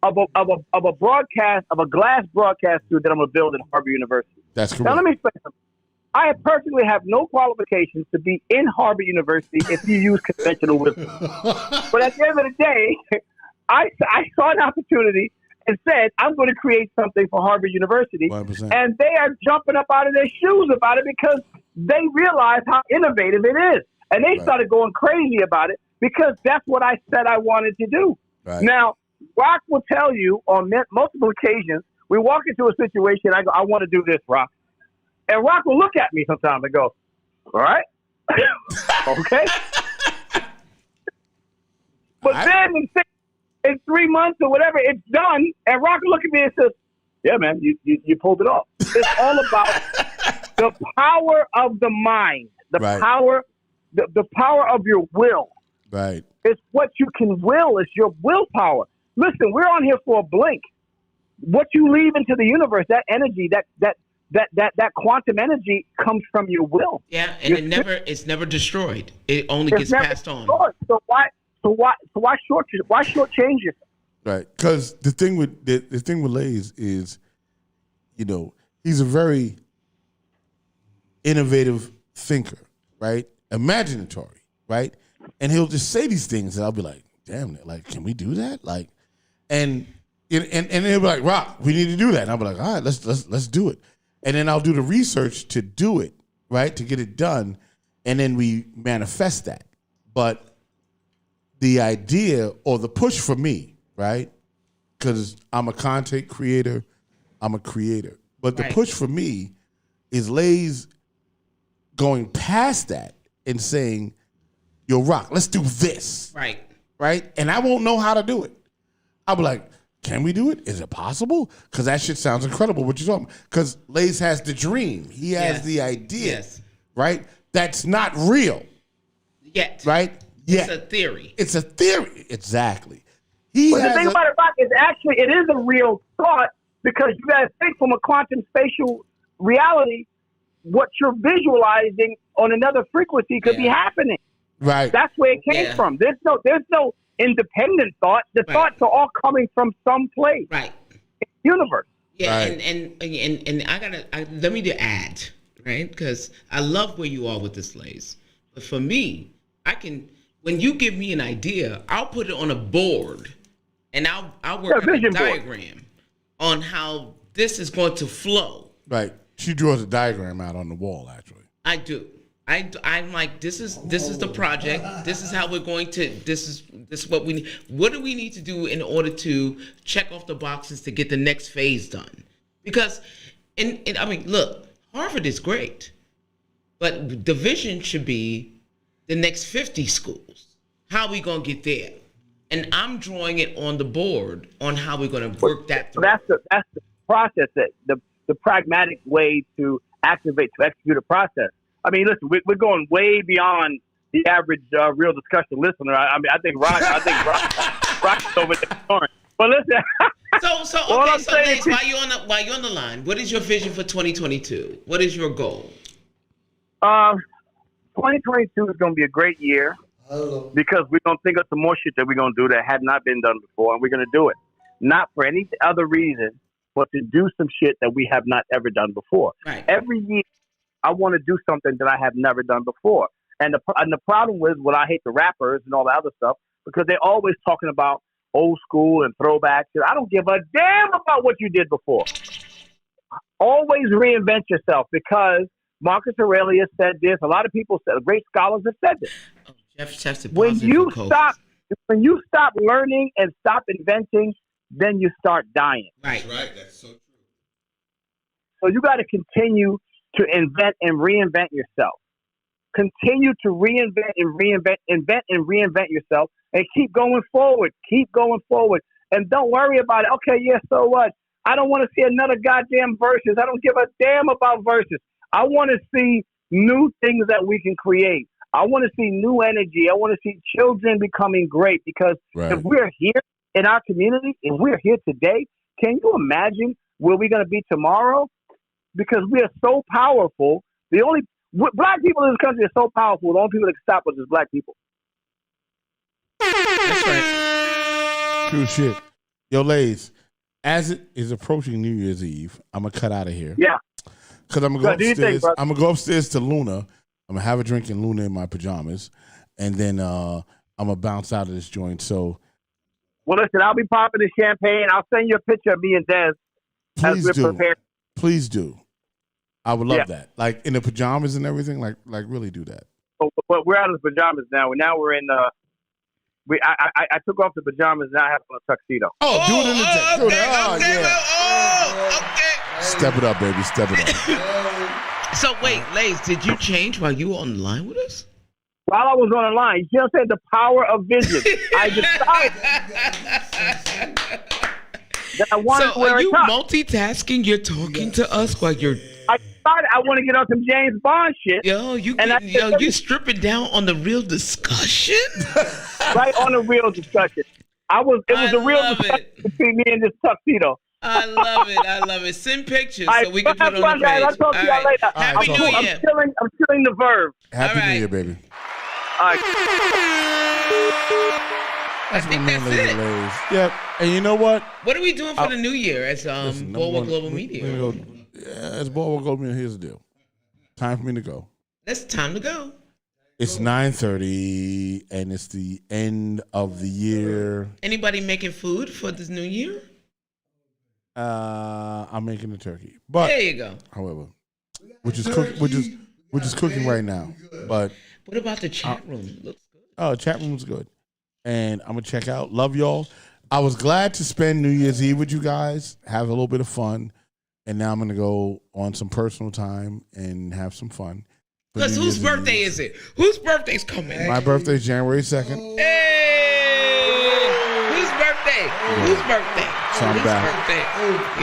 Of a broadcast, of a glass broadcast studio that I'm going to build at Harvard University. That's correct. Now, let me explain something. I personally have no qualifications to be in Harvard University if you use conventional wisdom. But at the end of the day, I saw an opportunity and said, I'm going to create something for Harvard University. 100%. And they are jumping up out of their shoes about it because they realize how innovative it is. And they started going crazy about it because that's what I said I wanted to do. Right. Now, Rock will tell you on multiple occasions, we walk into a situation, I go, I want to do this, Rock. And Rock will look at me sometimes and go, all right, okay. But then in 3 months or whatever, it's done, and Rock will look at me and says, yeah, man, you pulled it off. It's all about the power of the mind, the power the power of your will. Right. It's what you can will. It's your willpower. Listen, we're on here for a blink. What you leave into the universe, that energy, that quantum energy comes from your will. Yeah, and it's never destroyed. It only gets passed on. So why shortchange yourself? Right. Because the thing with Lays is, he's a very innovative thinker, right? Imaginatory, right? And he'll just say these things, and I'll be like, "Damn, like, can we do that?" Like, and he'll be like, "Rock, we need to do that." And I'll be like, "All right, let's do it." And then I'll do the research to do it, right, to get it done, and then we manifest that. But the idea or the push for me, right, because I'm a content creator, I'm a creator, but the push for me is Lays going past that and saying, "Yo, Rock, let's do this." Right. Right? And I won't know how to do it. I'll be like, "Can we do it? Is it possible?" Because that shit sounds incredible, what you're talking about. Because Lays has the dream. He has the idea, right? That's not real. Yet. Right? Yet. It's a theory. It's a theory. Exactly. But the thing about it, Rock, is actually it is a real thought because you got to think from a quantum spatial reality, what you're visualizing on another frequency could be happening. Right. That's where it came from. There's no independent thought. The thoughts are all coming from some place. Right. In the universe. Yeah, and let me just add, right? Because I love where you are with this, Lays. But for me, when you give me an idea, I'll put it on a board, and I'll work on a diagram on how this is going to flow. Right. She draws a diagram out on the wall, actually. I do. I'm like, this is the project. This is how we're going to. This is what we need. What do we need to do in order to check off the boxes to get the next phase done? Because, I mean, look, Harvard is great, but the vision should be the next 50 schools. How are we gonna get there? And I'm drawing it on the board on how we're gonna work that through. That's the process. The pragmatic way to execute a process. I mean, listen, we're going way beyond the average real discussion listener. I think Rock's over there snoring. But listen. So Lace, while you're on the line, what is your vision for 2022? What is your goal? 2022 is going to be a great year because we're going to think of some more shit that we're going to do that had not been done before, and we're going to do it. Not for any other reason, but to do some shit that we have not ever done before. Right. Every year, I want to do something that I have never done before. And the problem with what I hate the rappers and all the other stuff, because they're always talking about old school and throwbacks. I don't give a damn about what you did before. Always reinvent yourself because Marcus Aurelius said this. A lot of people said, great scholars have said this. When you stop learning and stop inventing, then you start dying. Right. That's so true. So you got to continue to invent and reinvent yourself. Continue to reinvent and reinvent yourself, and keep going forward. Keep going forward, and don't worry about it. Okay, yeah, so what? I don't want to see another goddamn verses. I don't give a damn about verses. I want to see new things that we can create. I want to see new energy. I want to see children becoming great because if we're here in our community, if we're here today, can you imagine where we're going to be tomorrow? Because we are so powerful. Black people in this country are so powerful. The only people that can stop us is black people. That's right. True shit. Yo, Lays, as it is approaching New Year's Eve, I'm going to cut out of here. Yeah. Because I'm going to go upstairs. I'm going to go upstairs to Luna. I'm going to have a drink in Luna in my pajamas. And then I'm going to bounce out of this joint. So, well, listen, I'll be popping the champagne. I'll send you a picture of me and Des as we're prepared. Please do. I would love that. Like in the pajamas and everything. Like really do that. But we're out of the pajamas now. Now we're in I took off the pajamas. Now I have on a tuxedo. Oh, do it in the tuxedo. Okay. Step it up, baby. Step it up. So wait, Lays, did you change while you were on the line with us? While I was on the line, you know what I'm saying? The power of vision. I decided that I wanted to wear are you a top. multitasking? You're talking to us while you're... I want to get on some James Bond shit. You stripping down on the real discussion? Right on the real discussion. It was a real discussion between me and this tuxedo. I love it. Send pictures so we can put it on the guys, page. I'll talk to y'all later. Happy New Year. I'm killing the verb. Happy New Year, baby. All right. I think that's it. Yep. And you know what? What are we doing for the new year as Boardwalk Global Media? As Boardwalk Global Media, here's the deal. Time for me to go. It's time to go. It's 9:30, and it's the end of the year. Anybody making food for this new year? I'm making the turkey, but there you go. However, which is cooking right now. But what about the chat room? Looks good. Oh, chat room's good, and I'm gonna check out. Love y'all. I was glad to spend New Year's Eve with you guys, have a little bit of fun, and now I'm gonna go on some personal time and have some fun. Because whose birthday is it? Whose birthday's coming? My birthday's January 2nd. Hey! Whose birthday? Yeah. Whose birthday? So I'm back. Birthday?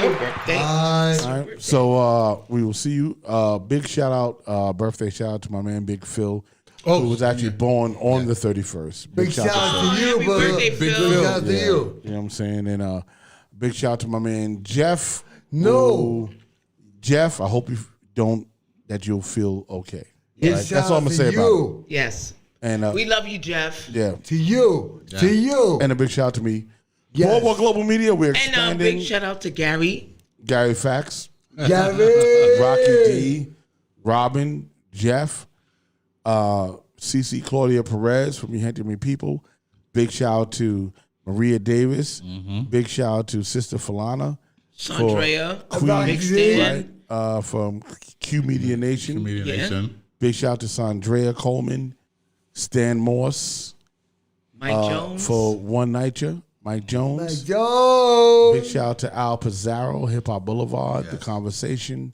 Your birthday. All right. So we will see you. Big shout out, birthday shout out to my man Big Phil, who was actually born on the 31st. Big shout out to you, brother. Big shout out to you. You know what I'm saying? And big shout out to my man Jeff. Jeff, I hope that you'll feel okay. Yes. That's all I'm gonna say about it. Yes. And we love you, Jeff. Yeah. To you. And a big shout out to me. Yes. Boardwalk Global Media, we're expanding. And a big shout out to Gary. Gary Fax. Gary. Rocky D. Robin. Jeff. CC Claudia Perez from You Hand to Me People. Big shout out to Maria Davis. Big shout out to Sister Falana. Sandrea. Queen, Big Stan. right? From Q Media Nation. Big shout out to Sandrea Coleman. Stan Morse. Mike Jones. For One Nighter. Mike Jones. Big shout out to Al Pizarro, Hip Hop Boulevard, The Conversation.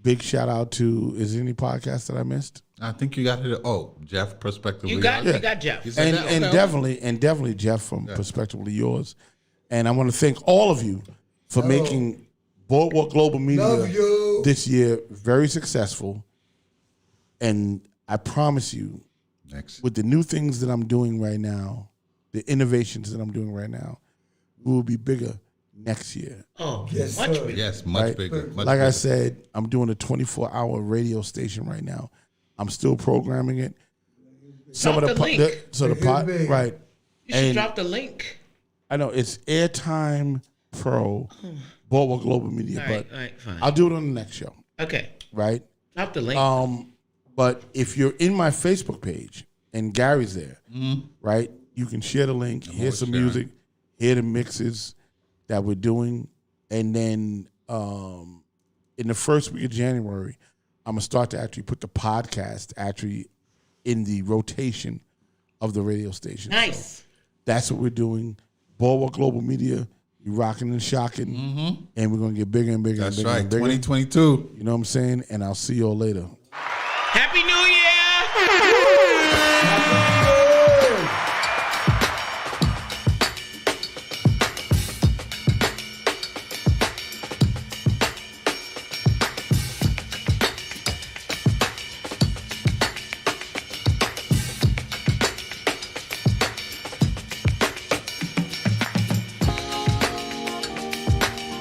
Big shout out to, is there any podcast that I missed? I think you got it. Oh, Jeff, Prospectively. You got Jeff. And definitely Jeff from Prospectively Yours. And I want to thank all of you for making Boardwalk Global Media this year very successful. And I promise you, with the new things that I'm doing right now, the innovations that I'm doing right now, we will be bigger next year. Oh, yes, much bigger. Yes, much bigger. Much like bigger. I said, I'm doing a 24-hour radio station right now. I'm still programming it. Drop the link. Right. You should drop the link. I know it's Airtime Pro, Boardwalk Global Media, All right, fine. I'll do it on the next show. Okay. Right. Drop the link. But if you're in my Facebook page and Gary's there, right, you can share the link, hear some music, hear the mixes that we're doing, and then in the first week of January, I'm gonna start to actually put the podcast actually in the rotation of the radio station. Nice. So that's what we're doing. Boardwalk Global Media, you rocking and shocking, and we're gonna get bigger and bigger. That's and bigger right. and bigger. 2022. You know what I'm saying? And I'll see y'all later. Happy New Year.